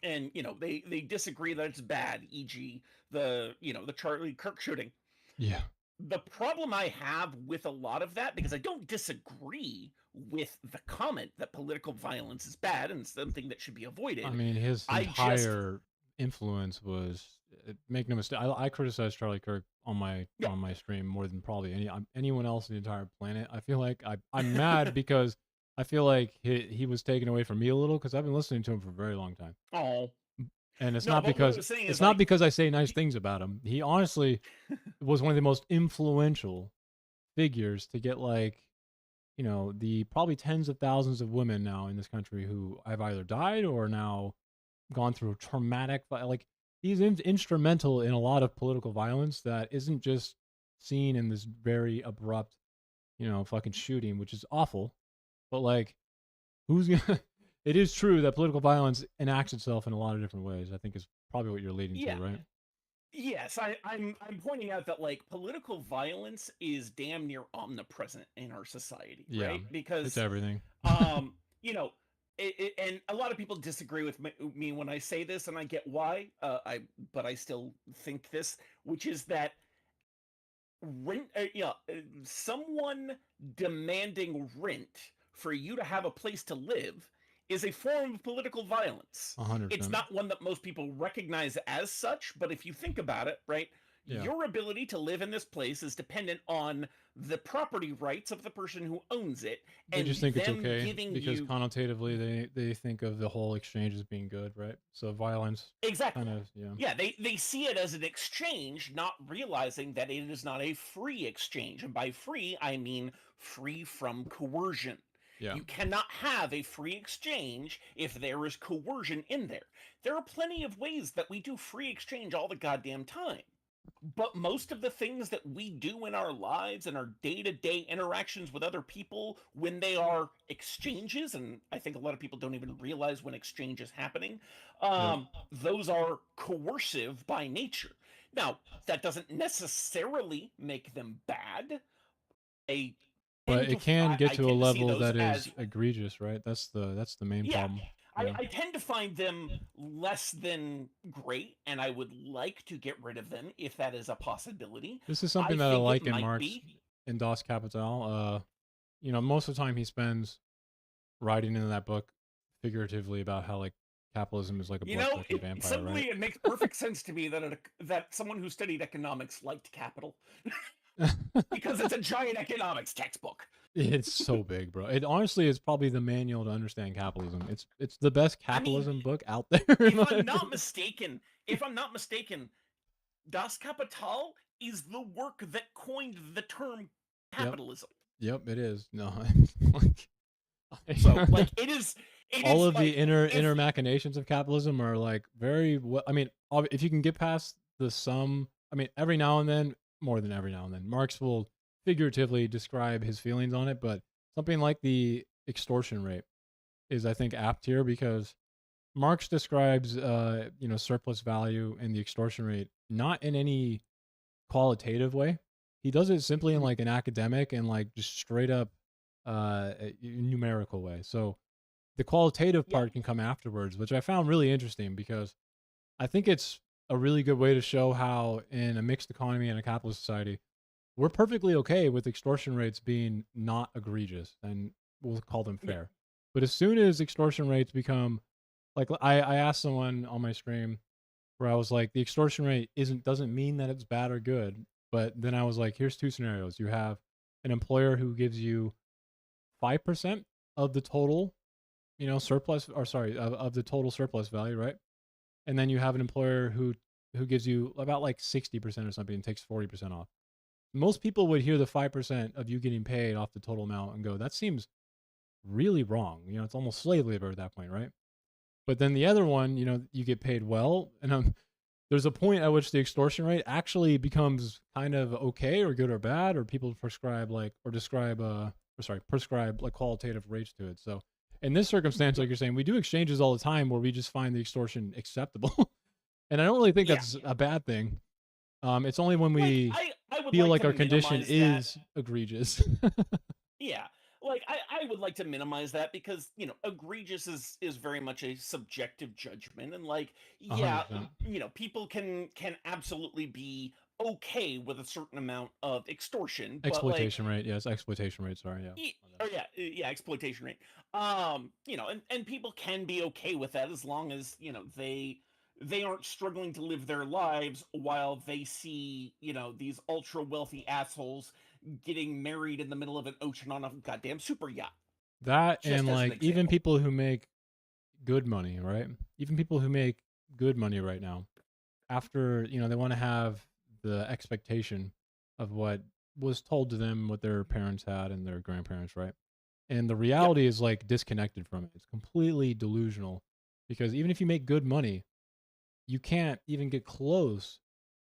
and they disagree that it's bad, e.g. the Charlie Kirk shooting. Yeah. The problem I have with a lot of that, because I don't disagree with the comment that political violence is bad and something that should be avoided. I mean, his entire influence was, make no mistake, I criticize Charlie Kirk on my stream more than probably anyone else on the entire planet. I feel like I'm mad because I feel like he was taken away from me a little, because I've been listening to him for a very long time. Oh. And it's not because because I say nice things about him. He honestly was one of the most influential figures to get, like, the probably tens of thousands of women now in this country who have either died or now gone through traumatic, like, he's instrumental in a lot of political violence that isn't just seen in this very abrupt, fucking shooting, which is awful. But like, who's gonna it is true that political violence enacts itself in a lot of different ways, I think is probably what you're leading to, right? Yes, I'm pointing out that, like, political violence is damn near omnipresent in our society, right? Because it's everything. And a lot of people disagree with me when I say this, and I get why. But I still think this, which is that someone demanding rent for you to have a place to live is a form of political violence. 100%. It's not one that most people recognize as such, but if you think about it, right, your ability to live in this place is dependent on the property rights of the person who owns it. They and just think it's them okay giving because you... connotatively they think of the whole exchange as being good, right? So violence, exactly, kind of, yeah, they see it as an exchange, not realizing that it is not a free exchange. And by free, I mean free from coercion. Yeah. You cannot have a free exchange if there is coercion in there. There are plenty of ways that we do free exchange all the goddamn time. But most of the things that we do in our lives and our day-to-day interactions with other people, when they are exchanges, and I think a lot of people don't even realize when exchange is happening, those are coercive by nature. Now, that doesn't necessarily make them bad. I But tend to it can get I to a tend to see level those that is as, egregious, right? That's the main yeah. problem. Yeah. I tend to find them less than great, and I would like to get rid of them if that is a possibility. This is I something that I think it like in might Marx be. in Das Kapital. You know, most of the time he spends writing in that book figuratively about how like capitalism is like a You know, bloodsucking vampire, right? suddenly it makes perfect sense to me that someone who studied economics liked Capital because it's a giant economics textbook. It's so big, bro. It honestly is probably the manual to understand capitalism. It's the best I mean, capitalism book out there. if I'm not mistaken, Das Kapital is the work that coined the term Yep. capitalism. Yep, it is. No. So, like, it is all of like, the inner machinations of capitalism are like very I mean, if you can get past the sum, I mean, every now and then, more than every now and then, Marx will figuratively describe his feelings on it, but something like the extortion rate is, I think, apt here because Marx describes, you know, surplus value and the extortion rate not in any qualitative way. He does it simply in like an academic and like just straight up numerical way. So the qualitative Yeah. part can come afterwards, which I found really interesting because I think it's a really good way to show how in a mixed economy and a capitalist society, we're perfectly okay with extortion rates being not egregious and we'll call them Yeah. fair. But as soon as extortion rates become like I asked someone on my stream where I was like, the extortion rate doesn't mean that it's bad or good. But then I was like, here's two scenarios. You have an employer who gives you 5% of the total, you know, surplus or sorry, of the total surplus value, right? And then you have an employer who gives you about like 60% or something and takes 40% off. Most people would hear the 5% of you getting paid off the total amount and go, that seems really wrong. You know, it's almost slave labor at that point, right? But then the other one, you know, you get paid well, and there's a point at which the extortion rate actually becomes kind of okay or good or bad, or people prescribe like or describe prescribe like qualitative rates to it. So in this circumstance, like you're saying, we do exchanges all the time where we just find the extortion acceptable, and I don't really think Yeah. that's a bad thing. It's only when Like, we I would feel like like to our condition minimize that. is egregious. Yeah, like I would like to minimize that because egregious is very much a subjective judgment, and like, yeah, 100%. people can absolutely be okay with a certain amount of extortion, but like, Exploitation rate, yes, exploitation rate. Sorry, yeah. yeah, exploitation rate. And people can be okay with that as long as they aren't struggling to live their lives while they see these ultra wealthy assholes getting married in the middle of an ocean on a goddamn super yacht. That Just and as an like even example. people who make good money, right? Even people who make good money right now, after, you know, they want to have the expectation of what was told to them, what their parents had and their grandparents, right? And the Yep. reality is like disconnected from it. It's completely delusional because even if you make good money, you can't even get close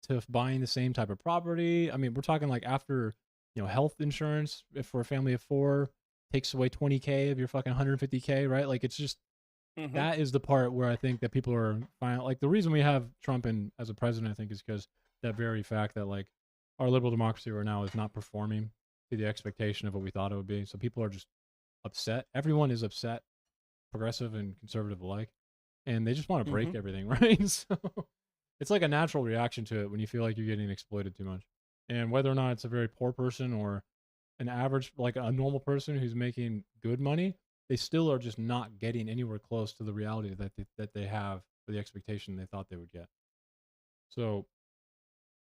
to buying the same type of property. I mean, we're talking like after, you know, health insurance if for a family of 4 takes away 20K of your fucking 150K, right? Like it's just Mm-hmm. that is the part where I think that people are like the reason we have Trump in as a president, I think, is because that very fact that like our liberal democracy right now is not performing to the expectation of what we thought it would be. So people are just upset. Everyone is upset, progressive and conservative alike, and they just want to break Mm-hmm. everything, right? So it's like a natural reaction to it when you feel like you're getting exploited too much. And whether or not it's a very poor person or an average, like a normal person who's making good money, they still are just not getting anywhere close to the reality that they have for the expectation they thought they would get. So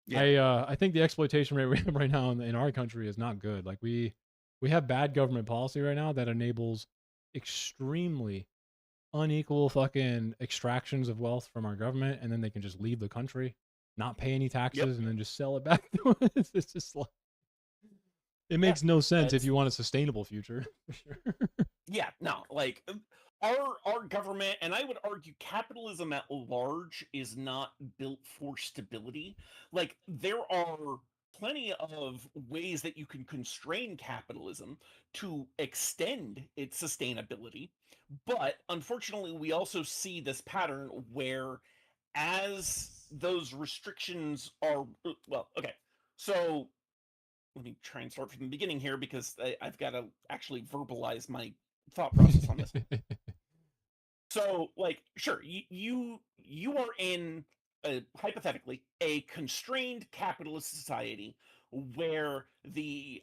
Yeah. I think the exploitation rate we have right now in our country is not good. Like we have bad government policy right now that enables extremely unequal fucking extractions of wealth from our government, and then they can just leave the country, not pay any Yep. taxes, and then just sell it back to us. It's just like it Yeah. makes no sense if That's you want a sustainable future. For sure. Yeah. No. Like, our government, and I would argue capitalism at large, is not built for stability. Like, there are plenty of ways that you can constrain capitalism to extend its sustainability, but unfortunately we also see this pattern where as those restrictions are well, okay. So let me try and start from the beginning here because I've got to actually verbalize my thought process on this. So, like, sure, you are in hypothetically a constrained capitalist society where the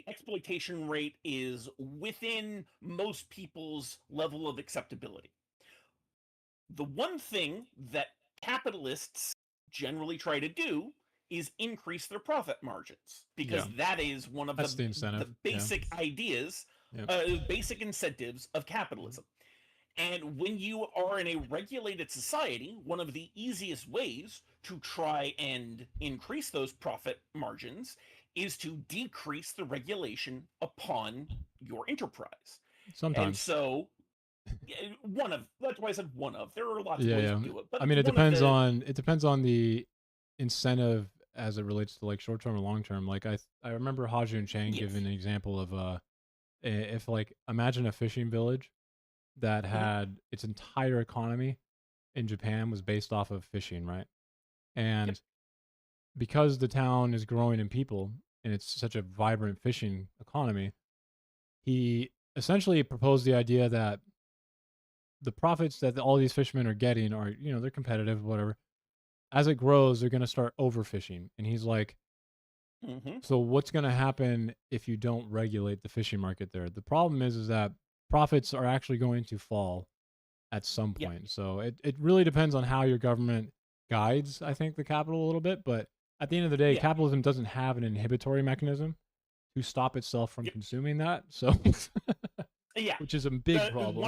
exploitation rate is within most people's level of acceptability. The one thing that capitalists generally try to do is increase their profit margins because Yeah. that is one of That's the the incentive. basic ideas, Yep. basic incentives of capitalism. And when you are in a regulated society, one of the easiest ways to try and increase those profit margins is to decrease the regulation upon your enterprise. And Sometimes. so, that's why I said one of. There are lots of Yeah, ways yeah. to do it, but I mean, one of the it depends on the incentive as it relates to like short term or long term. Like I remember Hajun Chang yes, giving an example of if like imagine a fishing village that Mhm. had its entire economy in Japan was based off of fishing, right? Yep. And because the town is growing in people and it's such a vibrant fishing economy, he essentially proposed the idea that the profits that all these fishermen are getting are, they're competitive, whatever. As it grows, they're going to start overfishing. And he's like, hmm so what's going to happen if you don't regulate the fishing market there? The problem is that profits are actually going to fall at some Yeah. point. So it really depends on how your government guides, I think, the capital a little bit. But at the end of the day, Yeah. capitalism doesn't have an inhibitory mechanism to stop itself from Yep. consuming that. So, Yeah. which is a big problem.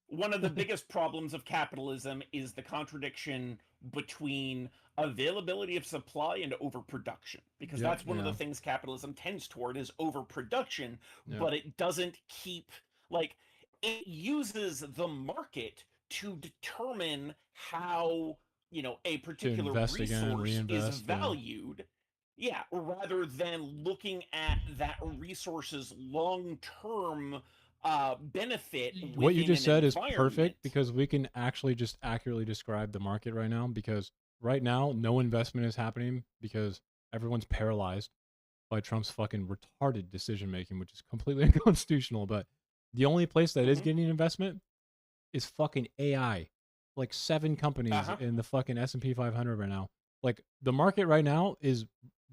One of the biggest problems of capitalism is the contradiction between availability of supply and overproduction, because Yep. that's one of the Yeah. things capitalism tends toward is overproduction, Yep. but it doesn't keep, like, it uses the market to determine how, a To particular invest again, resource is reinvest. Yeah. valued. Yeah, rather than looking at that resource's long-term benefit What you within just an said is environment. perfect because we can actually just accurately describe the market right now. Because right now, no investment is happening because everyone's paralyzed by Trump's fucking retarded decision making, which is completely unconstitutional. But the only place that is Mhm. getting investment is fucking AI. Like 7 companies Uh-huh. in the fucking S&P 500 right now. Like the market right now is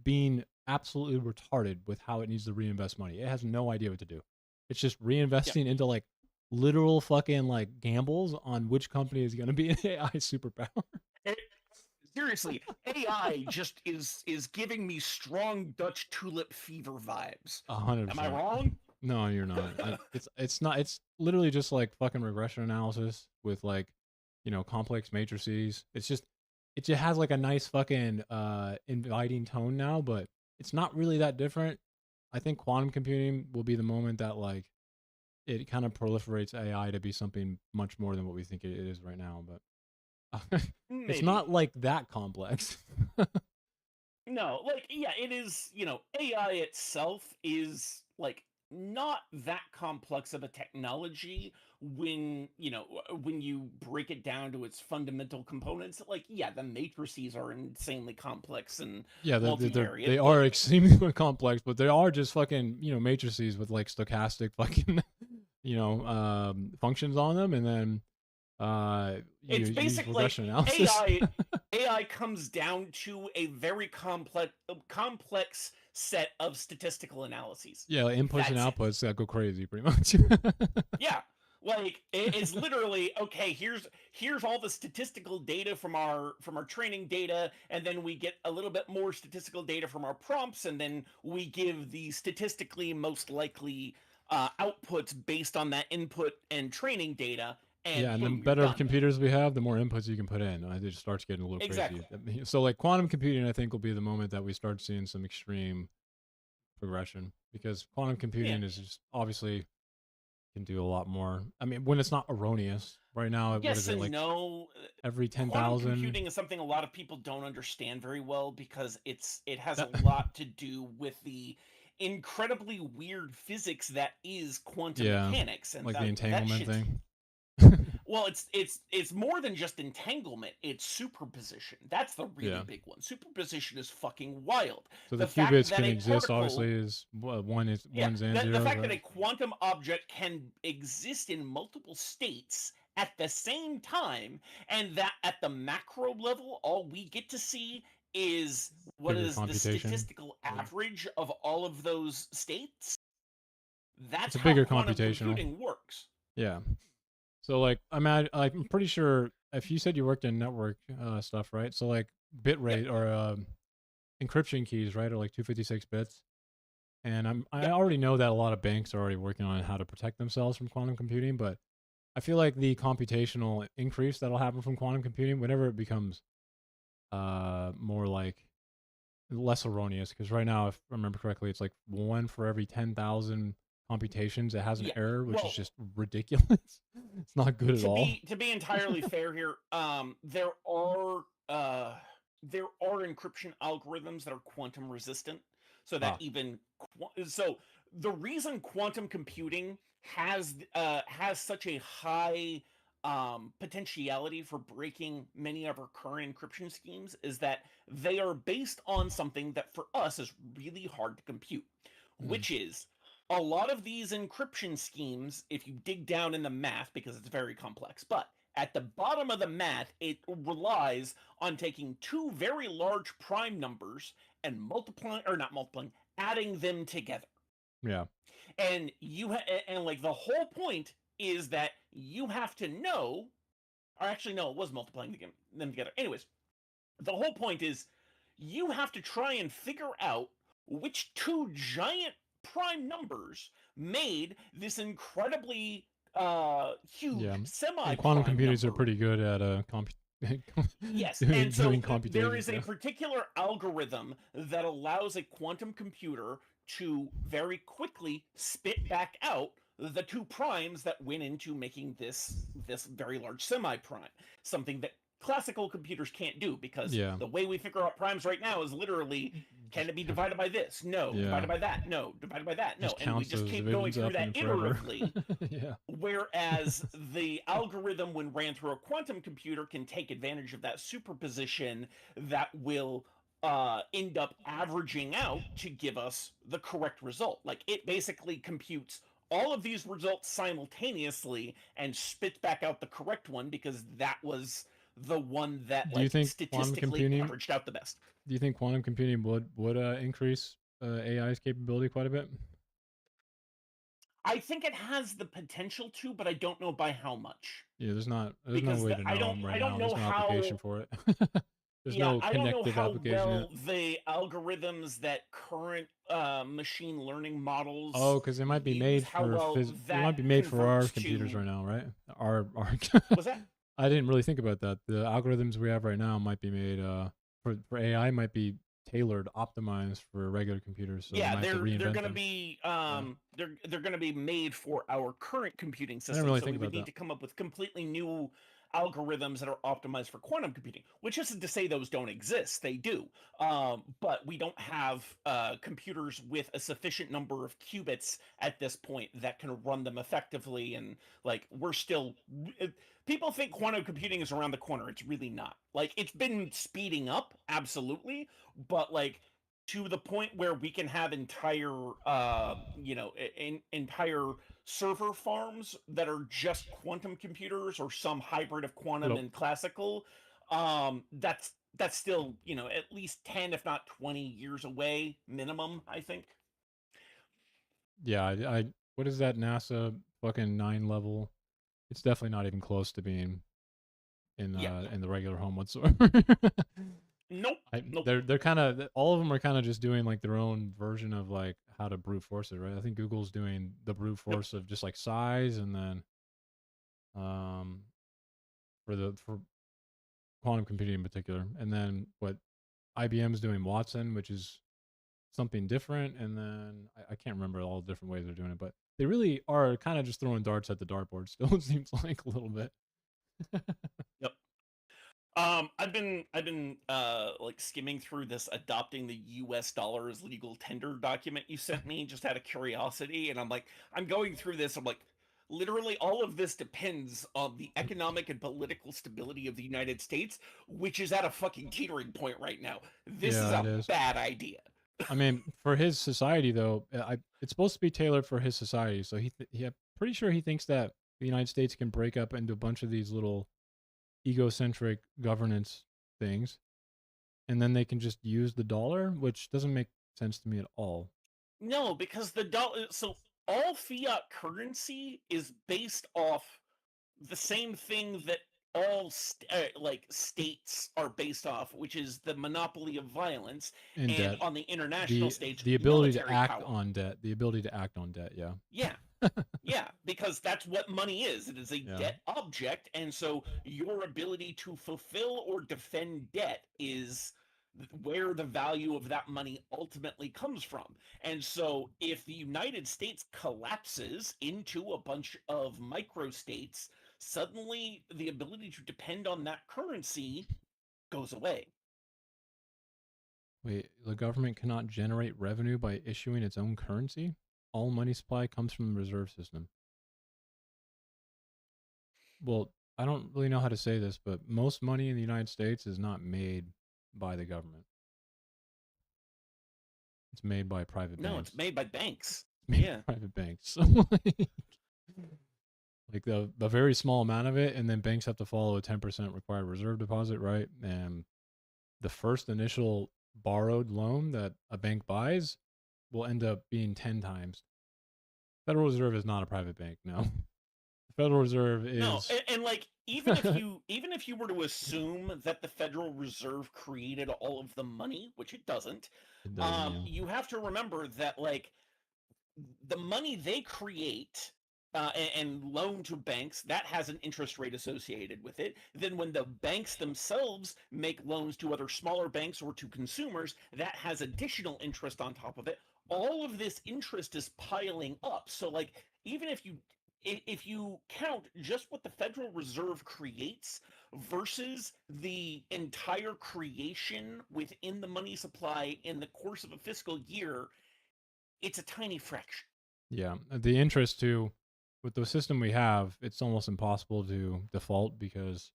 being absolutely retarded with how it needs to reinvest money. It has no idea what to do. It's just Yep. reinvesting into like literal fucking like gambles on which company is going to be an AI superpower. It- seriously, AI just is giving me strong Dutch tulip fever vibes. Am I 100%. wrong? No, you're not. It's not. It's literally just like fucking regression analysis with like, complex matrices. It just has like a nice fucking inviting tone now, but it's not really that different. I think quantum computing will be the moment that like it kind of proliferates AI to be something much more than what we think it is right now. But it's Maybe. not like that complex. No, like, yeah, it is, AI itself is like not that complex of a technology when, when you break it down to its fundamental components. Like, yeah, the matrices are insanely complex and Yeah, multivariate, they but are extremely complex, but they are just fucking matrices with like stochastic fucking functions on them, and then you it's use basic, like, regression analysis. AI comes down to a very complex set of statistical analyses. Yeah, like inputs and That's it. outputs that go crazy, pretty much. Yeah, like it's literally okay. Here's all the statistical data from our training data, and then we get a little bit more statistical data from our prompts, and then we give the statistically most likely outputs based on that input and training data, and Yeah, and the boom, you're better done. computers we have, the more inputs you can put in. It just starts getting a little crazy. Exactly. So, like quantum computing, I think will be the moment that we start seeing some extreme progression because quantum Yeah. computing is just obviously can do a lot more. I mean, when it's not erroneous. Right now, what is Yes it and like no. every Quantum 10,000? computing is something a lot of people don't understand very well because it has a That lot to do with the incredibly weird physics that is quantum yeah, mechanics, and like the that entanglement shit. thing. Well, it's more than just entanglement. It's superposition. That's the really Yeah. big one. Superposition is fucking wild. So the fact qubits that can a exist. particle- Obviously, is ones Yeah, and the zeros, fact that a right? quantum object can exist in multiple states at the same time, and that at the macro level, all we get to see is what Bigger is the computation. statistical Yeah. average of all of those states. That's It's a how bigger quantum computational. computing works. Yeah. So like I'm pretty sure if you said you worked in network stuff, right? So like bit rate or encryption keys, right, are like 256 bits. And I Yep. already know that a lot of banks are already working on how to protect themselves from quantum computing, but I feel like the computational increase that'll happen from quantum computing whenever it becomes more like less erroneous, because right now, if I remember correctly, it's like 1 for every 10,000 computations it has an Yeah, error, which well- is just ridiculous. It's not good at all. To be entirely fair here, there are encryption algorithms that are quantum resistant, so that so the reason quantum computing has such a high potentiality for breaking many of our current encryption schemes is that they are based on something that for us is really hard to compute, which is a lot of these encryption schemes, if you dig down in the math, because it's very complex, but at the bottom of the math, it relies on taking two very large prime numbers and adding them together. Yeah. And and like the whole point is that you have to know, or actually no, it was multiplying them together. Anyways, the whole point is you have to try and figure out which two giant prime numbers made this incredibly huge Yeah. semi And quantum computers are pretty good at yes, doing, and so doing there computations. is a particular algorithm that allows a quantum computer to very quickly spit back out the two primes that went into making this very large semi-prime, something that classical computers can't do, because the way we figure out primes right now is literally, can it be divided by this? No. Divided by that? No. Divided by that? No. And we just keep going through that iteratively. Yeah. Whereas the algorithm, when ran through a quantum computer, can take advantage of that superposition that will end up averaging out to give us the correct result. Like, it basically computes all of these results simultaneously and spits back out the correct one, because that was the one that statistically averaged out the best. Do you think quantum computing would increase AI's capability quite a bit? I think it has the potential to, but I don't know by how much. Yeah, there's no way to know right now. There's no application for it. There's no connective application. I don't know how well the algorithms that current machine learning models. Oh, because they might be made for they might be made for our computers right now, right? Our What's that? I didn't really think about that. The algorithms we have right now might be made for AI, might be tailored, optimized for regular computers. So yeah, they're going to be they're going to be made for our current computing system. Really so we would need to come up with completely new algorithms that are optimized for quantum computing, which isn't to say those don't exist. They do. But we don't have computers with a sufficient number of qubits at this point that can run them effectively. And like, we're still, people think quantum computing is around the corner. It's really not. Like, it's been speeding up, absolutely, but like, to the point where we can have entire entire server farms that are just quantum computers, or some hybrid of quantum and classical. That's still, at least 10, if not 20 years away minimum, I think. Yeah, I what is that NASA fucking 9 level? It's definitely not even close to being in the regular home whatsoever. Nope. They're kind of, all of them are kind of just doing like their own version of like how to brute force it, right? I think Google's doing the brute force of just like size, and then for quantum computing in particular, and then what IBM's doing Watson, which is something different, and then I can't remember all the different ways they're doing it, but they really are kind of just throwing darts at the dartboard still, it seems like, a little bit. Yep. I've been like skimming through this adopting the US dollar as legal tender document you sent me just out of curiosity, and I'm going through this. I'm like, literally all of this depends on the economic and political stability of the United States, which is at a fucking teetering point right now. This is Yeah, it a is. bad idea. I mean, for his society though, it's supposed to be tailored for his society. So I'm pretty sure he thinks that the United States can break up into a bunch of these little egocentric governance things, and then they can just use the dollar, which doesn't make sense to me at all. No, because the dollar. So all fiat currency is based off the same thing that all like states are based off, which is the monopoly of violence, And and debt, on the international the stage, the ability to military act power. on debt, the ability to act on debt. Yeah. Yeah. Yeah, because that's what money is. It is a Yeah. debt object, and so your ability to fulfill or defend debt is where the value of that money ultimately comes from. And so if the United States collapses into a bunch of microstates, suddenly the ability to depend on that currency goes away. Wait, the government cannot generate revenue by issuing its own currency? All money supply comes from the reserve system. Well, I don't really know how to say this, but most money in the United States is not made by the government. It's made by private No, banks. it's made by banks. It's made Yeah. by private banks. So like the very small amount of it, and then banks have to follow a 10% required reserve deposit, right? And the first initial borrowed loan that a bank buys will end up being 10 times. Federal Reserve is not a private bank, no. The Federal Reserve is No, and like even if you were to assume that the Federal Reserve created all of the money, which it doesn't, it doesn't, yeah. you have to remember that like the money they create and loan to banks, that has an interest rate associated with it. Then when the banks themselves make loans to other smaller banks or to consumers, that has additional interest on top of it. All of this interest is piling up. So like even if you count just what the Federal Reserve creates versus the entire creation within the money supply in the course of a fiscal year, it's a tiny fraction. Yeah, the interest too, with the system we have, it's almost impossible to default because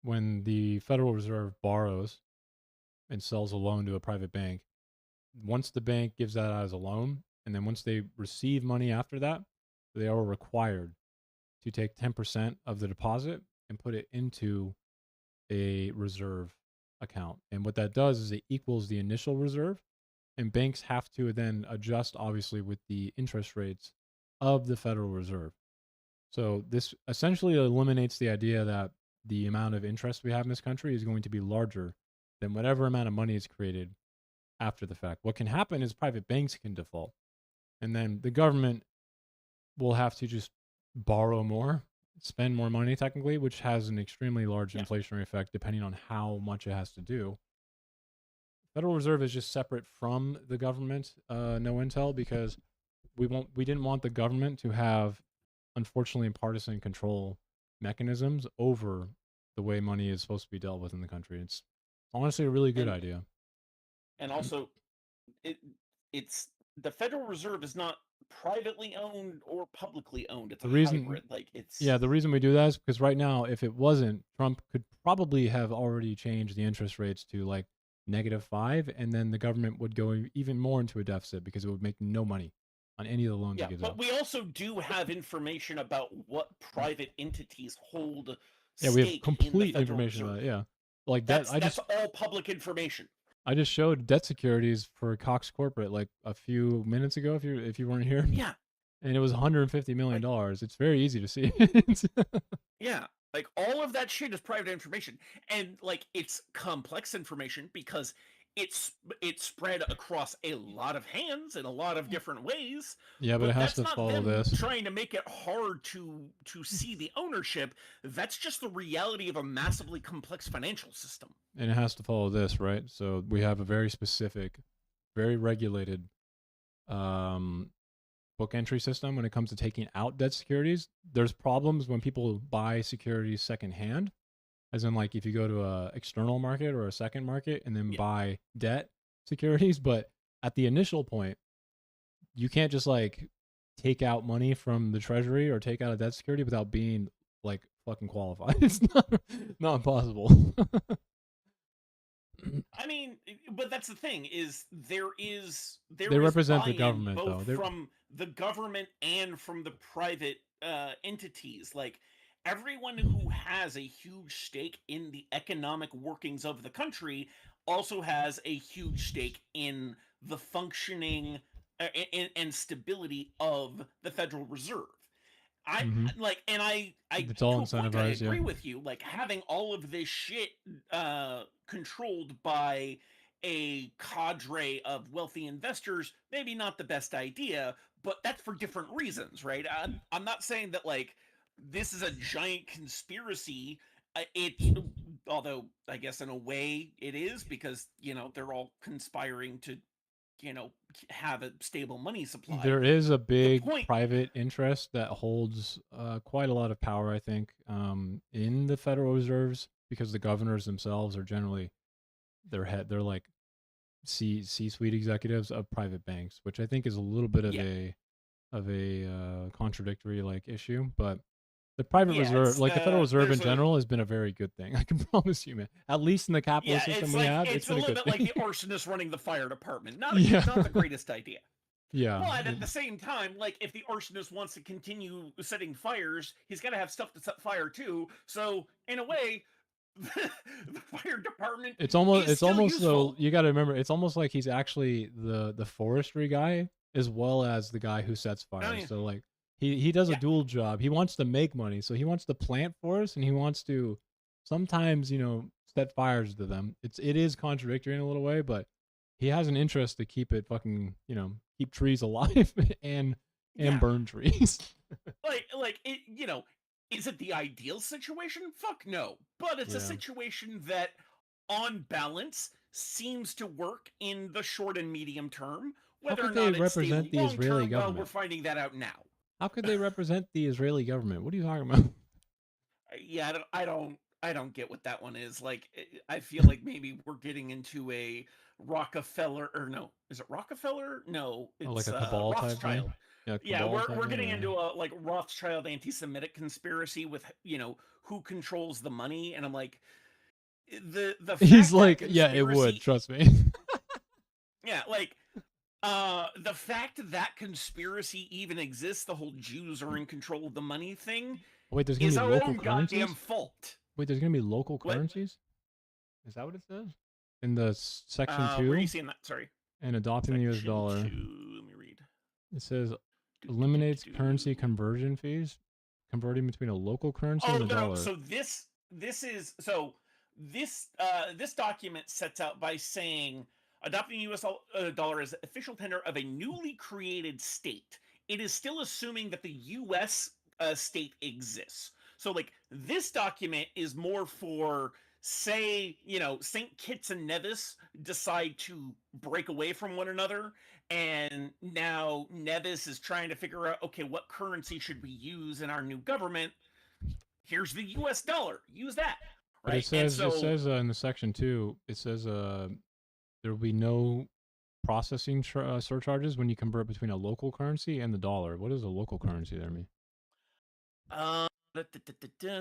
when the Federal Reserve borrows and sells a loan to a private bank, once the bank gives that out as a loan, and then once they receive money after that, they are required to take 10% of the deposit and put it into a reserve account. And what that does is it equals the initial reserve, and banks have to then adjust, obviously, with the interest rates of the Federal Reserve. So this essentially eliminates the idea that the amount of interest we have in this country is going to be larger than whatever amount of money is created after the fact. What can happen is private banks can default, and then the government will have to just borrow more, spend more money technically, which has an extremely large inflationary effect depending on how much it has to do. Federal Reserve is just separate from the government, no intel, because we didn't want the government to have, unfortunately, partisan control mechanisms over the way money is supposed to be dealt with in the country. It's honestly a really good idea. And also, it's the Federal Reserve is not privately owned or publicly owned. It's a hybrid. Like it's the reason we do that is because right now, if it wasn't, Trump could probably have already changed the interest rates to like -5, and then the government would go even more into a deficit because it would make no money on any of the loans it gives but out. we also do have information about what private entities hold. Yeah, we have stake complete in the Federal information Reserve. about it. Yeah, like That's that. that's all public information. I just showed debt securities for Cox Corporate like a few minutes ago. If you weren't here, Yeah, and it was $150 million. It's very easy to see. yeah. Like all of that shit is private information, and like it's complex information because it's spread across a lot of hands in a lot of different ways. Yeah, but it has that's to not follow them this. trying to make it hard to see the ownership. That's just the reality of a massively complex financial system. And it has to follow this, right? So we have a very specific, very regulated book entry system when it comes to taking out debt securities. There's problems when people buy securities secondhand, as in like if you go to a external market or a second market and then buy debt securities. But at the initial point, you can't just like take out money from the treasury or take out a debt security without being like fucking qualified. It's not possible. I mean, but that's the thing is there is They represent the buy-in government, both though. They're- from the government and from the private entities. Like everyone who has a huge stake in the economic workings of the country also has a huge stake in the functioning and stability of the Federal Reserve. I Mhm. like, and I It's all to a point, I incentivized, yeah. agree with you. Like having all of this shit controlled by a cadre of wealthy investors, maybe not the best idea, but that's for different reasons, right? I'm not saying that like this is a giant conspiracy. It's although I guess in a way it is because they're all conspiring to have a stable money supply. There is a big point- private interest that holds quite a lot of power, I think, in the Federal Reserves because the governors themselves are generally they're like C-suite executives of private banks, which I think is a little bit of Yeah. a contradictory like issue, but the private Yeah, reserve, it's, like the Federal Reserve in there's a- general, has been a very good thing. I can promise you, man. At least in the capitalist system we have, it's a been a little good bit thing. like the arsonist running the fire department. Not Yeah. not the greatest idea. Yeah. But at the same time, like if the arsonist wants to continue setting fires, he's got to have stuff to set fire to. So in a way, the fire department It's almost is it's still almost useful. so you got to remember it's almost like he's actually the forestry guy as well as the guy who sets fires. yeah. So like he does Yeah. a dual job. He wants to make money, so he wants to plant forests and he wants to sometimes set fires to them. It is contradictory in a little way, but he has an interest to keep it fucking keep trees alive and Yeah. burn trees. like it, is it the ideal situation? Fuck no. But it's a Yeah. situation that on balance seems to work in the short and medium term. Whether could or they not it's stable represent the long Israeli term, well, government? we're finding that out now. How could they represent the Israeli government? What are you talking about? Yeah, I don't get what that one is. Like I feel like maybe we're getting into a Rockefeller or no, is it Rockefeller? No, it's Like a cabal type Rothschild. thing? Yeah, cabal we're type thing? getting Yeah. into a like Rothschild anti-Semitic conspiracy with who controls the money, and I'm like the fact He's that like, yeah, it would. conspiracy- Trust me. Yeah, like the fact that conspiracy even exists, the whole Jews are in control of the money thing, Wait, there's gonna is be our local own goddamn currencies. fault. Wait, there's gonna be local What? currencies. Is that what it says in the section Where are 2? you seeing that? Sorry. And adopting the U.S. Section dollar. 2, let me read. It says eliminates currency conversion fees, converting between a local currency Oh and a no! dollar. So this document sets out by saying adopting U.S. Dollar as official tender of a newly created state. It is still assuming that the U.S. State exists. So like this document is more for say St. Kitts and Nevis decide to break away from one another, and now Nevis is trying to figure out, okay, what currency should we use in our new government? Here's the U.S. dollar. Use that. But Right? it says in the section 2, it says there will be no processing surcharges when you convert between a local currency and the dollar. What does a local currency there mean?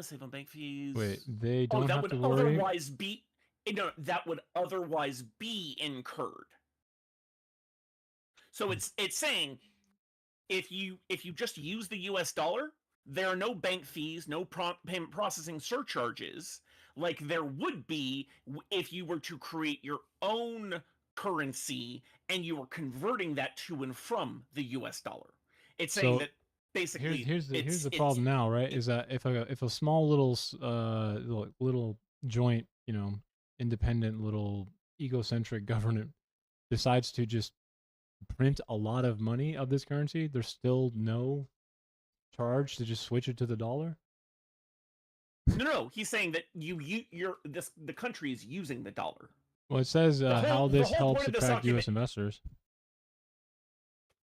Save on bank fees. Wait, they don't that have would to worry. otherwise be that would otherwise be incurred. So it's saying if you just use the US dollar, there are no bank fees, no payment processing surcharges like there would be if you were to create your own currency and you were converting that to and from the US dollar. It's saying So, that basically here's the problem now, right? Is that if a small little little joint, independent little egocentric government decides to just print a lot of money of this currency, there's still no charge to just switch it to the dollar? No, he's saying that the country is using the dollar. Well, it says The how whole this point helps of this attract U.S. document- investors.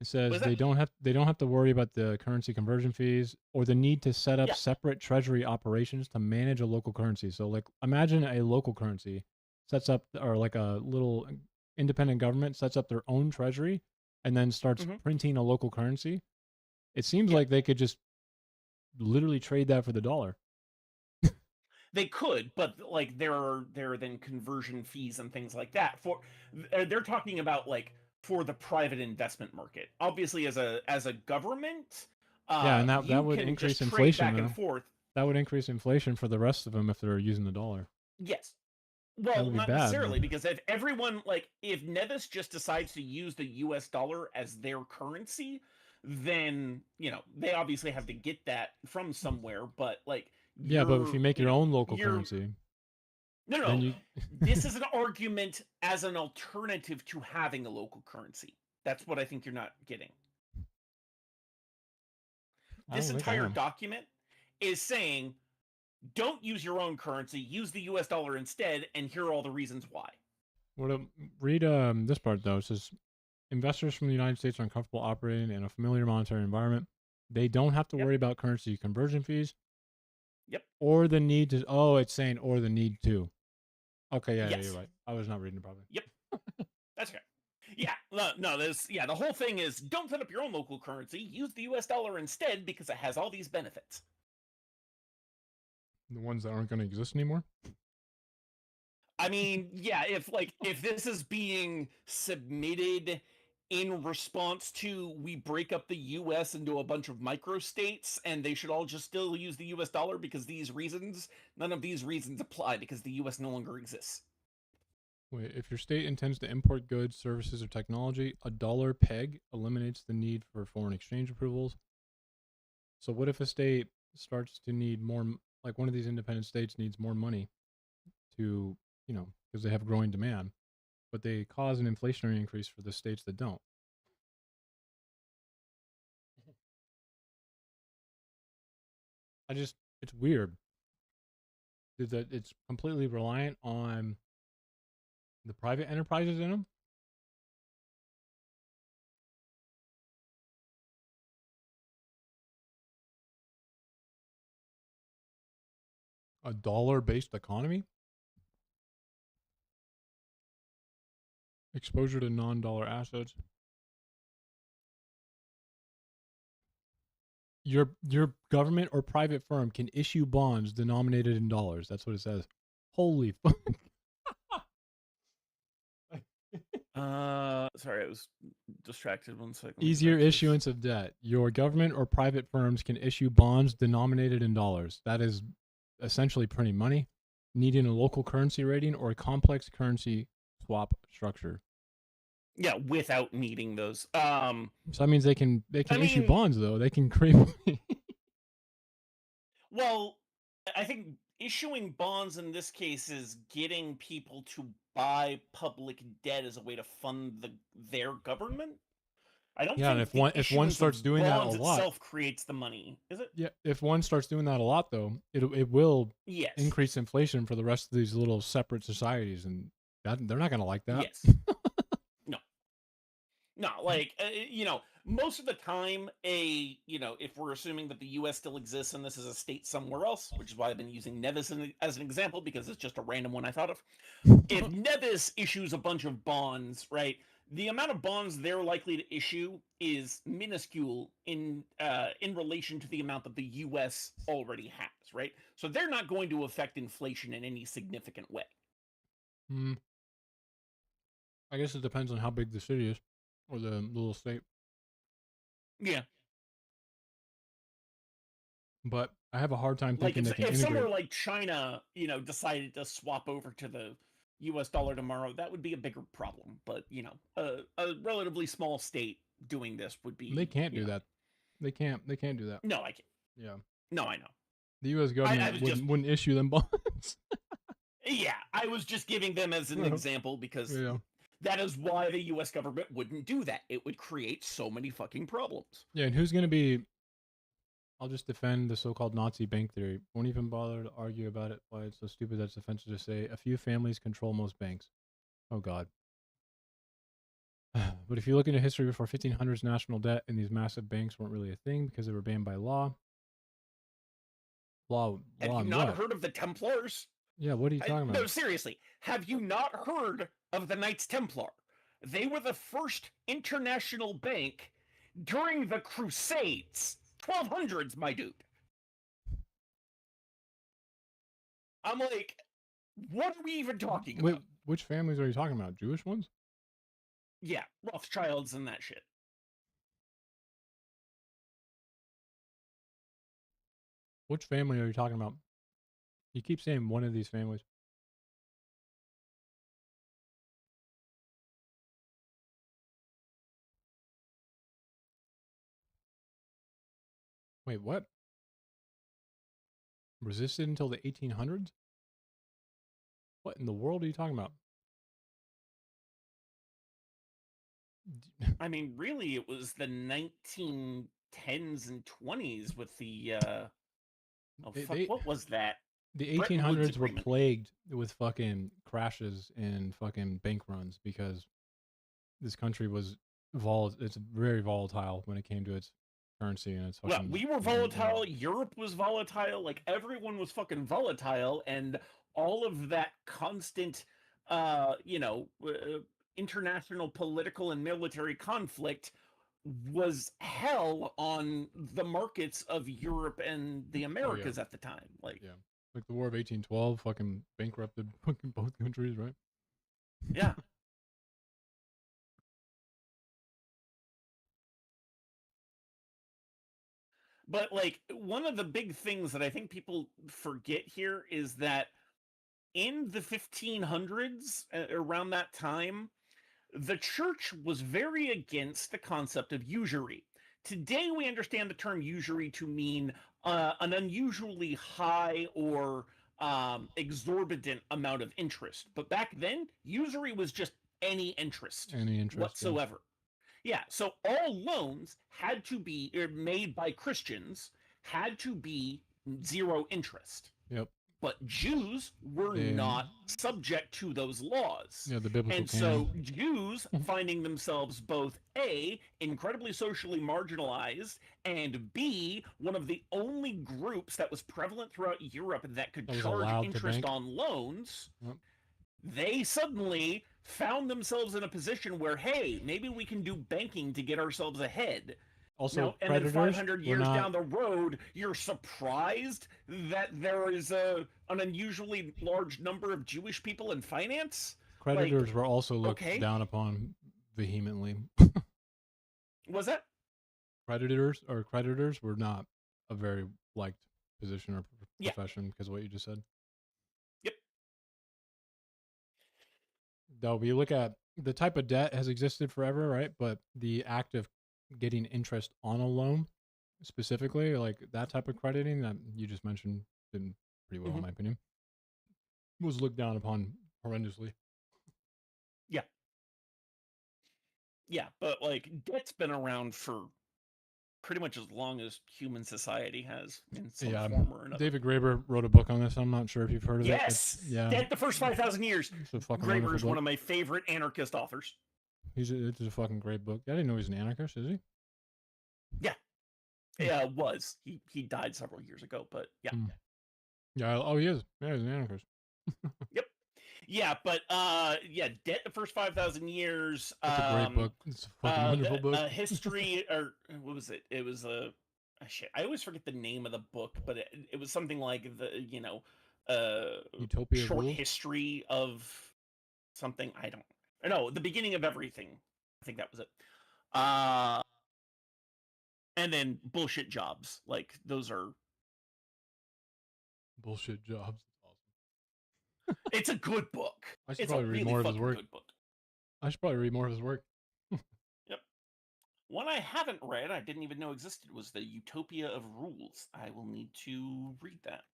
It says What is they that? don't have to worry about the currency conversion fees or the need to set up Yeah. separate treasury operations to manage a local currency. So, like, imagine a local currency sets up, or like a little independent government sets up their own treasury and then starts Mhm. printing a local currency. It seems Yeah. like they could just literally trade that for the dollar. They could, but like there are then conversion fees and things like that. They're talking about like for the private investment market. Obviously, as a government, Yeah, and that you would can increase just trade inflation, back and though. forth. That would increase inflation for the rest of them if they're using the dollar. Yes. That Well, would be not bad. necessarily, because if everyone if Nevis just decides to use the US dollar as their currency, then they obviously have to get that from somewhere. But like, Yeah, but if you make your own local you're- currency, no, then you this is an argument as an alternative to having a local currency. That's what I think you're not getting. I This don't think I entire am. document is saying, don't use your own currency, use the US dollar instead, and here are all the reasons why. Read this part though. It says investors from the United States are uncomfortable operating in a familiar monetary environment. They don't have to Yep. worry about currency conversion fees. Yep. Or the need to. Oh, it's saying or the need to. Okay, yeah, Yes. you're right. I was not reading it properly. Yep. That's okay. Yeah, no, the whole thing is don't set up your own local currency, use the US dollar instead because it has all these benefits. The ones that aren't going to exist anymore. I mean, yeah, if this is being submitted in response to we break up the US into a bunch of microstates and they should all just still use the US dollar because none of these reasons apply because the US no longer exists. Wait, if your state intends to import goods, services, or technology, a dollar peg eliminates the need for foreign exchange approvals. So what if a state starts to need more, like one of these independent states needs more money to, because they have growing demand, but they cause an inflationary increase for the states that don't? It's weird. That it's completely reliant on the private enterprises in them. A dollar-based economy? Exposure to non-dollar assets. Your government or private firm can issue bonds denominated in dollars. That's what it says. Holy fuck. Sorry, I was distracted 1 second. Easier issuance of debt. Your government or private firms can issue bonds denominated in dollars. That is essentially printing money, needing a local currency rating or a complex currency swap structure. Yeah, without needing those. So that means they can issue mean- bonds though. They can create money. Well, I think issuing bonds in this case is getting people to buy public debt as a way to fund their government. I don't Yeah, and think if the one issuance starts of doing that a bonds lot- itself creates the money, is it? Yeah, if one starts doing that a lot though, it will Yes. increase inflation for the rest of these little separate societies, and they're not going to like that. Yes. No, most of the time, if we're assuming that the U.S. still exists and this is a state somewhere else, which is why I've been using Nevis as an example because it's just a random one I thought of. If Nevis issues a bunch of bonds, right, the amount of bonds they're likely to issue is minuscule in relation to the amount that the U.S. already has, right? So they're not going to affect inflation in any significant way. I guess it depends on how big the city is or the little state. Yeah. But I have a hard time Like thinking they can if somewhere integrate. like China, decided to swap over to the US dollar tomorrow, that would be a bigger problem. But, a relatively small state doing this would be They can't do that. They can't do that. No, I can't. Yeah. No, I know. The U.S. government wouldn't issue them bonds. Yeah, I was just giving them as an example because Yeah. that is why the US government wouldn't do that. It would create so many fucking problems. Yeah, and who's going to be... I'll just defend the so-called Nazi bank theory. Won't even bother to argue about it, why it's so stupid that's offensive to say. A few families control most banks. Oh, God. But if you look into history before 1500s, national debt and these massive banks weren't really a thing because they were banned by law. Have you on not what? heard of the Templars? Yeah, what are you talking about? No, seriously. Have you not heard of the Knights Templar? They were the first international bank during the Crusades, 1200s, my dude. I'm like, what are we even talking Wait, about? which families are you talking about? Jewish ones? Yeah, Rothschilds and that shit. Which family are you talking about? You keep saying one of these families. Wait, what? Resisted until the 1800s? What in the world are you talking about? I mean, really, it was the 1910s and 20s with the what was that? The Bretton Woods 1800s were Agreement. plagued with fucking crashes and fucking bank runs because this country was it's very volatile when it came to its currency and its Well, fucking. we were volatile. Europe was volatile. Like everyone was fucking volatile, and all of that constant, international political and military conflict was hell on the markets of Europe and the Americas at the time. Like, Yeah, like the War of 1812 fucking bankrupted fucking both countries, right? yeah. But like one of the big things that I think people forget here is that in the 1500s, around that time, the church was very against the concept of usury. Today, we understand the term usury to mean an unusually high or exorbitant amount of interest. But back then, usury was just any interest whatsoever. Yeah, so all loans had to be made by Christians, had to be zero interest. Yep. But Jews were not subject to those laws. Yeah, the biblical and so Jews finding themselves both A, incredibly socially marginalized, and B, one of the only groups that was prevalent throughout Europe that could charge interest on loans, they suddenly found themselves in a position where, hey, maybe we can do banking to get ourselves ahead. Also, and then 500 years down the road, you're surprised that there is an unusually large number of Jewish people in finance? Creditors were also looked down upon vehemently. Was that? Creditors were not a very liked position or profession because of what you just said. Yep. Though we look at the type of debt has existed forever, right? But the act of getting interest on a loan specifically, like that type of crediting that you just mentioned, did pretty well in my opinion, was looked down upon horrendously. Yeah, but like debt's been around for pretty much as long as human society has in some form or another. David Graeber wrote a book on this. I'm not sure if you've heard of it. Yes, Debt the First 5,000 Years. Graeber is one of my favorite anarchist authors. It's a fucking great book. I didn't know he's an anarchist, is he? Yeah. Yeah, was. He died several years ago, but yeah. Yeah, oh, he is. Yeah, he's an anarchist. Yep. Yeah, but Debt the First 5,000 Years. That's a great book. It's a fucking wonderful book. A history, or what was it? It was shit. I always forget the name of the book, but it was something like Utopia short Rules? history of something. I don't know. The beginning of everything. I think that was it. And then Bullshit Jobs. Like those are Bullshit Jobs. It's a good book. I should probably read more of his work. I should probably read more of his work. Yep. One I haven't read, I didn't even know existed, was the Utopia of Rules. I will need to read that.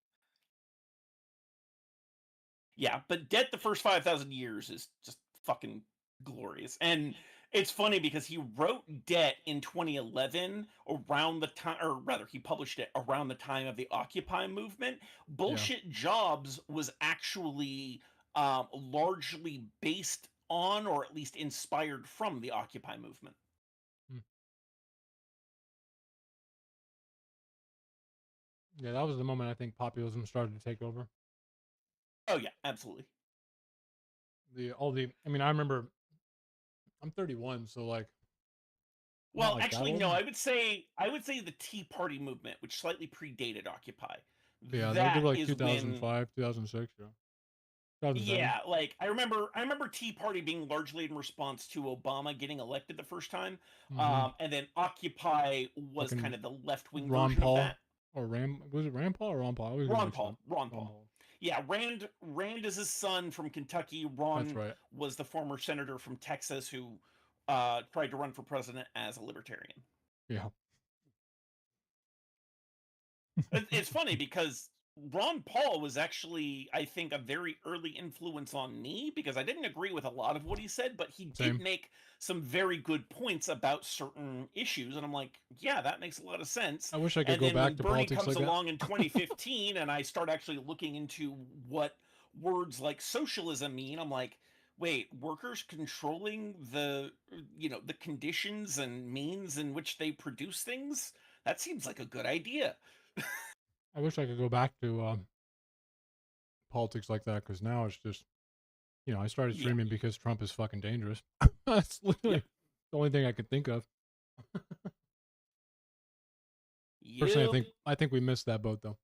Yeah, but Debt the First 5,000 Years is just fucking glorious. And it's funny because he wrote Debt in 2011 around the time, or rather, he published it around the time of the Occupy movement. Bullshit Jobs was actually largely based on, or at least inspired from, the Occupy movement. Yeah, that was the moment I think populism started to take over. Oh yeah, absolutely. I mean, I remember I'm 31, so like Well, like that actually, no. old. I would say the Tea Party movement, which slightly predated Occupy. Yeah, that would be That like is when 2005, 2006, yeah. 2007. yeah, like I remember Tea Party being largely in response to Obama getting elected the first time. Mm-hmm. And then Occupy was Fucking kind of the left-wing Ron version of Paul that. or was it Rand Paul or Ron Paul? I always get Ron mixed up. Paul. Ron Paul. Yeah, Rand is his son from Kentucky. Ron That's right. was the former senator from Texas who tried to run for president as a libertarian. Yeah. It's funny because Ron Paul was actually, I think, a very early influence on me because I didn't agree with a lot of what he said, but he Same. did make some very good points about certain issues, and I'm like, yeah, that makes a lot of sense. I wish I could And go then back when to Bernie politics comes like that. along in 2015, and I start actually looking into what words like socialism mean, I'm like, wait, workers controlling the the conditions and means in which they produce things? That seems like a good idea. I wish I could go back to politics like that because now it's just, I started Yeah. streaming because Trump is fucking dangerous. That's literally the only thing I could think of. Personally, I think we missed that boat though.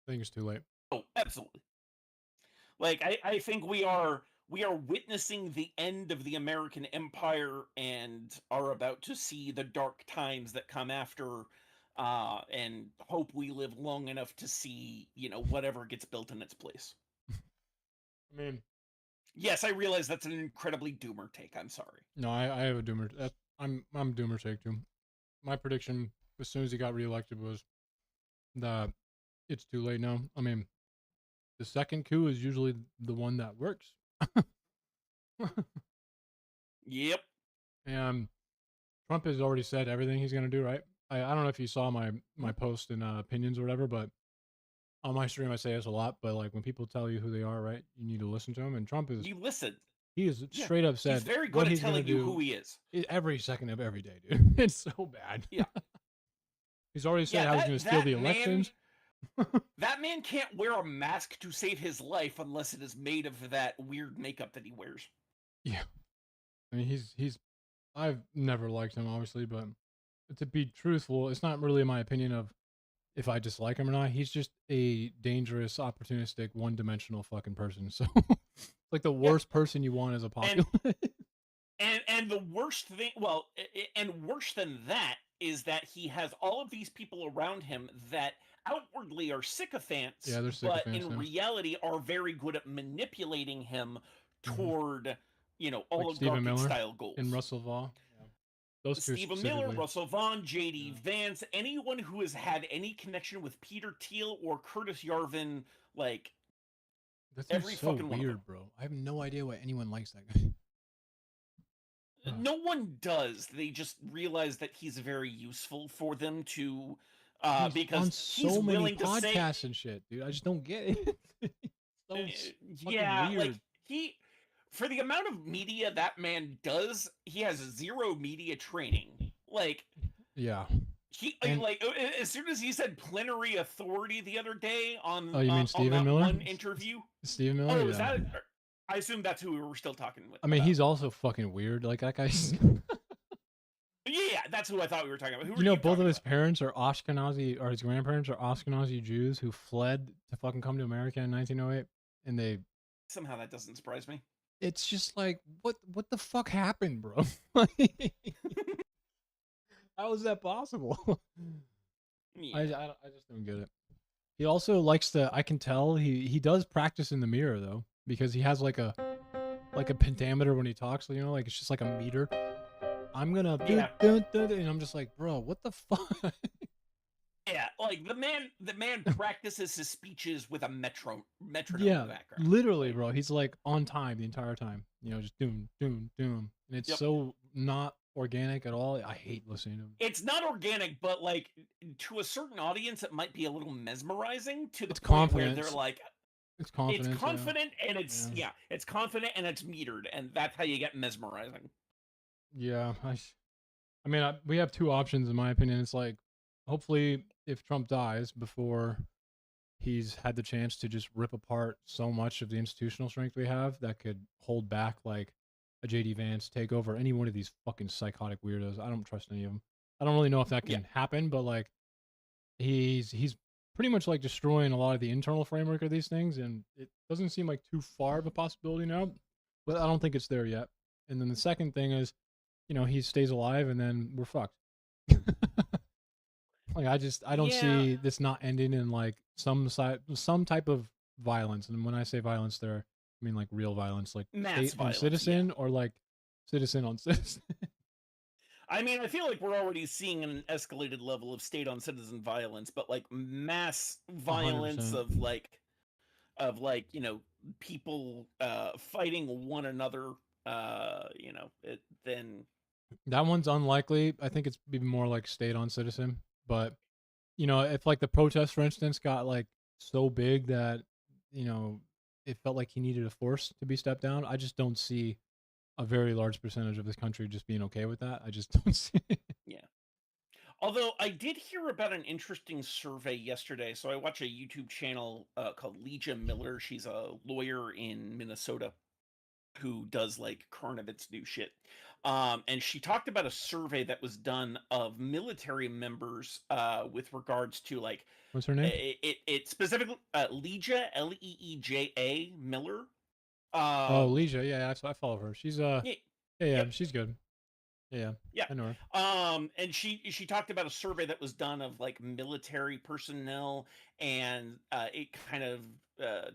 I think it's too late. Oh, absolutely. Like I think we are witnessing the end of the American empire and are about to see the dark times that come after, and hope we live long enough to see, whatever gets built in its place. I mean, yes, I realize that's an incredibly doomer take. I'm sorry. No, I have a doomer. I'm doomer take too. My prediction as soon as he got reelected was that it's too late now. I mean, the second coup is usually the one that works. Yep. And Trump has already said everything he's gonna do, right? I don't know if you saw my post in opinions or whatever, but on my stream I say this a lot. But like when people tell you who they are, right, you need to listen to them. And Trump is You listen. he is Yeah, straight up said He's very what good at he's gonna telling you do who he is. every second of every day, dude. It's so bad. Yeah. He's already said Yeah, how he's that- gonna steal that the man- elections. That man can't wear a mask to save his life unless it is made of that weird makeup that he wears. Yeah. I mean, he's I've never liked him, obviously, but to be truthful, it's not really my opinion of if I dislike him or not. He's just a dangerous, opportunistic, one-dimensional fucking person. So, like the worst person you want as a popular. And the worst thing, and worse than that is that he has all of these people around him that outwardly are sycophants, Yeah, they're but sycophants, in yeah. reality are very good at manipulating him Mhm. toward, Stephen oligarchic Miller style goals. and Russell Vaughn. Yeah. Those two Stephen Miller, specifically. Russell Vaughn, J.D. Yeah. Vance, anyone who has had any connection with Peter Thiel or Curtis Yarvin, like, That's every so fucking one of them. weird, bro. I have no idea why anyone likes that guy. No one does. They just realize that he's very useful for them to, He's because on he's so many willing to say, podcasts and shit, dude. I just don't get it. It's so fucking yeah, weird. like for the amount of media that man does, he has zero media training. Like Yeah. and as soon as he said plenary authority the other day on Oh, you mean on Stephen that Miller? one interview. Stephen Miller. Oh, is yeah. that? I assume that's who we were still talking with. I mean, about. he's also fucking weird. Like that guy's. Yeah, that's who I thought we were talking about. Who You know, were both of talking his about? parents are Ashkenazi, or his grandparents are Ashkenazi Jews who fled to fucking come to America in 1908, and they. Somehow that doesn't surprise me. It's just like what the fuck happened, bro? How is that possible? Yeah. I just don't get it. He also likes to. I can tell he does practice in the mirror though, because he has like a pentameter when he talks. You know, like it's just like a meter. I'm gonna Yeah. and I'm just like, bro, what the fuck? Yeah, like the man practices his speeches with a metronome Yeah, in the background. literally, bro. He's like on time the entire time. You know, just doom, doom, doom, and it's Yep. so not organic at all. I hate listening to him. It's not organic, but like to a certain audience, it might be a little mesmerizing to the It's point where confidence. they're like, It's confident. it's confident and it's Yeah. it's confident and it's metered, and that's how you get mesmerizing. Yeah, I mean, we have two options in my opinion. It's like, hopefully, if Trump dies before he's had the chance to just rip apart so much of the institutional strength we have that could hold back like a JD Vance take over any one of these fucking psychotic weirdos. I don't trust any of them. I don't really know if that can happen, but like he's pretty much like destroying a lot of the internal framework of these things, and it doesn't seem like too far of a possibility now, but I don't think it's there yet. And then the second thing is, he stays alive, and then we're fucked. Like I don't see this not ending in like some type of violence. And when I say violence there, I mean like real violence, like Mass state on violence, citizen or like citizen on citizen. I mean, I feel like we're already seeing an escalated level of state on citizen violence, but like mass violence 100%. of like, people fighting one another, then That one's unlikely. I think it's be more like state on citizen. But if like the protest, for instance, got like so big that it felt like he needed a force to be stepped down, I just don't see a very large percentage of this country just being okay with that. I just don't see it. Yeah. Although I did hear about an interesting survey yesterday. So I watch a YouTube channel called Legia Miller. She's a lawyer in Minnesota who does like current events new shit. And she talked about a survey that was done of military members with regards to like What's her name? it specifically Legia Leeja Miller. Oh, Leisha. Yeah, I follow her. She's yeah, Yep. she's good. Yeah, Yeah. I know her. And she talked about a survey that was done of like military personnel, and it kind of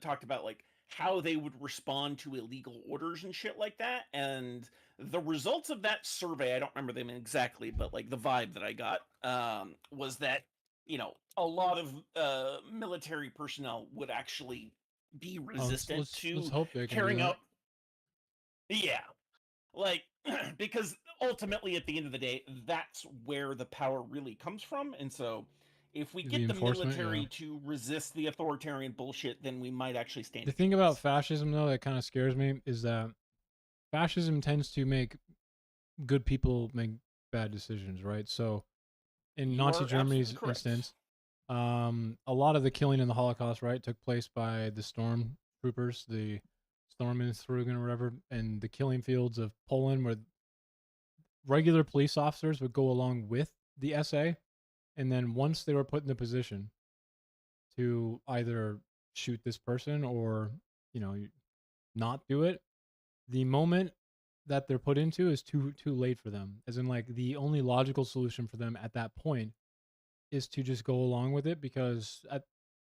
talked about like how they would respond to illegal orders and shit like that. And the results of that survey, I don't remember them exactly, but like the vibe that I got was that a lot of military personnel would actually be resistant let's to hope they can carrying do that. out. Yeah, like because ultimately at the end of the day that's where the power really comes from, and so if we The get the enforcement, military yeah. to resist the authoritarian bullshit, then we might actually stand The a thing about chance. fascism, though, that kind of scares me is that fascism tends to make good people make bad decisions, right? So in You Nazi are Germany's absolutely correct. instance, a lot of the killing in the Holocaust, right, took place by the storm troopers, the Stormensrugen or whatever, and the killing fields of Poland, where regular police officers would go along with the SA, and then once they were put in the position to either shoot this person or not do it, the moment that they're put into is too late for them. As in, like, the only logical solution for them at that point is to just go along with it, because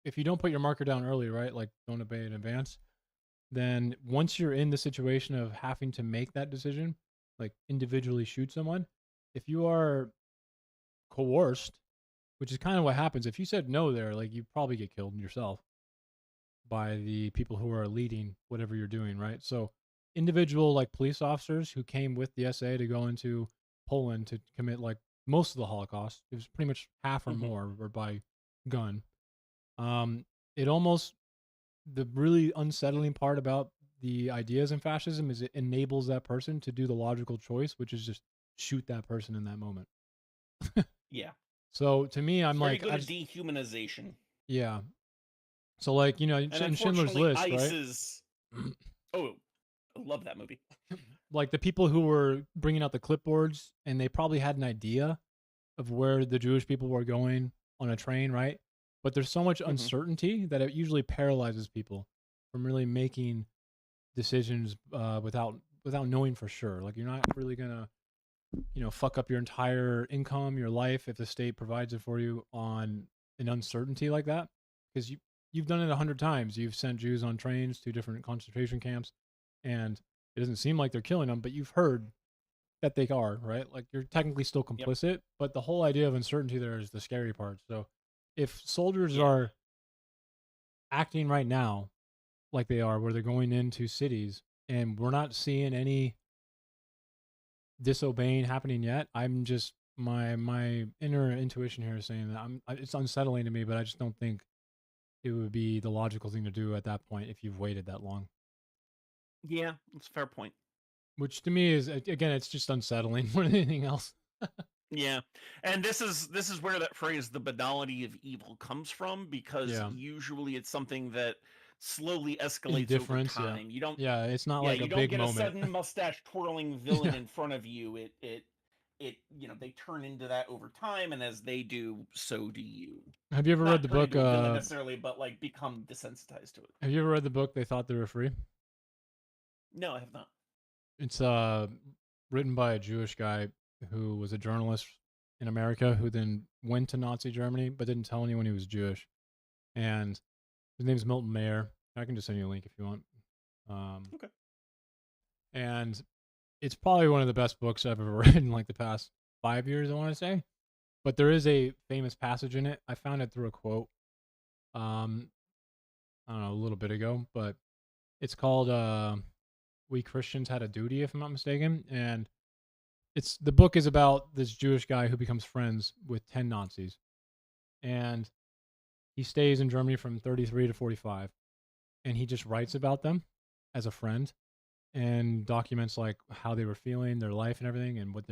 if you don't put your marker down early, right, like don't obey in advance, then once you're in the situation of having to make that decision, like individually shoot someone, if you are coerced, which is kind of what happens if you said no there, like you probably get killed yourself by the people who are leading whatever you're doing, right? So individual like police officers who came with the SA to go into Poland to commit like most of the Holocaust, it was pretty much half or more were by gun. It almost, the really unsettling part about the ideas in fascism is it enables that person to do the logical choice, which is just shoot that person in that moment. Yeah. So to me, I'm Very like, good at dehumanization. yeah. So like, And in Schindler's unfortunately, List, ICE right? is. Oh, I love that movie. Like the people who were bringing out the clipboards, and they probably had an idea of where the Jewish people were going on a train, right? But there's so much uncertainty that it usually paralyzes people from really making decisions without knowing for sure. Like, you're not really gonna fuck up your entire income, your life, if the state provides it for you on an uncertainty like that, because you've done it 100 times. You've sent Jews on trains to different concentration camps, and it doesn't seem like they're killing them, but you've heard that they are, right? Like, you're technically still complicit, but the whole idea of uncertainty there is the scary part. So if soldiers are acting right now like they are, where they're going into cities and we're not seeing any disobeying happening yet, I'm just, my inner intuition here is saying that it's unsettling to me, but I just don't think it would be the logical thing to do at that point if you've waited that long. Yeah, that's a fair point. Which to me is, again, it's just unsettling more than anything else. Yeah, and this is where that phrase "the banality of evil" comes from, because usually it's something that slowly escalates over Indifference, yeah. time. You don't Yeah, it's not yeah, like you a don't big get a moment. sudden mustache twirling villain Yeah. in front of you. It they turn into that over time, and as they do, so do you. Have you ever read Not the turn book? into a villain necessarily, but like become desensitized to it. Have you ever read the book They Thought They Were Free? No, I have not. It's written by a Jewish guy who was a journalist in America who then went to Nazi Germany but didn't tell anyone he was Jewish. And his name's Milton Mayer. I can just send you a link if you want. Okay. And it's probably one of the best books I've ever read in like the past 5 years, I want to say. But there is a famous passage in it. I found it through a quote. I don't know, a little bit ago, but it's called "We Christians Had a Duty," if I'm not mistaken. And the book is about this Jewish guy who becomes friends with 10 Nazis, and he stays in Germany from 33 to 45, and he just writes about them as a friend and documents like how they were feeling, their life and everything, and what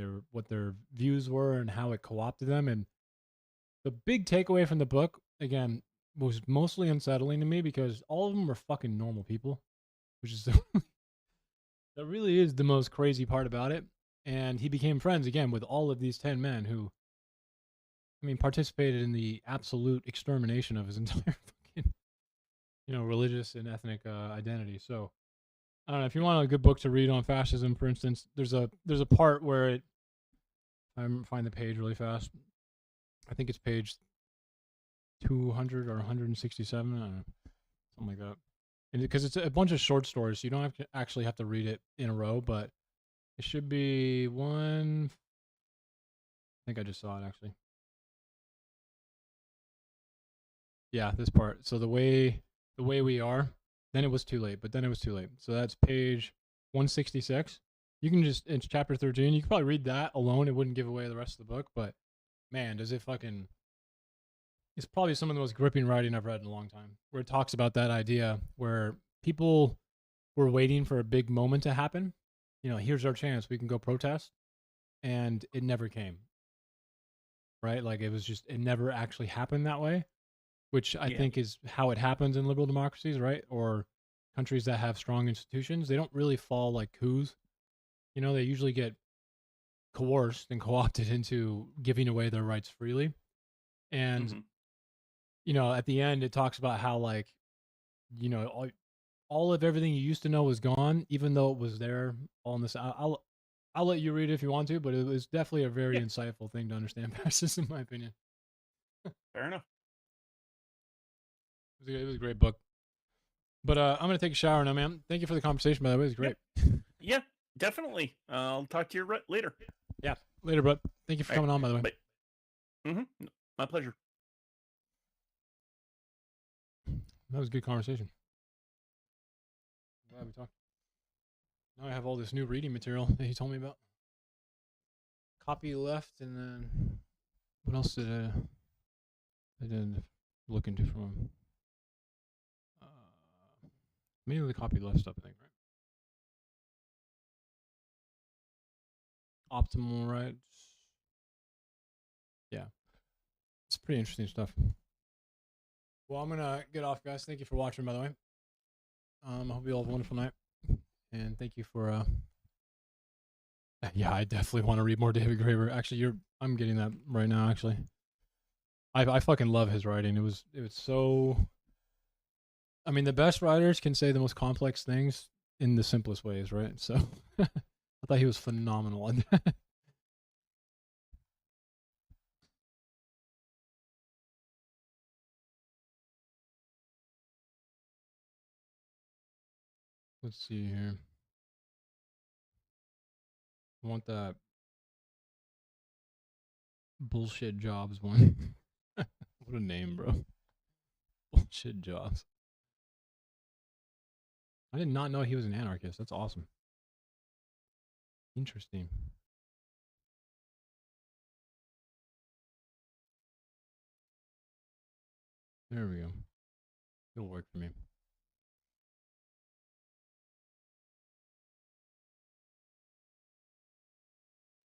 their views were and how it co-opted them. And the big takeaway from the book, again, was mostly unsettling to me because all of them were fucking normal people, which is that really is the most crazy part about it. And he became friends again with all of these 10 men who, I mean, participated in the absolute extermination of his entire fucking, religious and ethnic identity. So I don't know if you want a good book to read on fascism, for instance. There's a part where it. I find the page really fast. I think it's page 200 or 167. I don't know, something like that. And because it's a bunch of short stories, so you don't have to actually have to read it in a row, but it should be one. I think I just saw it actually. Yeah, this part. So the way we are, then it was too late, but then it was too late. So that's page 166. You can just, it's chapter 13. You can probably read that alone. It wouldn't give away the rest of the book, but man, does it fucking, it's probably some of the most gripping writing I've read in a long time, where it talks about that idea where people were waiting for a big moment to happen. Here's our chance. We can go protest. And it never came. Right? Like it never actually happened that way, which I think is how it happens in liberal democracies, right? Or countries that have strong institutions. They don't really fall like coups. They usually get coerced and co-opted into giving away their rights freely. And at the end, it talks about how like, all of everything you used to know was gone, even though it was there all in this. I'll let you read it if you want to, but it was definitely a very insightful thing to understand fascism, in my opinion. Fair enough. It was a great book. But I'm gonna take a shower now, man. Thank you for the conversation, by the way. It was great. Yeah, definitely. I'll talk to you later. Yeah, later, bud. Thank you for coming on, by the way. My pleasure. That was a good conversation. I'm glad we talked. Now I have all this new reading material that he told me about. Copy left, and then what else did I didn't look into from him? Mainly the copy left stuff, I think, right? Optimal rights. Yeah. It's pretty interesting stuff. Well, I'm going to get off, guys. Thank you for watching, by the way. I hope you all have a wonderful night. And thank you for... Yeah, I definitely want to read more David Graeber. Actually, I'm getting that right now, actually. I fucking love his writing. It was so... I mean, the best writers can say the most complex things in the simplest ways, right? So I thought he was phenomenal on that. Let's see here. I want that bullshit jobs one. What a name, bro. Bullshit jobs. I did not know he was an anarchist. That's awesome. Interesting. There we go. It'll work for me.